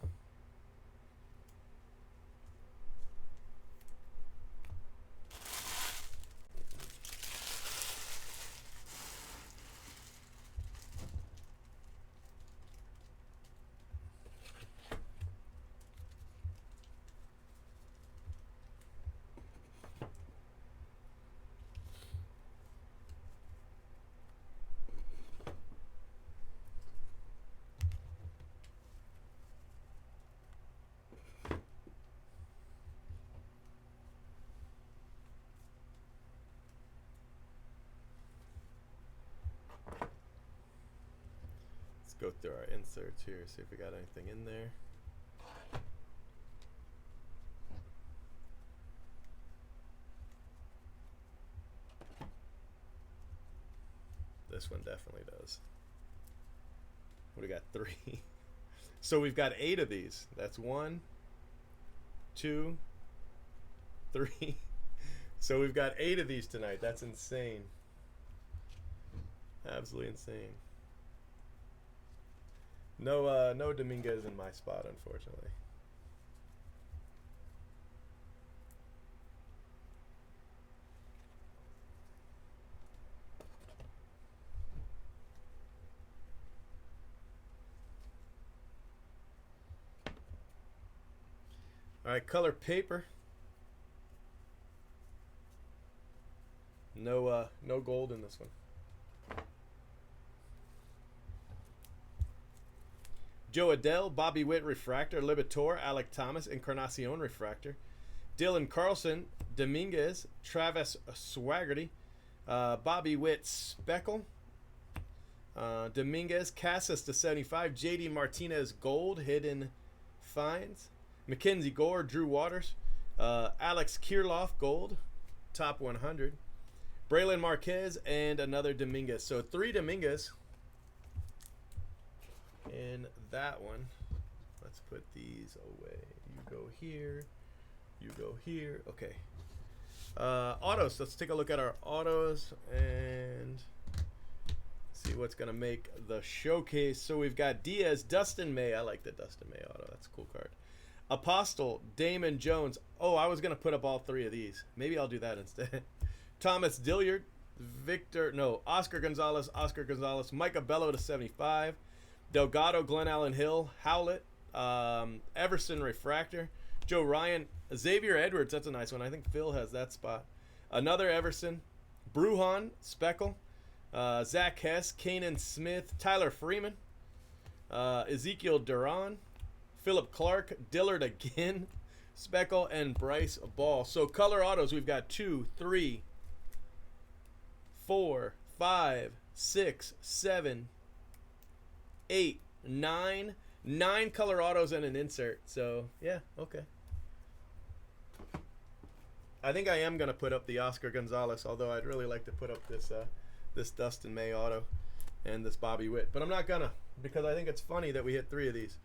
Go through our inserts here, see if we got anything in there. This one definitely does. What do we got? 3. So we've got 8 of these. That's 1, 2, 3. So we've got 8 of these tonight. That's insane. Absolutely insane. No Dominguez in my spot, unfortunately. All right, color paper. No gold in this one. Joe Adele, Bobby Witt Refractor, Libator, Alec Thomas, Encarnacion Refractor, Dylan Carlson, Dominguez, Travis Swaggerty, Bobby Witt Speckle, Dominguez, Casas to 75, JD Martinez Gold, Hidden Finds, Mackenzie Gore, Drew Waters, Alex Kirilloff Gold, Top 100, Braylon Marquez, and another Dominguez. So 3 Dominguez in that one. Let's put these away. You go here, you go here. Okay. Autos. Let's take a look at our autos and see what's gonna make the showcase. So we've got Diaz, Dustin May. I like the Dustin May auto. That's a cool card. Apostle, Damon Jones. Oh, I was gonna put up all 3 of these. Maybe I'll do that instead. Thomas Dilliard, Oscar Gonzalez, Micah Bello to 75. Delgado, Glenn Allen Hill, Howlett, Everson Refractor, Joe Ryan, Xavier Edwards, that's a nice one. I think Phil has that spot. Another Everson, Bruhan, Speckle, Zach Hess, Kanan Smith, Tyler Freeman, Ezekiel Duran, Philip Clark, Dillard again, Speckle, and Bryce Ball. So color autos, we've got 2, 3, 4, 5, 6, 7, 8, 9 color autos and an insert. So yeah, okay. I think I am gonna put up the Oscar Gonzalez, although I'd really like to put up this this Dustin May auto and this Bobby Witt, but I'm not gonna, because I think it's funny that we hit 3 of these.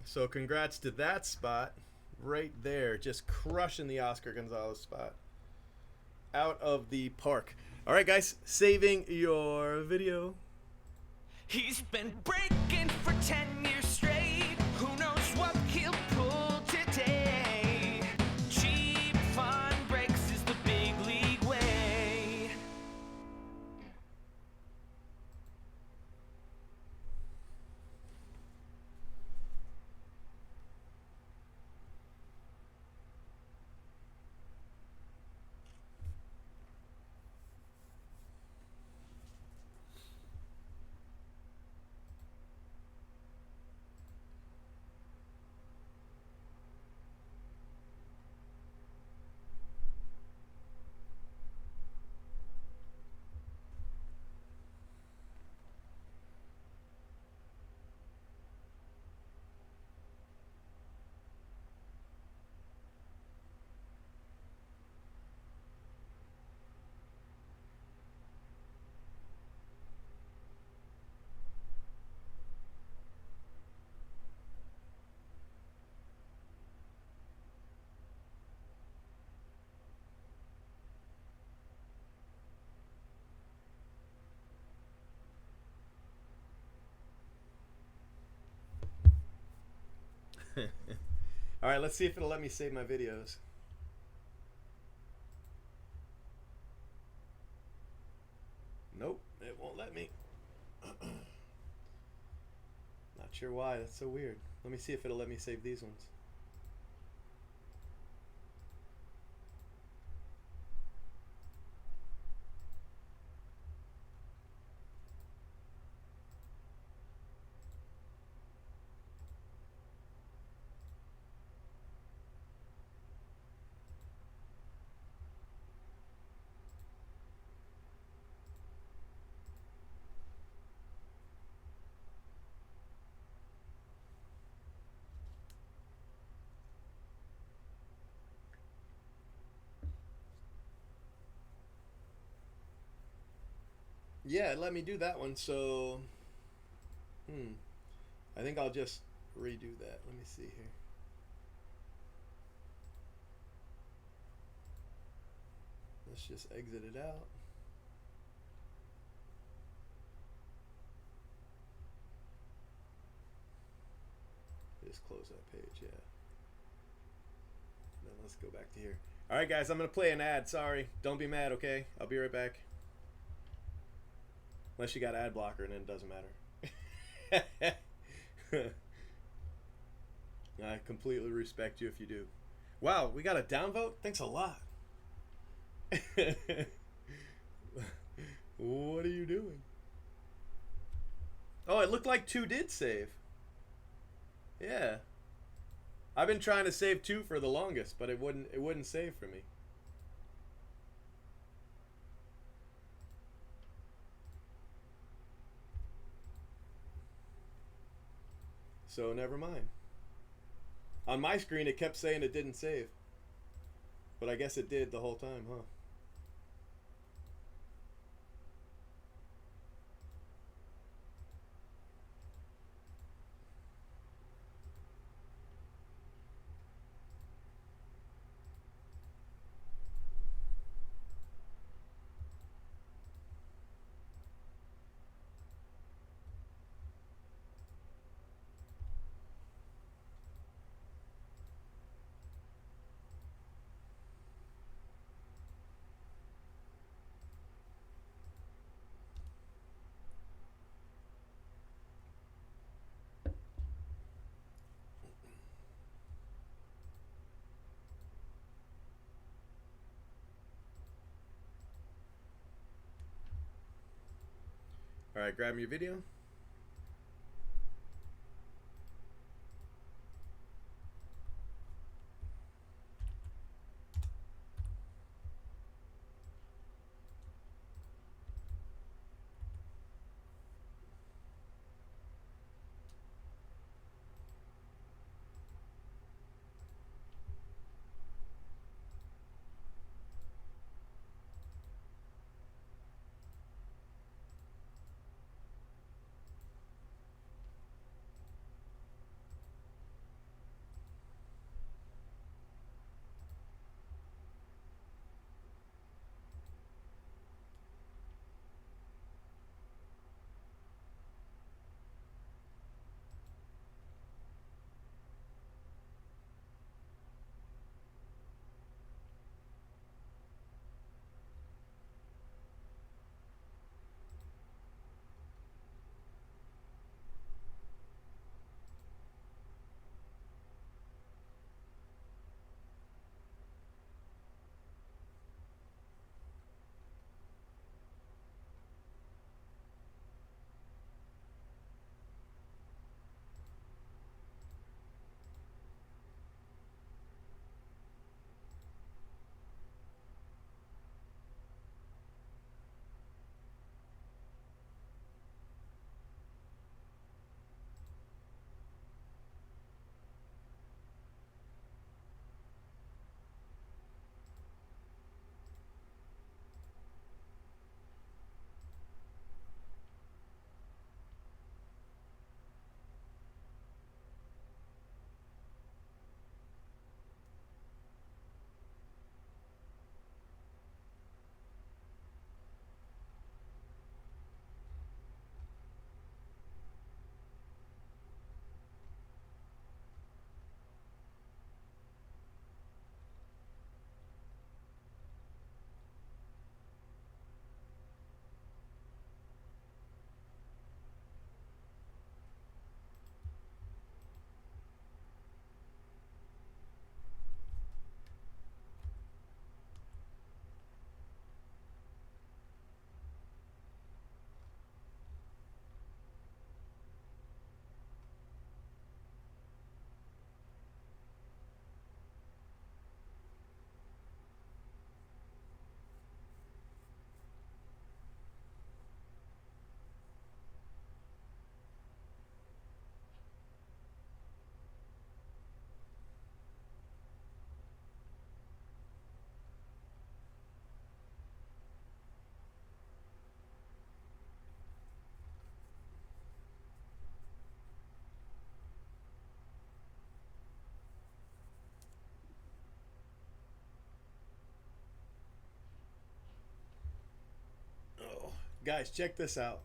So congrats to that spot right there, just crushing the Oscar Gonzalez spot out of the park. All right, guys, saving your video. He's been breaking for 10 years straight. Who knows what he'll pull today? Cheap All right, let's see if it'll let me save my videos. Nope, it won't let me. Not sure why. That's so weird. Let me see if it'll let me save these ones. Yeah, it let me do that one, so I think I'll just redo that. Let me see here. Let's just exit it out. Just close that page, yeah. Then let's go back to here. All right, guys, I'm going to play an ad. Sorry. Don't be mad, okay? I'll be right back. Unless you got ad blocker, and then it doesn't matter. I completely respect you if you do. Wow, we got a downvote? Thanks a lot. What are you doing? Oh, it looked like 2 did save. Yeah. I've been trying to save 2 for the longest, but it wouldn't save for me. So never mind. On my screen it kept saying it didn't save. But I guess it did the whole time, huh? All right, grab me your video. Guys, check this out.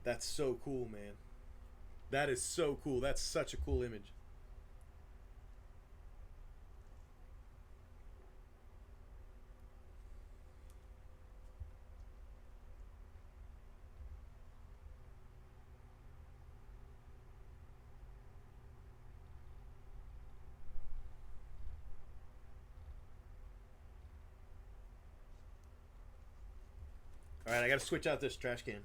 That's so cool, man. That is so cool. That's such a cool image. All right, I got to switch out this trash can.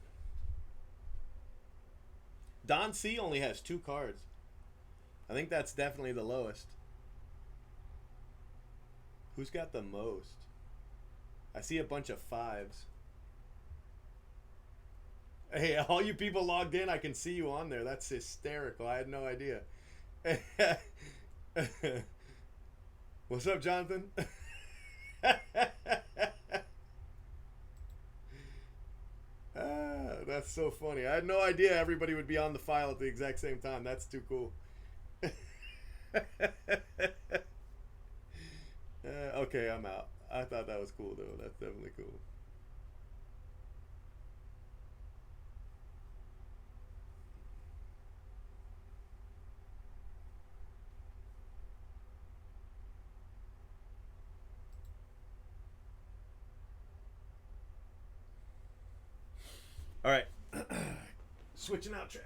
Don C only has 2 cards. I think that's definitely the lowest. Who's got the most? I see a bunch of 5s. Hey, all you people logged in, I can see you on there. That's hysterical. I had no idea. What's up, Jonathan? That's so funny. I had no idea everybody would be on the file at the exact same time. That's too cool. Okay, I'm out. I thought that was cool, though. That's definitely cool. All right. Switching out trash.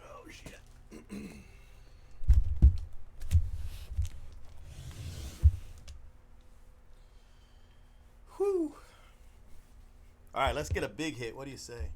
Oh, shit. Whew. All right, let's get a big hit. What do you say?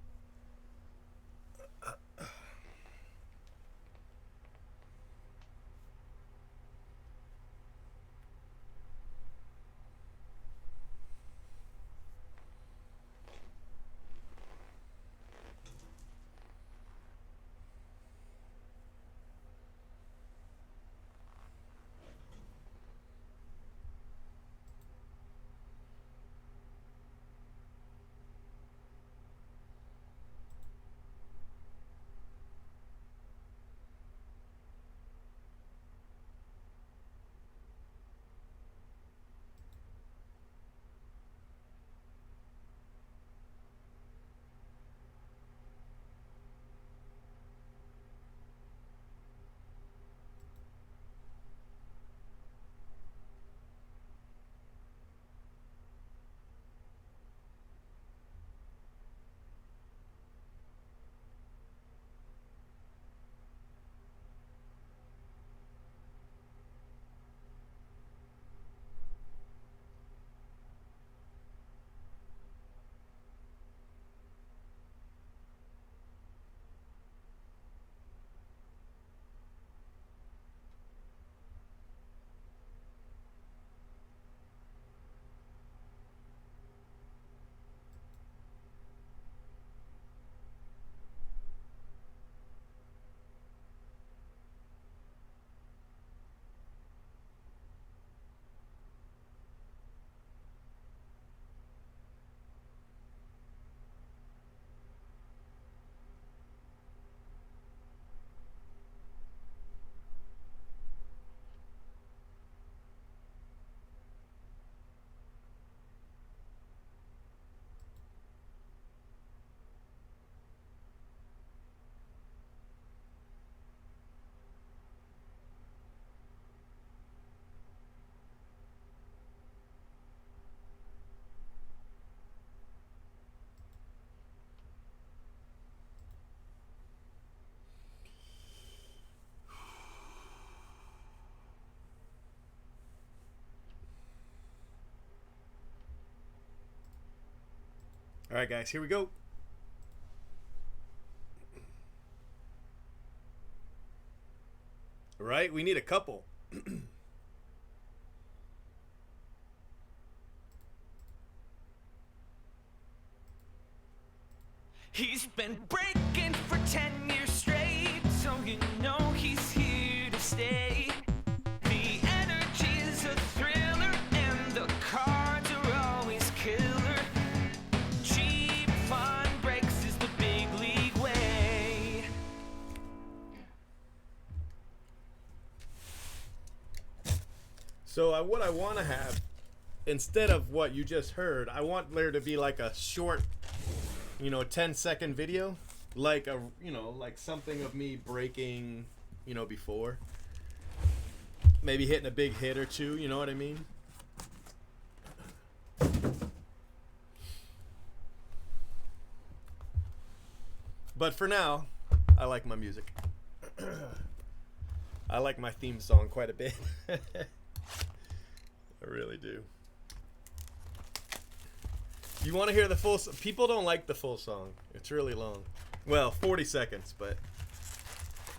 All right, guys, here we go. Right, we need a couple. He's been breaking for 10 years straight, so you know he's here to stay. The energy's a thriller, and the cards are always killer. Cheap fun breaks is the big league way. So what I want to have, instead of what you just heard, I want there to be like a short, 10-second video, like like something of me breaking, before. Maybe hitting a big hit or two, you know what I mean? But for now, I like my music. I like my theme song quite a bit. I really do. You want to hear the full... People don't like the full song. It's really long. Well, 40 seconds, but...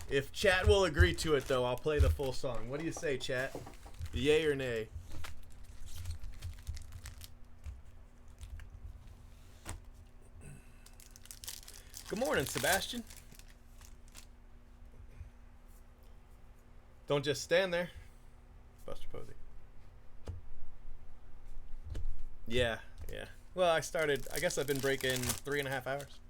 If chat will agree to it, though, I'll play the full song. What do you say, chat? Yay or nay? Good morning, Sebastian. Don't just stand there. Buster Posey. Yeah. Well, I guess I've been breaking 3.5 hours.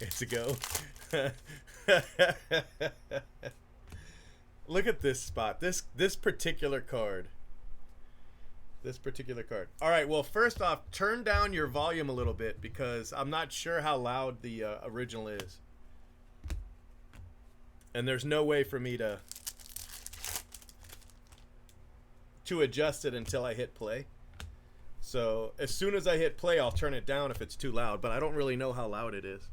It's a go. Look at this spot. This particular card. All right, well, first off, turn down your volume a little bit because I'm not sure how loud the original is. And there's no way for me to adjust it until I hit play. So as soon as I hit play, I'll turn it down if it's too loud, but I don't really know how loud it is.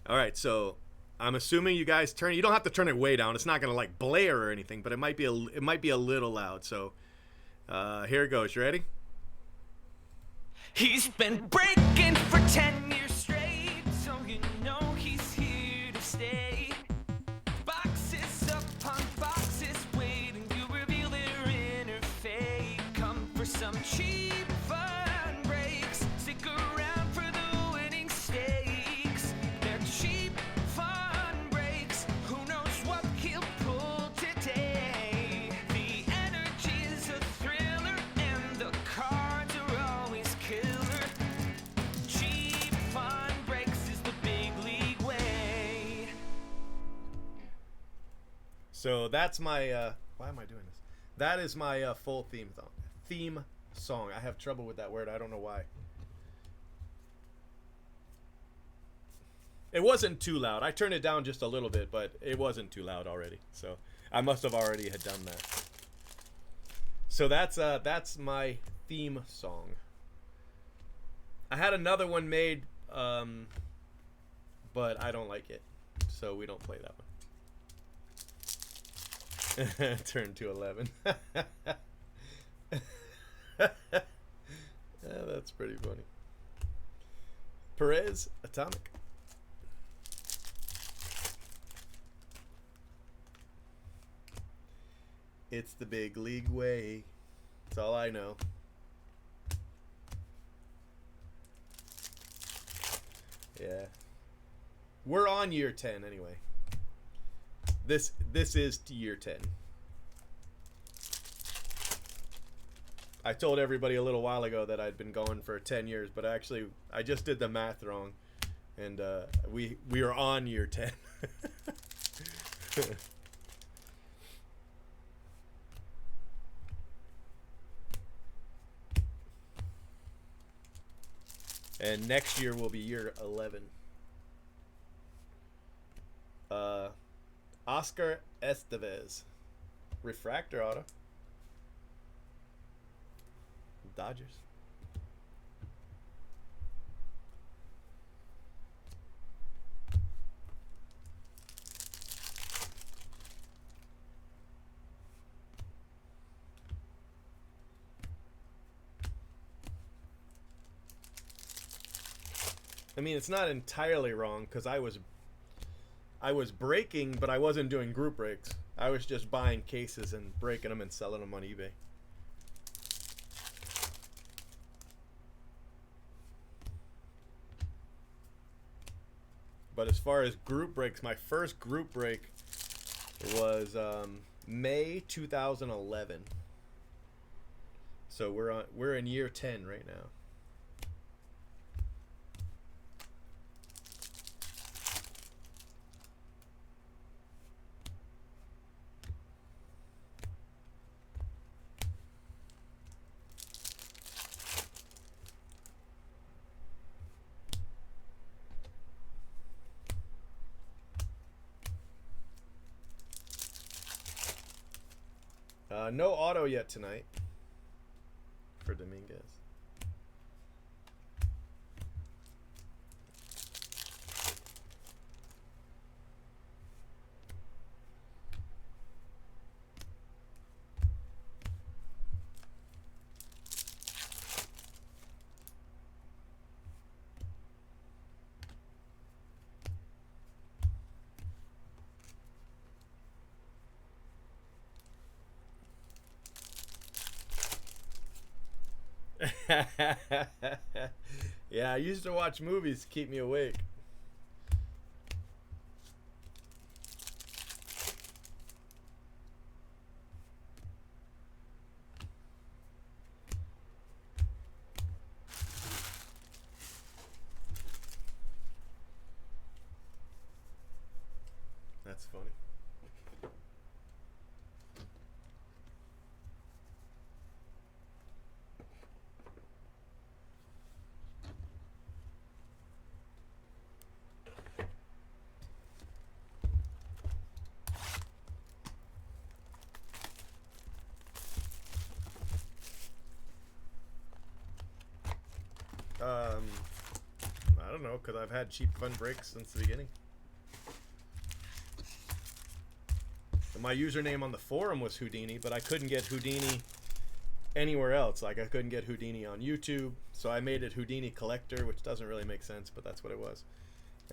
All right, so I'm assuming you guys you don't have to turn it way down. It's not going to like blare or anything, but it might be a little loud. So here it goes. You ready? He's been breaking for 10 years straight, so you know he's here to stay. Boxes upon boxes waiting to reveal their inner fate. Come for some cheap fun breaks, stick around for the winning stakes. They're cheap fun breaks, who knows what he'll pull today. The energy's a thriller, and the cards are always killer. Cheap fun breaks is the big league way. So that's my why am I doing this? That is my full theme song. I have trouble with that word. I don't know why. It wasn't too loud. I turned it down just a little bit, but it wasn't too loud already. So I must have already had done that. So that's my theme song. I had another one made, but I don't like it, so we don't play that one. Turn to 11. Yeah, that's pretty funny. Perez, Atomic. It's the big league way. That's all I know. Yeah. We're on year 10 anyway. This is year 10. I told everybody a little while ago that I'd been going for 10 years, but actually I just did the math wrong, and we are on year 10. And next year will be year 11. Oscar Estevez. Refractor auto. Dodgers. I mean, it's not entirely wrong because I was breaking, but I wasn't doing group breaks. I was just buying cases and breaking them and selling them on eBay. But as far as group breaks, my first group break was May 2011. So we're in year 10 right now. No auto yet tonight for Dominguez. Yeah, I used to watch movies to keep me awake. That's funny. I don't know, because I've had cheap fun breaks since the beginning. My username on the forum was Houdini, but I couldn't get Houdini anywhere else. Like, I couldn't get Houdini on YouTube, so I made it Houdini Collector, which doesn't really make sense, but that's what it was.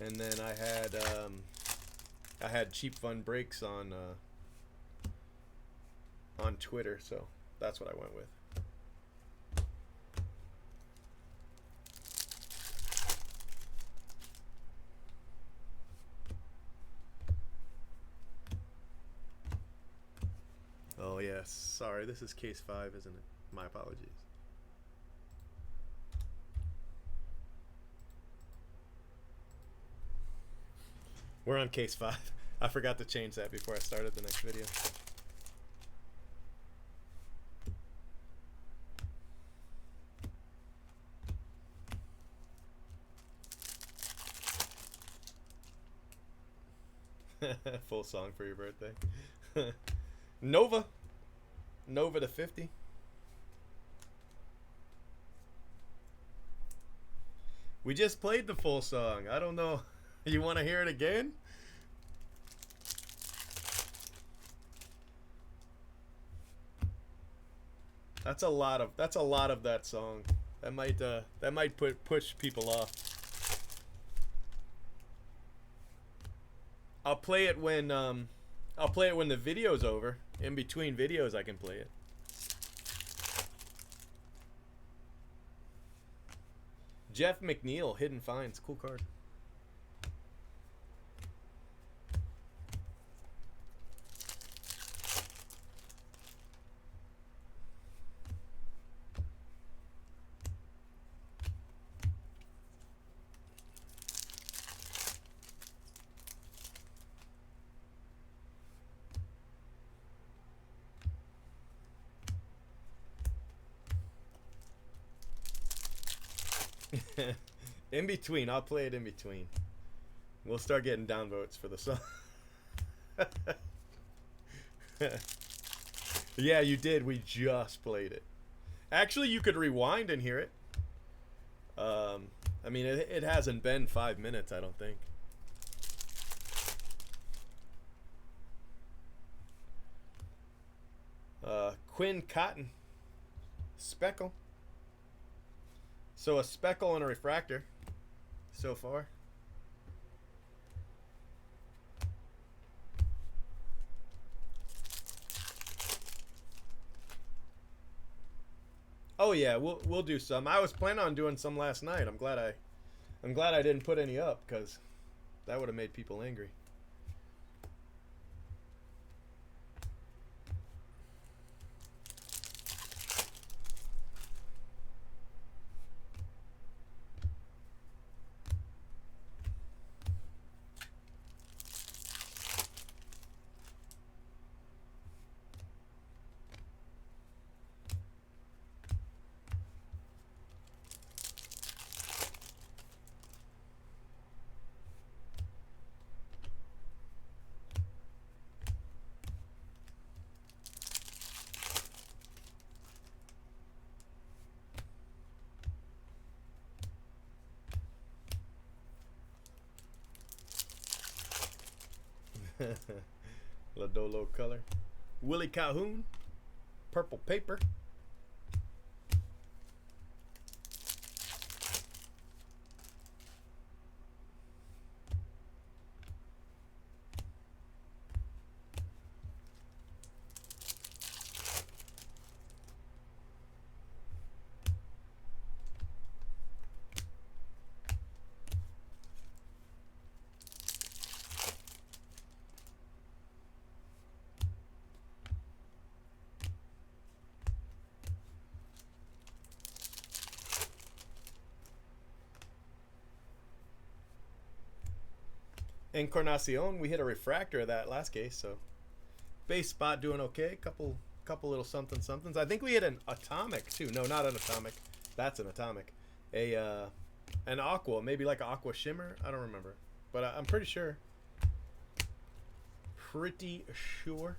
And then I had cheap fun breaks on Twitter, so that's what I went with. Oh yes, sorry, this is case 5, isn't it? My apologies. We're on case 5. I forgot to change that before I started the next video. Full song for your birthday. Nova to 50. We just played the full song. I don't know. You want to hear it again? That's a lot of that song. That might push people off. I'll play it when the video's over. In between videos I can play it. Jeff McNeil, Hidden Finds, cool card. In between, I'll play it in between. We'll start getting downvotes for the song. Yeah, you did. We just played it. Actually, you could rewind and hear it. I mean, it hasn't been 5 minutes, I don't think. Quinn Cotton. Speckle. So a speckle and a refractor. so far. Oh yeah, we'll do some. I was planning on doing some last night. I'm glad I didn't put any up because that would have made people angry. Ladolo color. Willie Calhoun. Purple paper. Encarnacion, we hit a refractor of that last case, so base spot doing okay. Couple little something somethings. I think we hit an atomic too. No, not an atomic. That's an atomic. An aqua, maybe like an aqua shimmer. I don't remember, but I'm pretty sure. Pretty sure.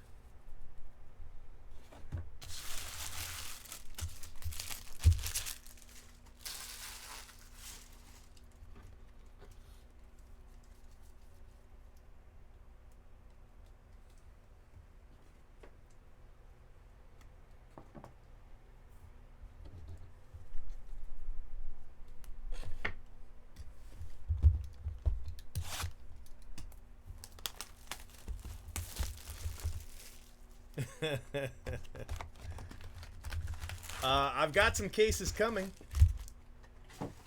I've got some cases coming.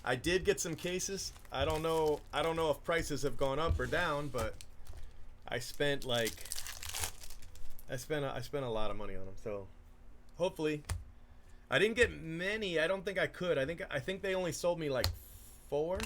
I did get some cases. I don't know if prices have gone up or down, but I spent a lot of money on them. So hopefully, I didn't get many. I don't think I could. I think they only sold me like 4.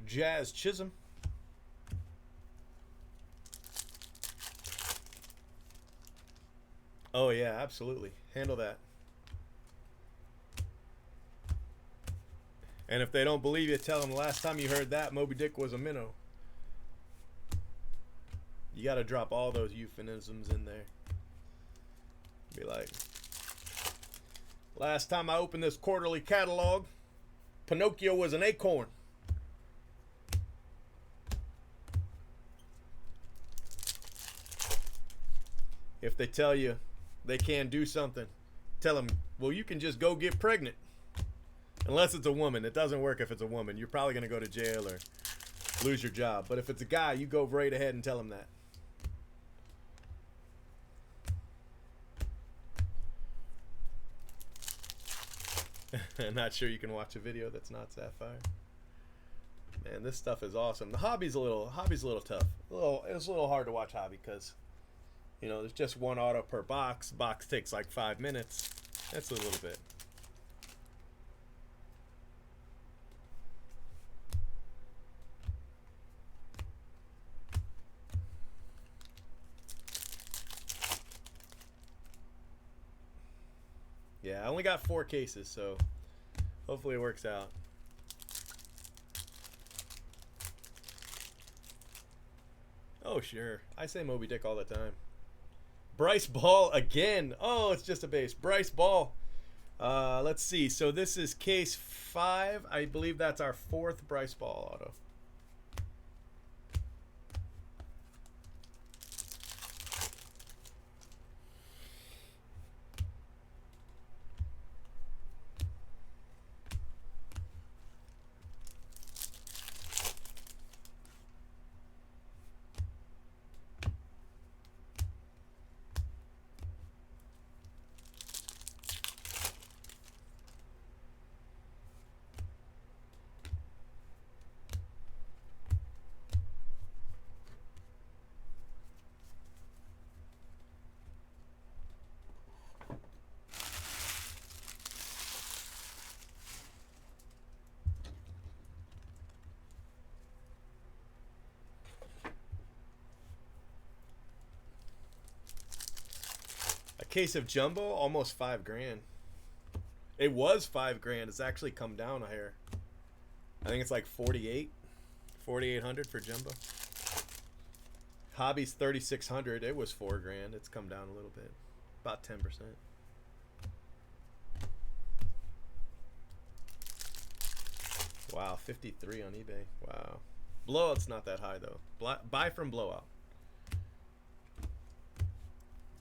Jazz Chisholm. Oh yeah, absolutely. Handle that. And if they don't believe you, tell them the last time you heard that, Moby Dick was a minnow. You got to drop all those euphemisms in there. Be like, last time I opened this quarterly catalog, Pinocchio was an acorn. If they tell you they can't do something, tell them, well, you can just go get pregnant. Unless it's a woman. It doesn't work if it's a woman. You're probably going to go to jail or lose your job. But if it's a guy, you go right ahead and tell him that. I'm not sure you can watch a video that's not Sapphire. Man, this stuff is awesome. The hobby's a little tough. It's a little hard to watch hobby because, you know, there's just one auto per box. Box takes like 5 minutes. That's a little bit. Yeah, I only got 4 cases, so Hopefully it works out. Oh, sure. I say Moby Dick all the time. Bryce Ball again. Oh, it's just a base. Bryce Ball. Let's see. So this is case 5. I believe that's our 4th Bryce Ball auto. A case of Jumbo, almost $5,000. It was $5,000. It's actually come down a hair. I think it's like 4,800 for Jumbo. Hobby's 3,600. It was $4,000. It's come down a little bit, about 10%. Wow, 53 on eBay. Wow. Blowout's not that high though. Buy from Blowout.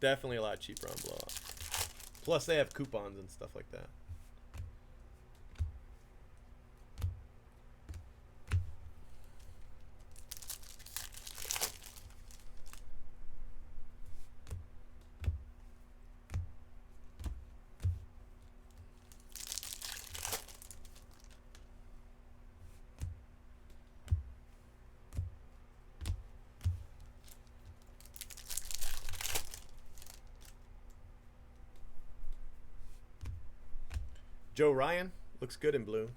Definitely a lot cheaper on Blowout. Plus they have coupons and stuff like that. Joe Ryan looks good in blue.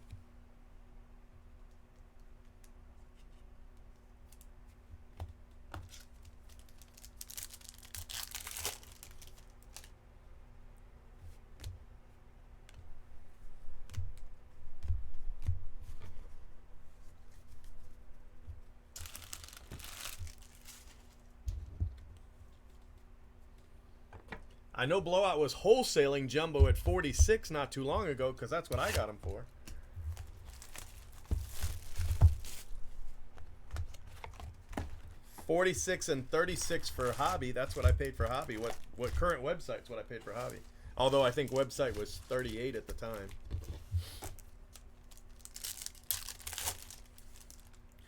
I know Blowout was wholesaling Jumbo at 46 not too long ago because that's what I got him for. $46 and $36 for Hobby. That's what I paid for Hobby. What current website's what I paid for Hobby? Although I think website was 38 at the time.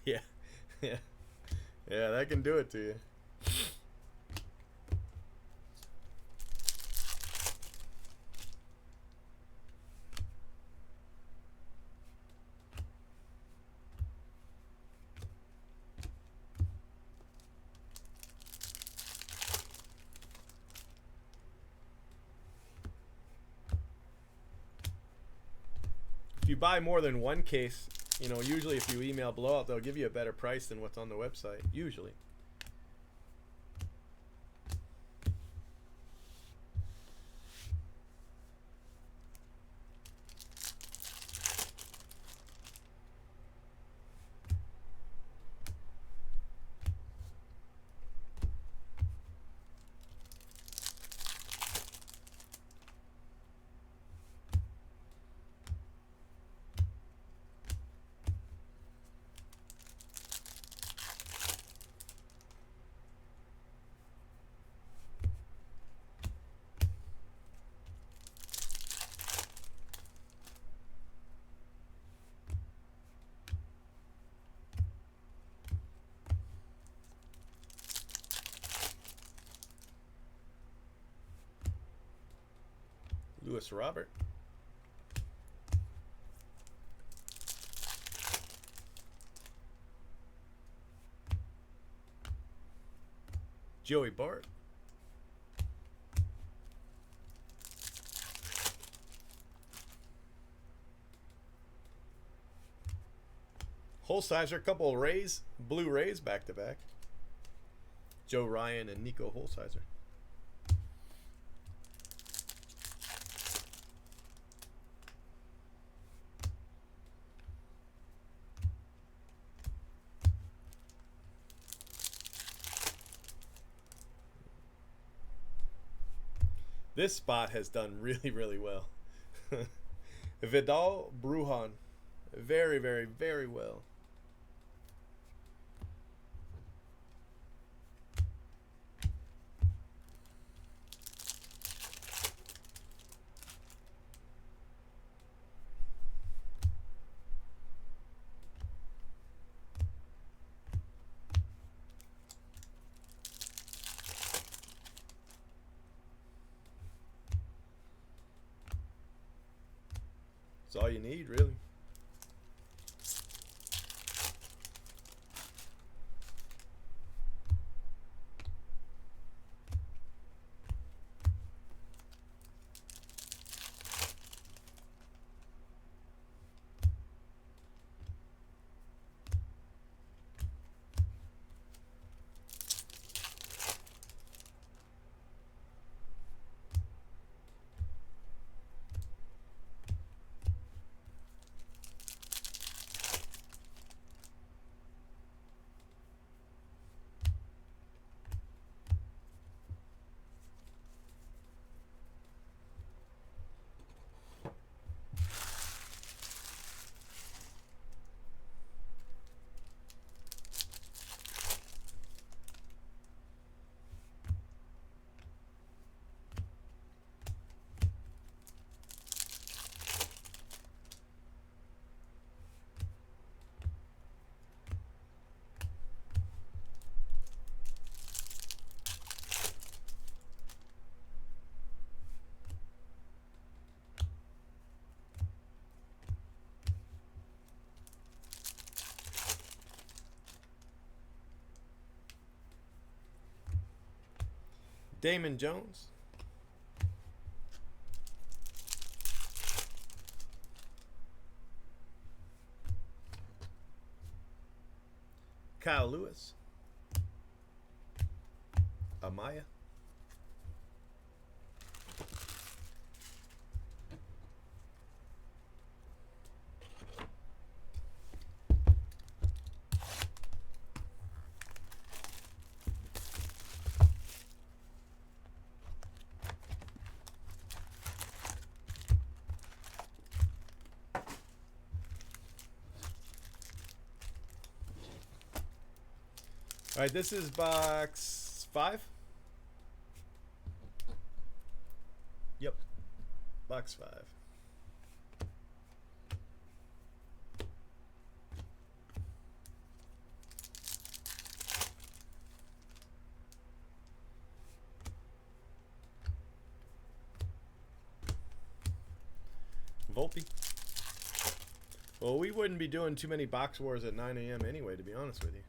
Yeah, yeah, yeah. That can do it to you. If you buy more than one case, you know, usually if you email Blowout, they'll give you a better price than what's on the website. Usually. Lewis Robert. Joey Bart. Holsizer, a couple of Rays, blue Rays back to back. Joe Ryan and Nico Holsizer. This spot has done really, really well. Vidal Brujan. Very, very, very well. That's all you need, really. Damon Jones. Kyle Lewis. Amaya. All right, this is box 5. Yep, box 5. Volpe. Well, we wouldn't be doing too many box wars at 9 a.m. anyway, to be honest with you.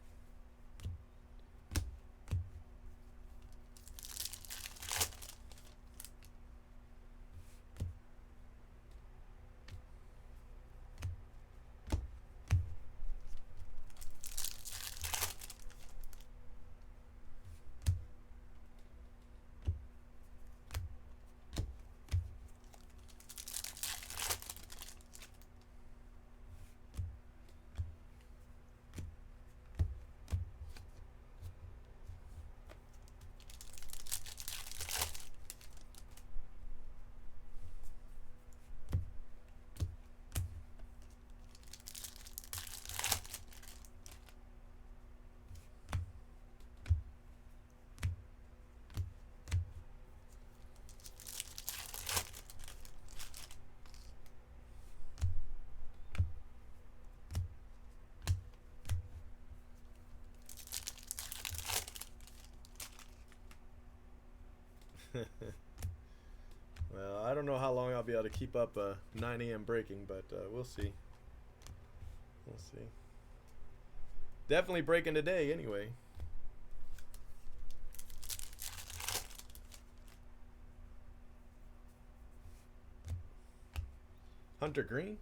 Well, I don't know how long I'll be able to keep up 9 a.m. breaking, but we'll see. We'll see. Definitely breaking today anyway. Hunter Green.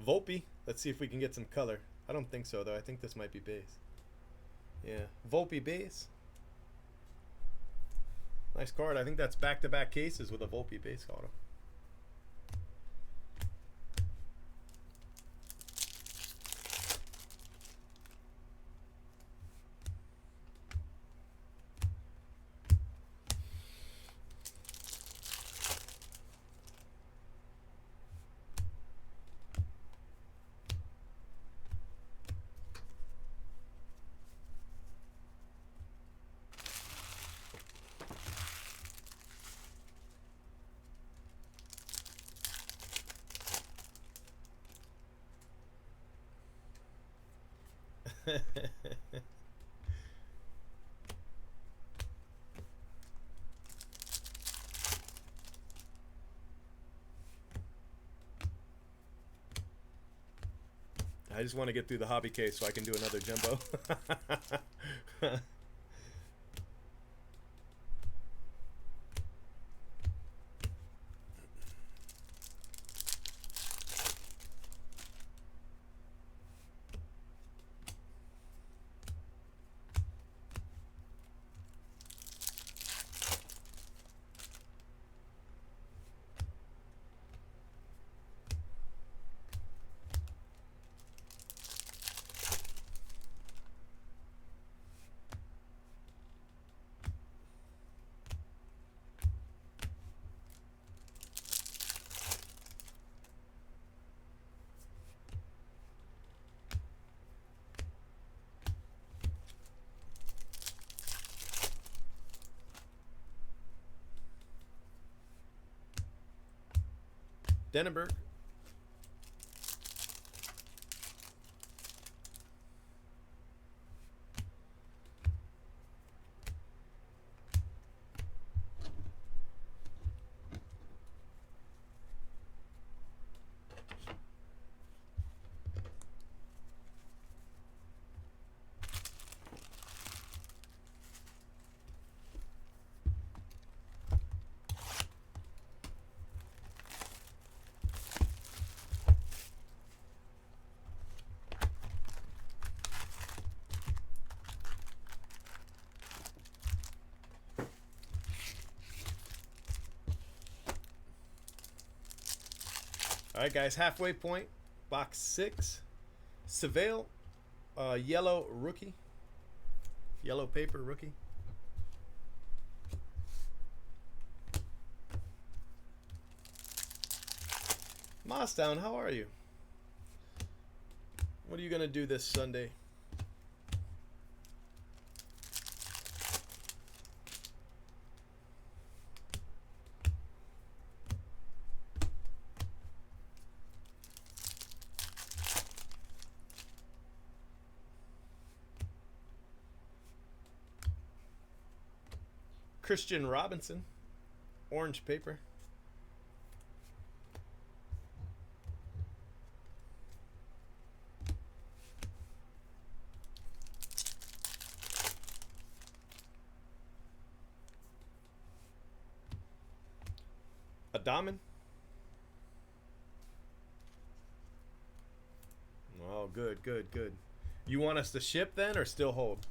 Volpe. Let's see if we can get some color. I don't think so, though. I think this might be base. Yeah. Volpe base. Nice card. I think that's back-to-back cases with a Volpe base auto. I just want to get through the hobby case so I can do another jumbo. Denenberg. All right, guys, halfway point, box 6. Seville, yellow rookie, yellow paper rookie. Mostown, how are you? What are you gonna do this Sunday? Christian Robinson, orange paper. Adaman. Oh, good, good, good. You want us to ship then or still hold?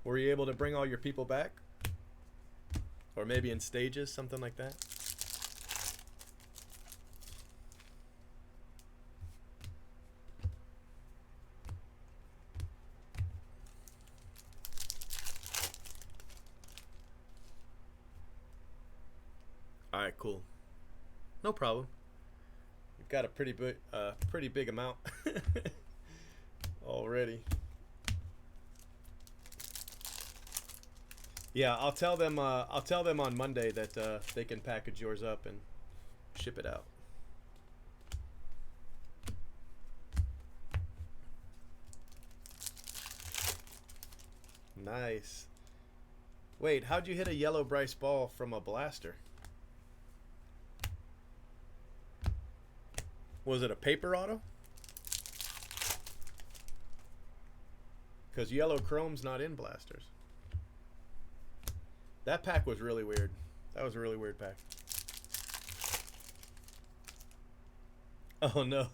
Were you able to bring all your people back? Or maybe in stages, something like that? Alright, cool. No problem. We've got a pretty big amount already. Yeah, I'll tell them on Monday that they can package yours up and ship it out. Nice. Wait, how'd you hit a yellow Bryce ball from a blaster? Was it a paper auto? Because yellow chrome's not in blasters. That pack was really weird. That was a really weird pack. Oh no.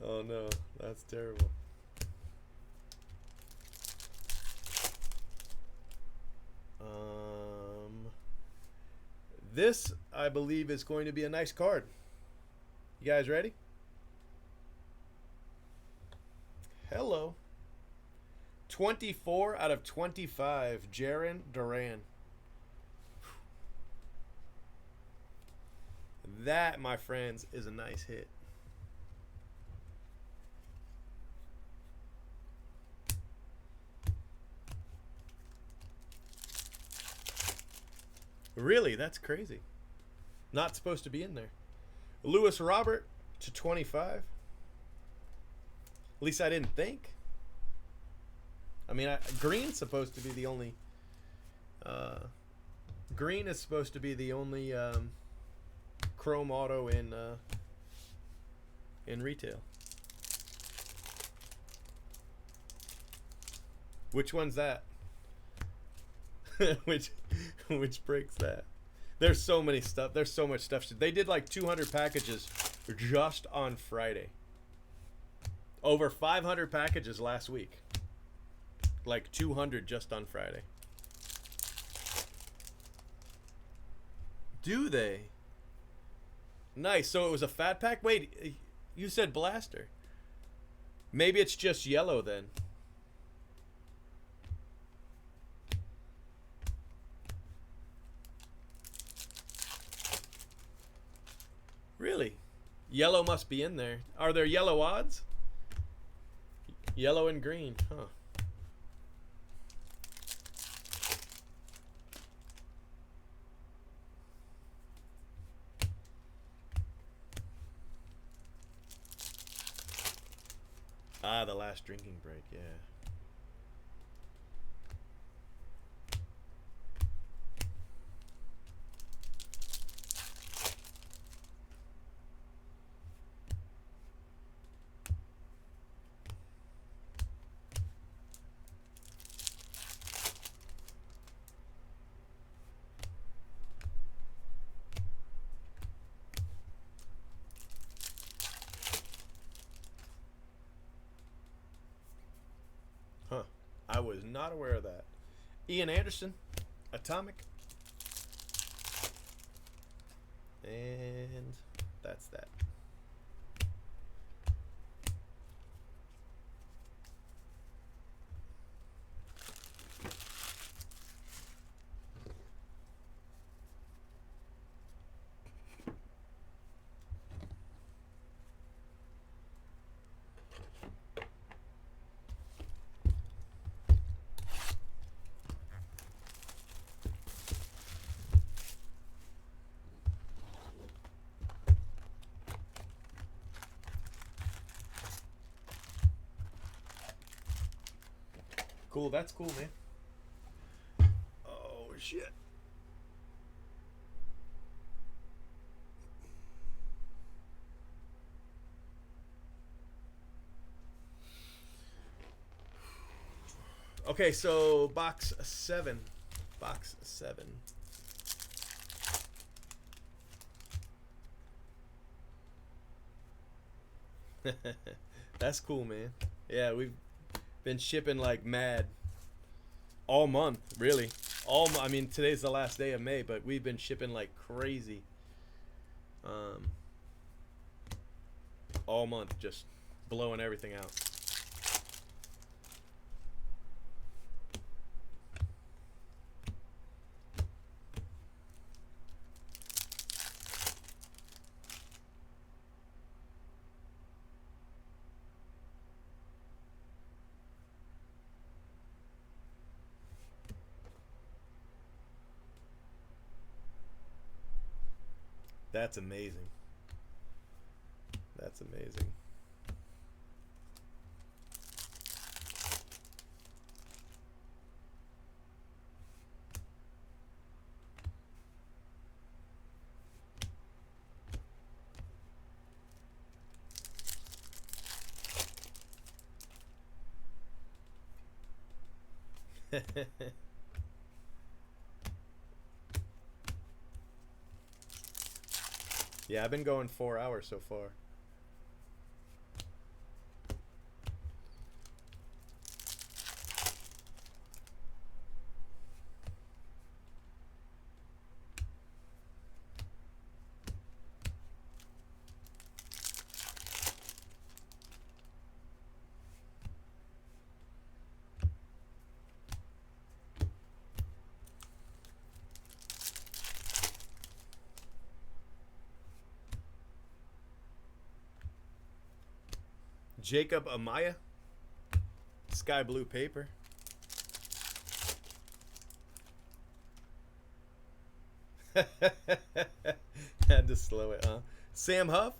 Oh no, that's terrible. This, I believe, is going to be a nice card. You guys ready? Hello. 24 out of 25, Jaron Duran. That, my friends, is a nice hit. Really? That's crazy. Not supposed to be in there. Lewis Robert to 25. At least I didn't think. I mean, green's supposed to be the only... green is supposed to be the only chrome auto in retail. Which one's that? which breaks that? There's so many stuff. There's so much stuff. They did like 200 packages just on Friday. Over 500 packages last week. Like 200 just on Friday. Do they? Nice. So it was a fat pack? Wait, you said blaster. Maybe it's just yellow then. Really? Yellow must be in there. Are there yellow odds? Yellow and green, huh? Ah, the last drinking break, yeah. Huh. I was not aware of that. Ian Anderson, Atomic. And that's that. Cool, that's cool, man. Oh, shit. Okay, so box 7. Box 7. That's cool, man. Yeah, we've been shipping like mad all month, really. I mean, today's the last day of May, but we've been shipping like crazy. All month, just blowing everything out. That's amazing. That's amazing. Yeah, I've been going 4 hours so far. Jacob Amaya. Sky blue paper. Had to slow it, huh? Sam Huff.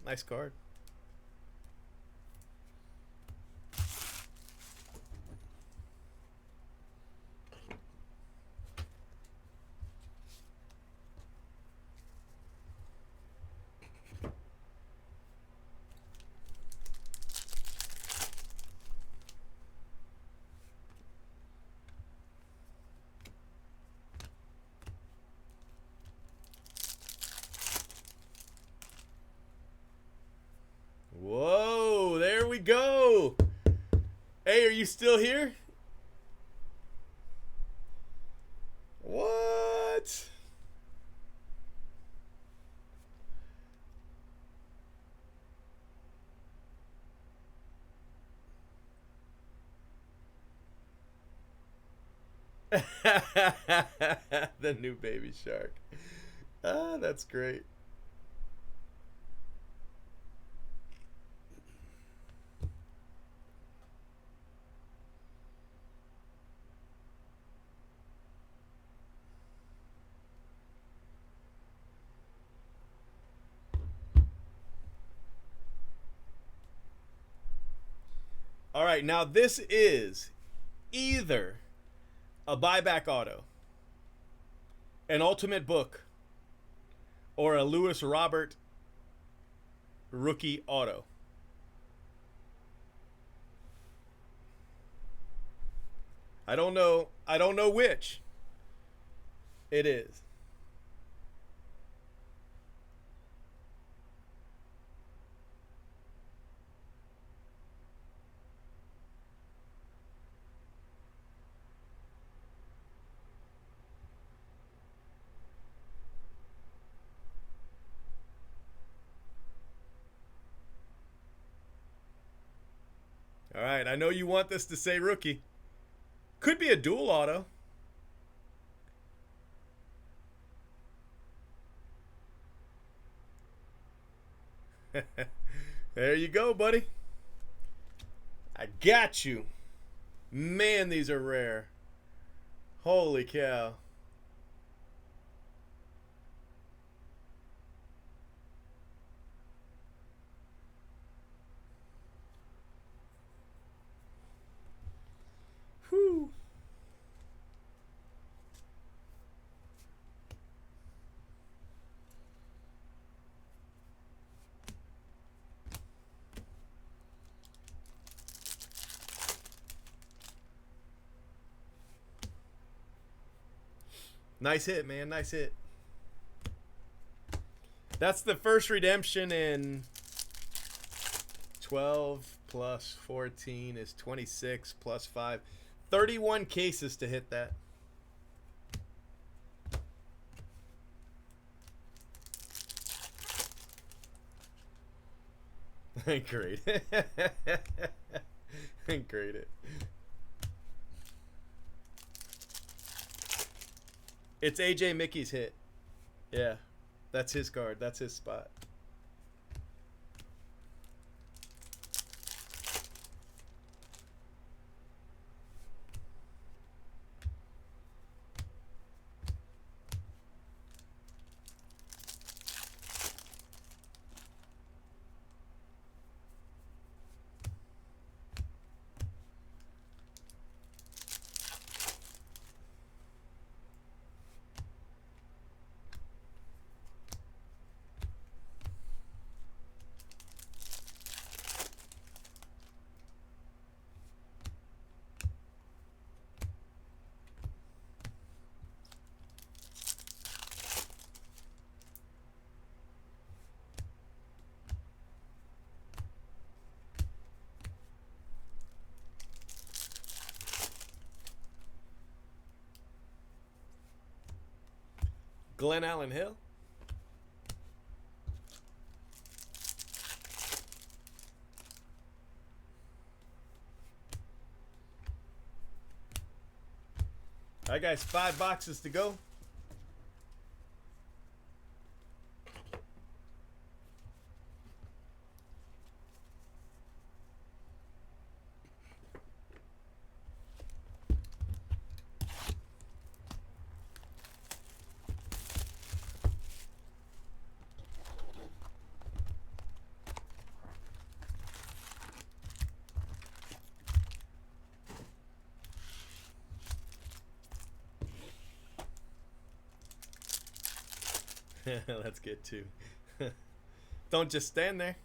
Nice card. Whoa, there we go. Hey, are you still here? What? The new baby shark. Ah, that's great. All right, now this is either a buyback auto, an ultimate book, or a Lewis Robert rookie auto. I don't know. I don't know which it is. All right, I know you want this to say rookie. Could be a dual auto. There you go, buddy. I got you. Man, these are rare. Holy cow. Whew. Nice hit, man. Nice hit. That's the first redemption in 12 plus 14 is 26 plus 5. 31 cases to hit that. Great. Great it. It's AJ Mickey's hit. Yeah. That's his card. That's his spot. Glenn Allen Hill. All right, guys, 5 boxes to go. Let's get to. Don't just stand there.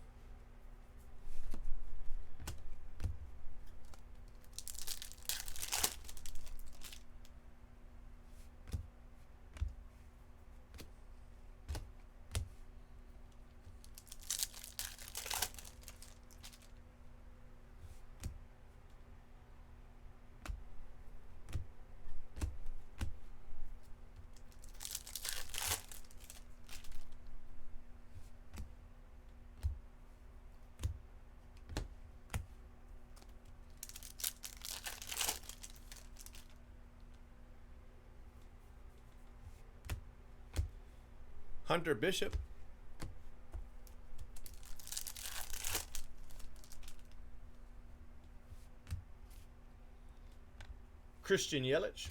Hunter Bishop. Christian Yelich.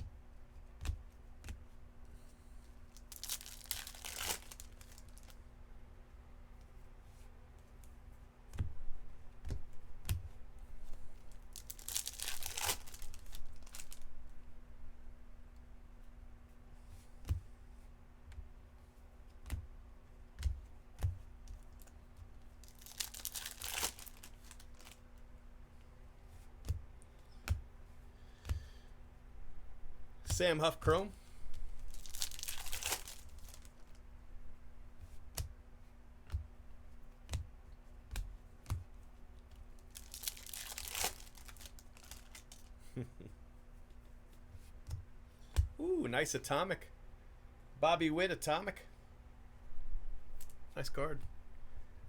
Sam Huff Chrome. Ooh, nice atomic. Bobby Witt atomic. Nice card.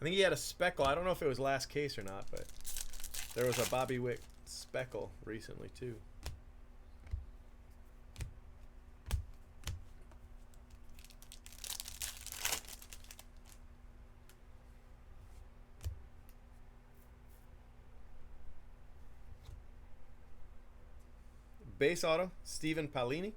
I think he had a speckle. I don't know if it was last case or not, but there was a Bobby Witt speckle recently too. Base auto, Stephen Palini.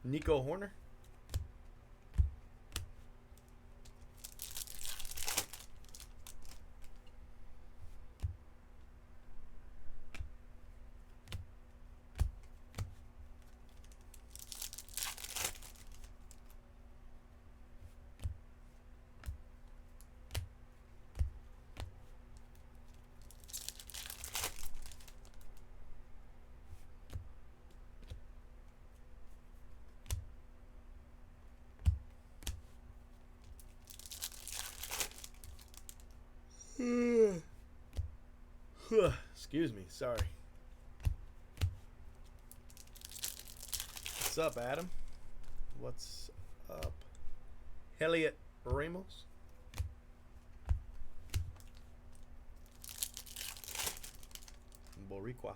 Nico Horner. Excuse me, sorry. What's up, Adam? What's up? Elliot Ramos. Boricua.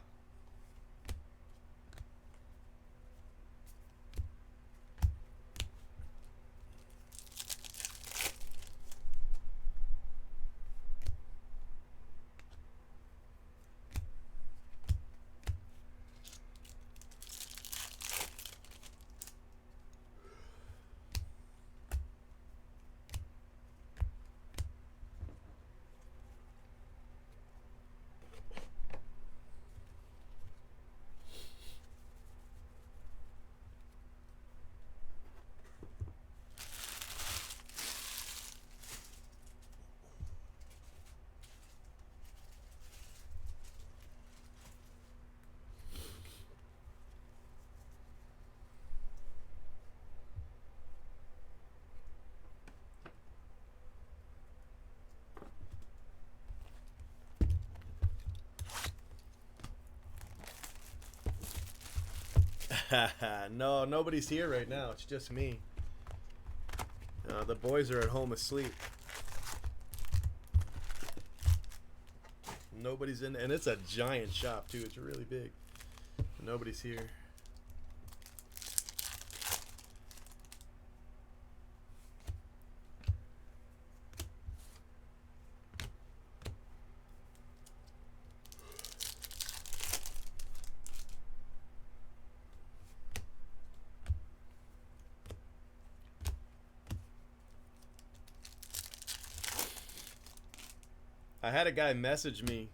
No, nobody's here right now. It's just me. The boys are at home asleep. Nobody's in, and it's a giant shop too. It's really big. Nobody's here. I had a guy message me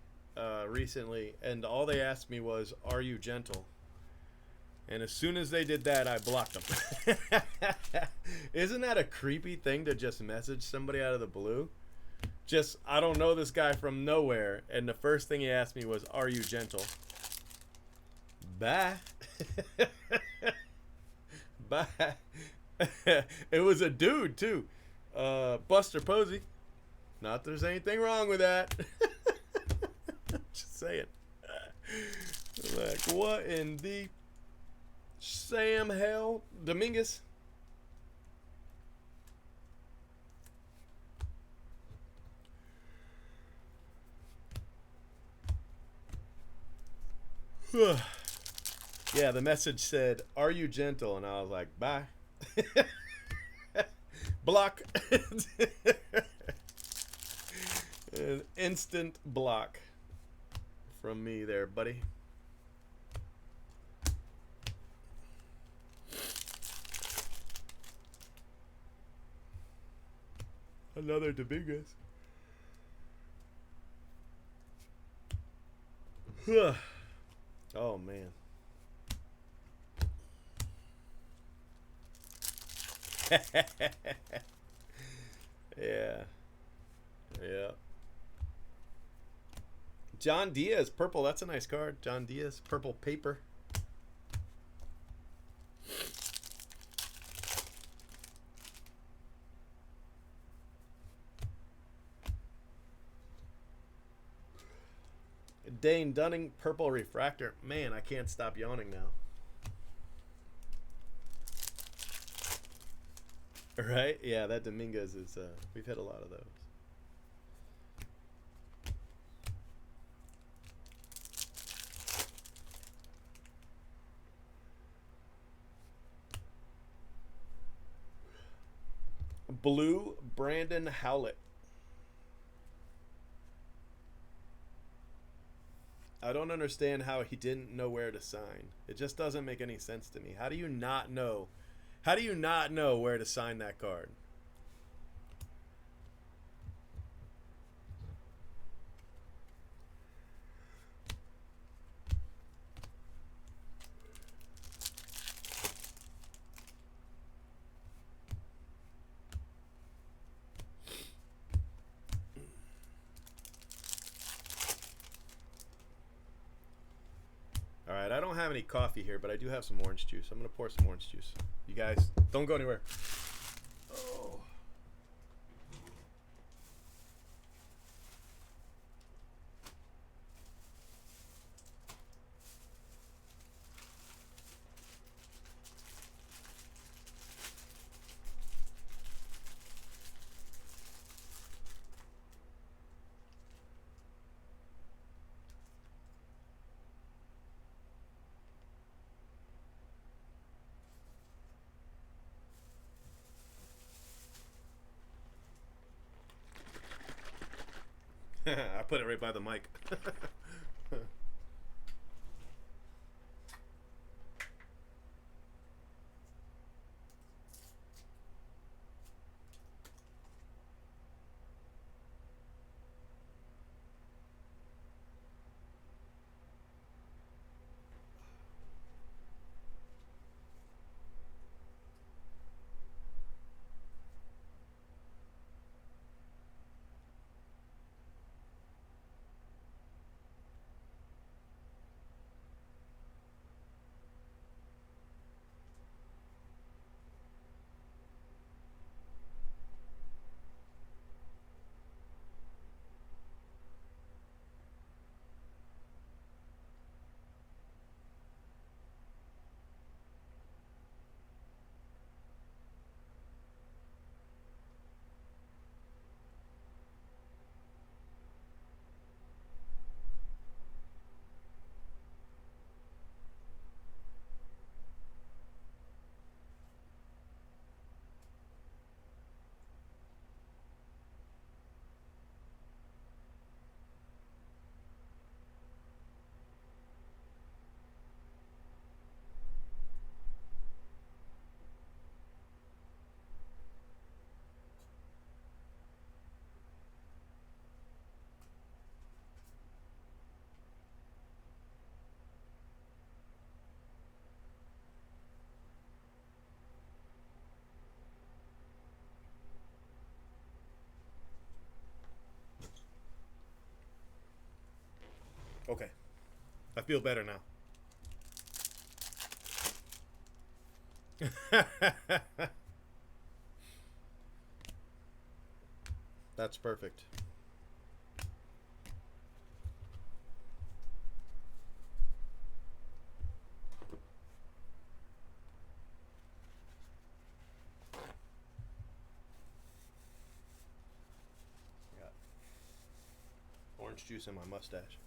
recently, and all they asked me was, "Are you gentle?" And as soon as they did that, I blocked them. Isn't that a creepy thing to just message somebody out of the blue? Just, I don't know this guy from nowhere, and the first thing he asked me was, "Are you gentle?" Bye. Bye. It was a dude, too. Buster Posey. Not there's anything wrong with that. Just saying. Like, what in the Sam Hell? Dominguez? Yeah, the message said, "Are you gentle?" And I was like, bye. Block. An instant block from me there, buddy. Another Dominguez. Oh, man. Yeah. Yeah. John Diaz, purple. That's a nice card. John Diaz, purple paper. Dane Dunning, purple refractor. Man, I can't stop yawning now. Right? Yeah, that Dominguez is, we've hit a lot of those. Blue, Brandon Howlett. I don't understand how he didn't know where to sign. It just doesn't make any sense to me. How do you not know? How do you not know where to sign that card? All right, I don't have any coffee here, but I do have some orange juice. I'm going to pour some orange juice. You guys, don't go anywhere. Oh. I put it right by the mic. Okay. I feel better now. That's perfect. Got orange juice in my mustache.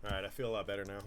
Alright, I feel a lot better now.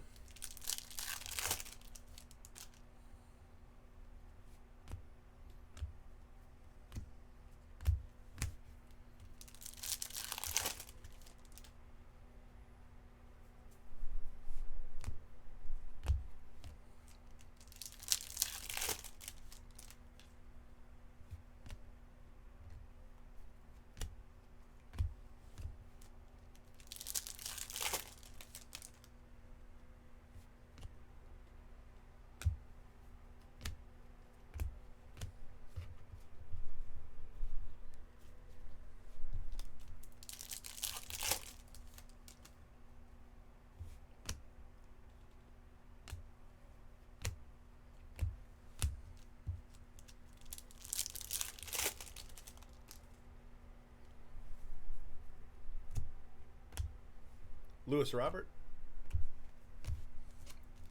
Lewis Robert.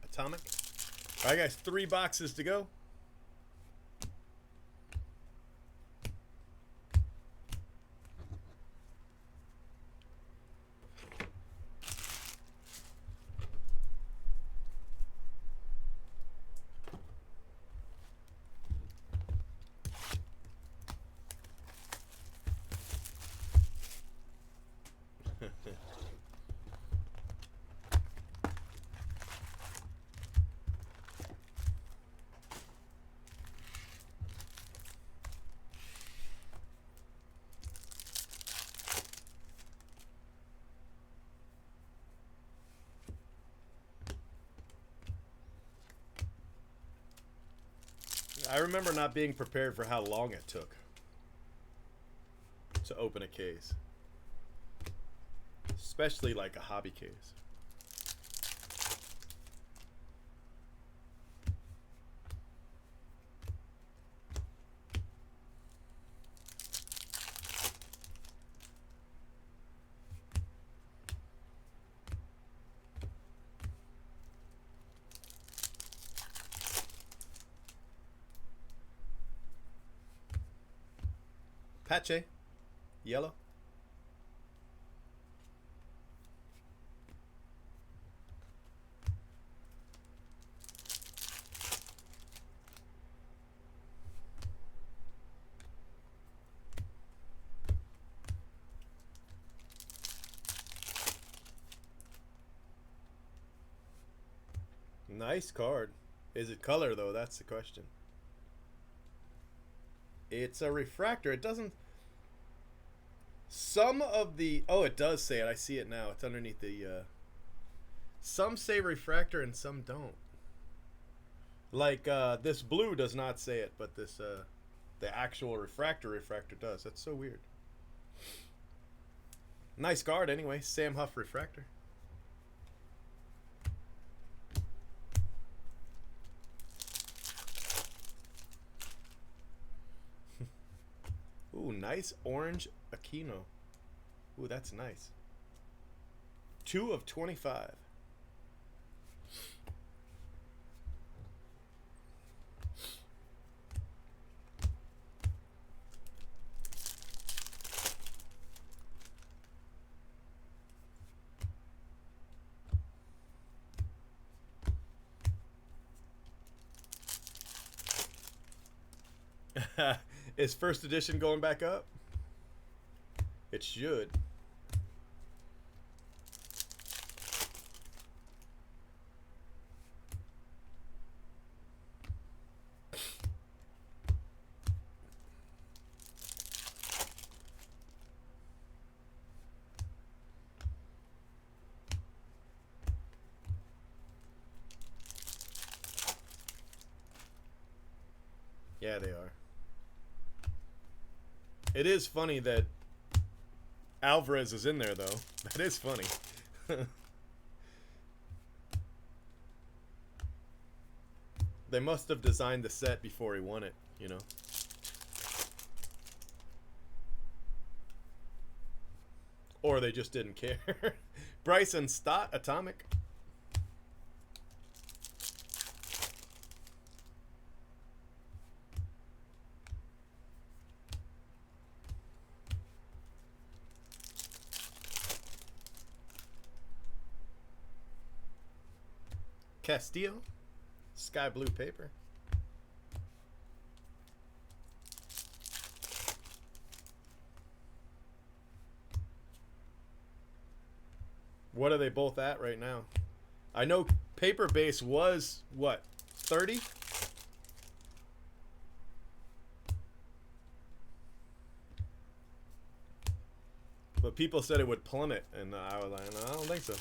Atomic. All right, guys, 3 boxes to go. I remember not being prepared for how long it took to open a case. Especially like a hobby case. Pache. Yellow. Nice card. Is it color though? That's the question. It's a refractor. It doesn't... Some of the... Oh, it does say it. I see it now. It's underneath the... Some say refractor and some don't. Like, this blue does not say it, but this, the actual refractor does. That's so weird. Nice card anyway. Sam Huff refractor. Ooh, nice orange Aquino. Ooh, that's nice. 2 of 25. Is first edition going back up? It should. Yeah, they are. It is funny that Alvarez is in there, though. That is funny. They must have designed the set before he won it, you know? Or they just didn't care. Bryson Stott, Atomic. Castillo, Sky Blue Paper. What are they both at right now? I know paper base was, what, 30? But people said it would plummet, and I was like, no, I don't think so.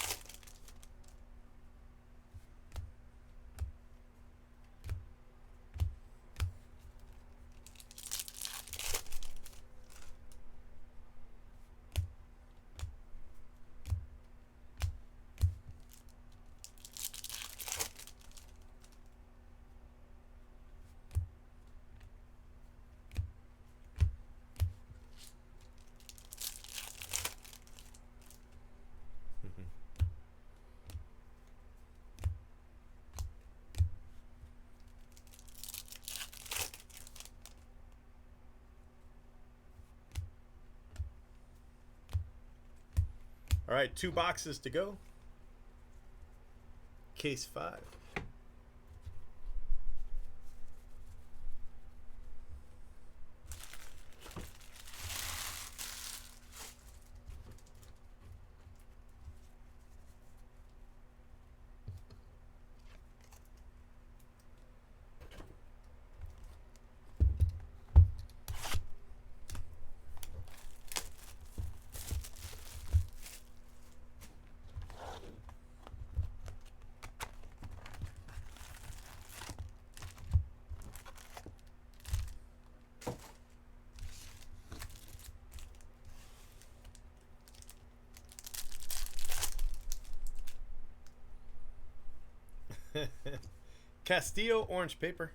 All right, 2 boxes to go. Case 5. Castillo, orange paper.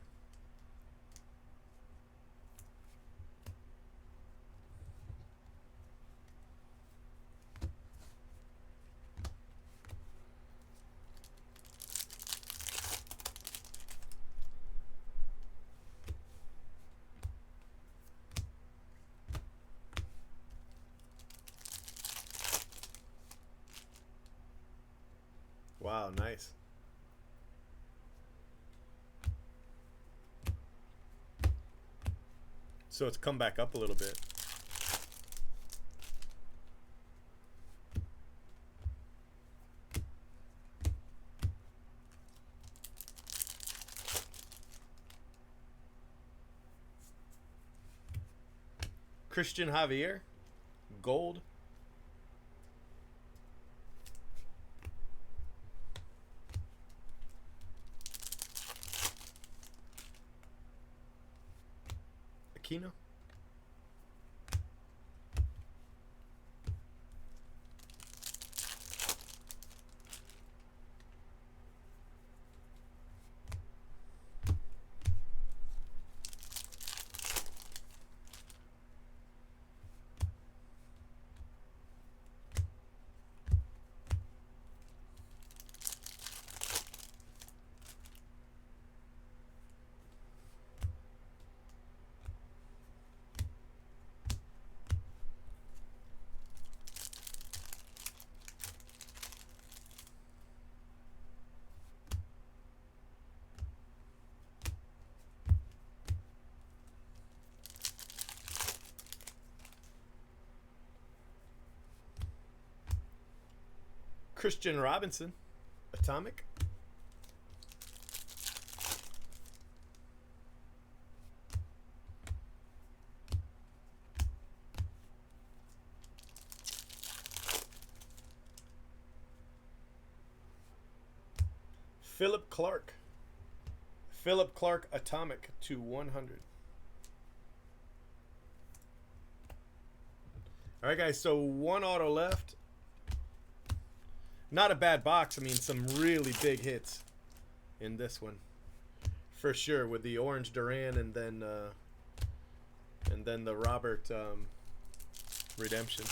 Wow, nice. So it's come back up a little bit. Christian Javier, gold. Aquino. Christian Robinson, Atomic. Philip Clark. Philip Clark, Atomic to 100. All right, guys. So one auto left. Not a bad box. I mean, some really big hits in this one, for sure. With the orange Duran and then the Robert redemption.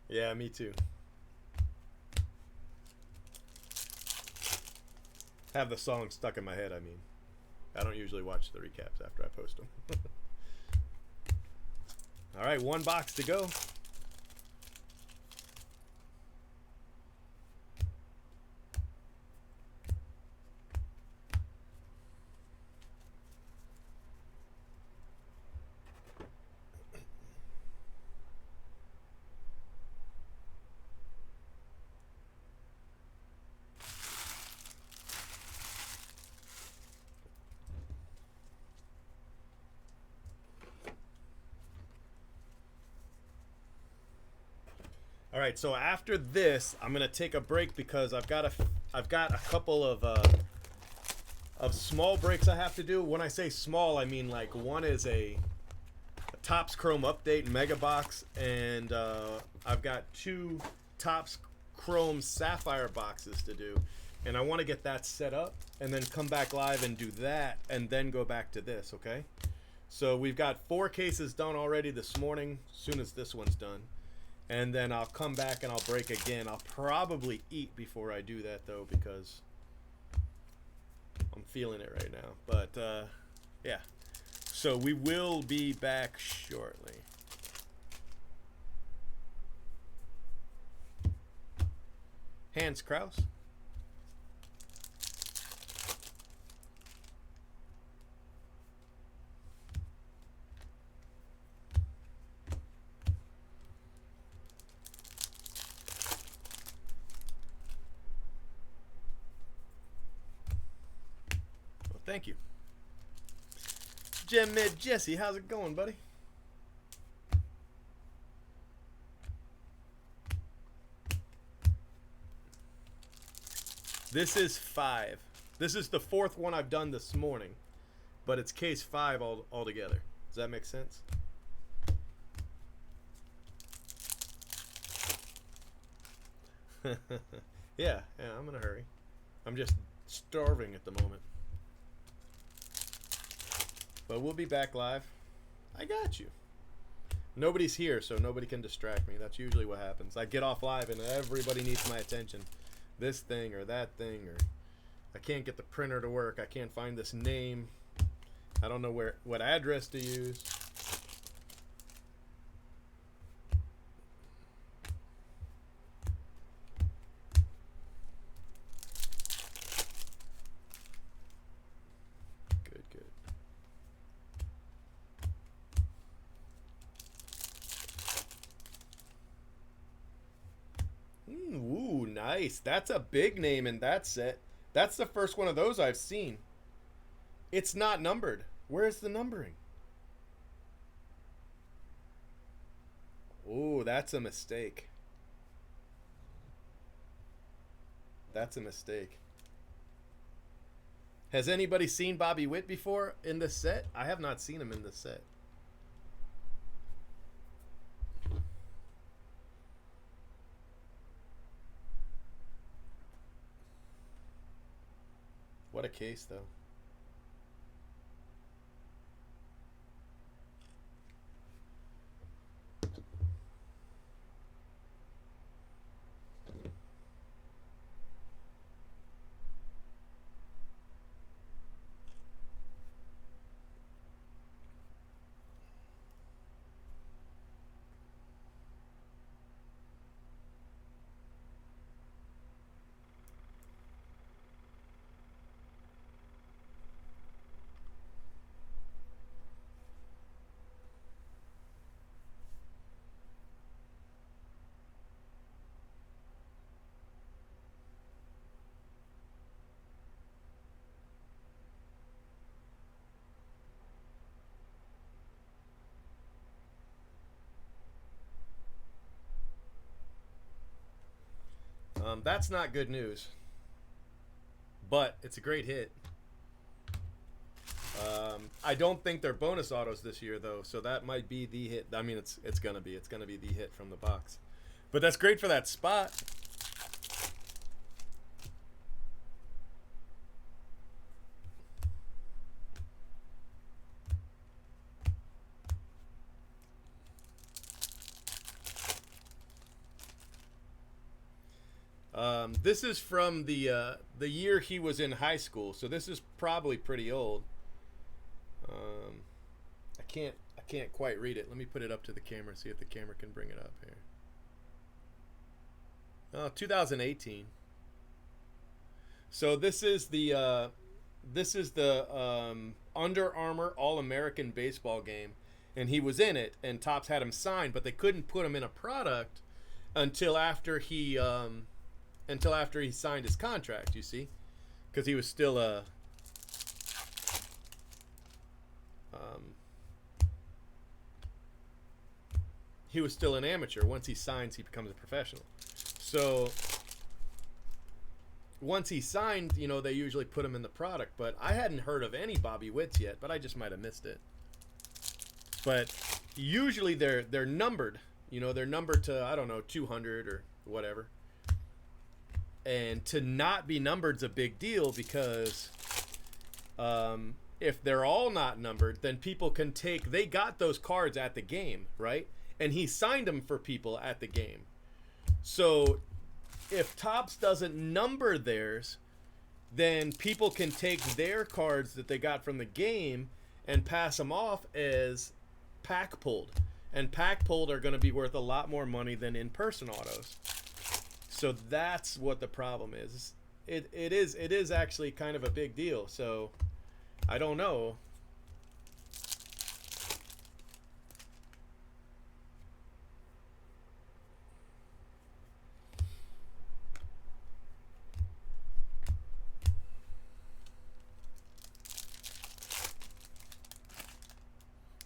Yeah, me too. Have the song stuck in my head, I mean. I don't usually watch the recaps after I post them. All right, one box to go. All right, so after this, I'm gonna take a break because I've got a couple of small breaks I have to do. When I say small, I mean like one is a Topps Chrome update mega box, and I've got two Topps Chrome Sapphire boxes to do, and I want to get that set up and then come back live and do that, and then go back to this. Okay, so we've got 4 cases done already this morning. As soon as this one's done. And then I'll come back and I'll break again. I'll probably eat before I do that, though, because I'm feeling it right now. But, yeah. So we will be back shortly. Hans Kraus. Thank you. Gem Mid Jesse, how's it going, buddy? This is 5. This is the 4th one I've done this morning, but it's case 5 altogether. Does that make sense? Yeah, I'm in a hurry. I'm just starving at the moment. But we'll be back live. I got you. Nobody's here, so nobody can distract me. That's usually what happens. I get off live and everybody needs my attention. This thing or that thing, or I can't get the printer to work. I can't find this name. I don't know what address to use. Ooh, nice. That's a big name in that set. That's the first one of those I've seen. It's not numbered. Where's the numbering? Ooh, that's a mistake. That's a mistake. Has anybody seen Bobby Witt before in this set? I have not seen him in this set. a case though. That's not good news, but it's a great hit. I don't think they're bonus autos this year though, so that might be the hit. I mean, it's gonna be the hit from the box, but that's great for that spot. This is from the year he was in high school, so this is probably pretty old. I can't quite read it. Let me put it up to the camera, see if the camera can bring it up here. 2018. So this is the Under Armour All-American baseball game, and he was in it, and Topps had him signed, but they couldn't put him in a product until after he signed his contract. You see, because he was still a he was still an amateur. Once he signs, he becomes a professional. So once he signed, you know, they usually put him in the product. But I hadn't heard of any Bobby Witts yet, but I just might have missed it. But usually they're numbered. You know, they're numbered to, I don't know, 200 or whatever. And to not be numbered's a big deal because if they're all not numbered, then people can take, they got those cards at the game, right? And he signed them for people at the game. So if Topps doesn't number theirs, then people can take their cards that they got from the game and pass them off as pack pulled. And pack pulled are going to be worth a lot more money than in-person autos. So that's what the problem is. It is actually kind of a big deal. So I don't know.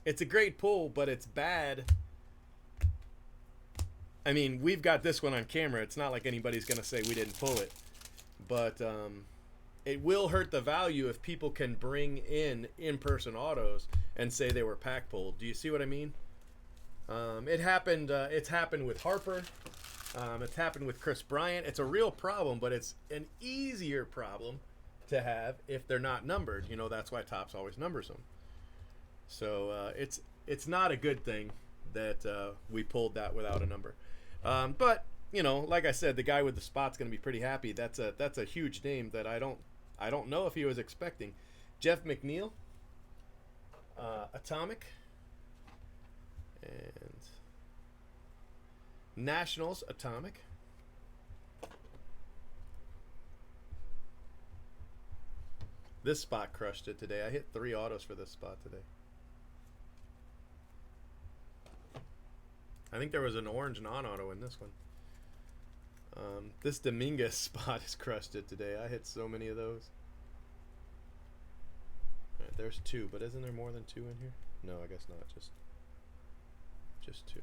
It's a great pull, but it's bad. I mean, we've got this one on camera. It's not like anybody's going to say we didn't pull it. But it will hurt the value if people can bring in-person autos and say they were pack pulled. Do you see what I mean? It happened. It's happened with Harper. It's happened with Chris Bryant. It's a real problem, but it's an easier problem to have if they're not numbered. You know, that's why Topps always numbers them. So it's not a good thing that we pulled that without a number. But you know, like I said, the guy with the spot's going to be pretty happy. That's a huge name that I don't know if he was expecting. Jeff McNeil, Atomic, and Nationals Atomic. This spot crushed it today. I hit 3 autos for this spot today. I think there was an orange non-auto in this one. This Dominguez spot has crushed it today. I hit so many of those. All right, there's 2, but isn't there more than 2 in here? No, I guess not. Just 2.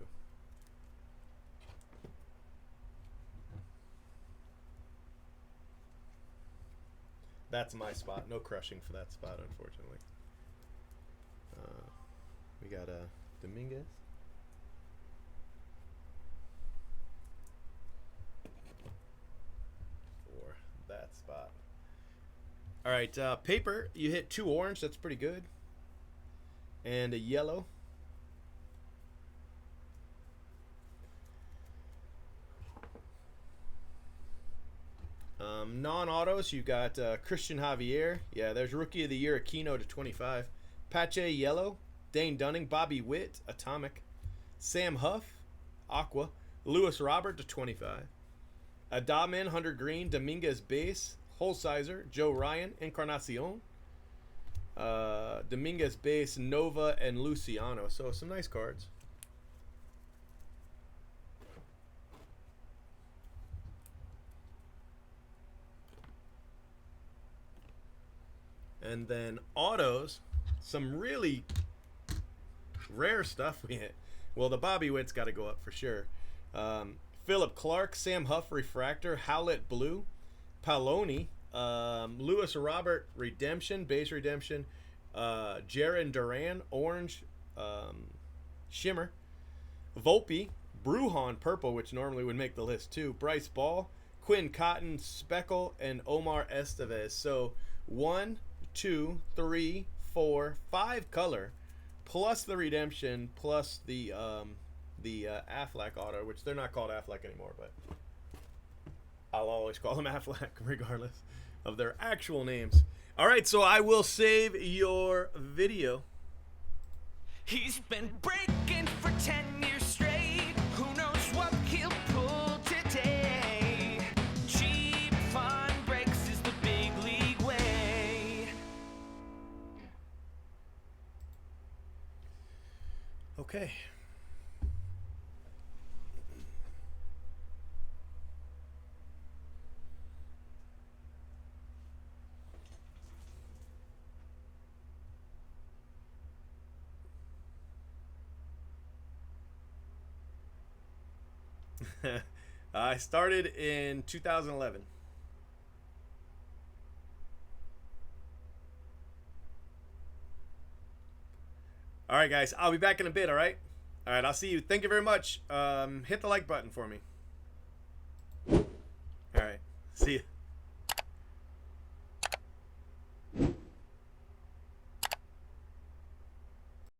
That's my spot. No crushing for that spot, unfortunately. We got Dominguez. That spot. All right, paper. You hit 2 orange. That's pretty good. And a yellow. Non-autos, you got Christian Javier. Yeah, there's Rookie of the Year Aquino to 25. Pache Yellow. Dane Dunning. Bobby Witt, Atomic. Sam Huff, Aqua. Lewis Robert to 25. Adaman, 100 green. Dominguez Base. Holsizer. Joe Ryan, Encarnacion. Dominguez Base, Nova, and Luciano. So some nice cards. And then autos, some really rare stuff we hit. Well, the Bobby Witt's got to go up for sure. Philip Clark, Sam Huff Refractor, Howlett Blue, Paloni, Lewis Robert Redemption, Base Redemption, Jaron Duran Orange, Shimmer, Volpe, Bruhan Purple, which normally would make the list too, Bryce Ball, Quinn Cotton Speckle, and Omar Estevez. So 1, 2, 3, 4, 5 color, plus the redemption, plus the Affleck auto, which they're not called Affleck anymore, but I'll always call them Affleck regardless of their actual names. All right, so I will save your video. He's been breaking for 10 years straight. Who knows what he'll pull today? Cheap fun breaks is the big league way. Okay. I started in 2011. All right, guys. I'll be back in a bit, all right? All right, I'll see you. Thank you very much. Hit the like button for me. All right. See you.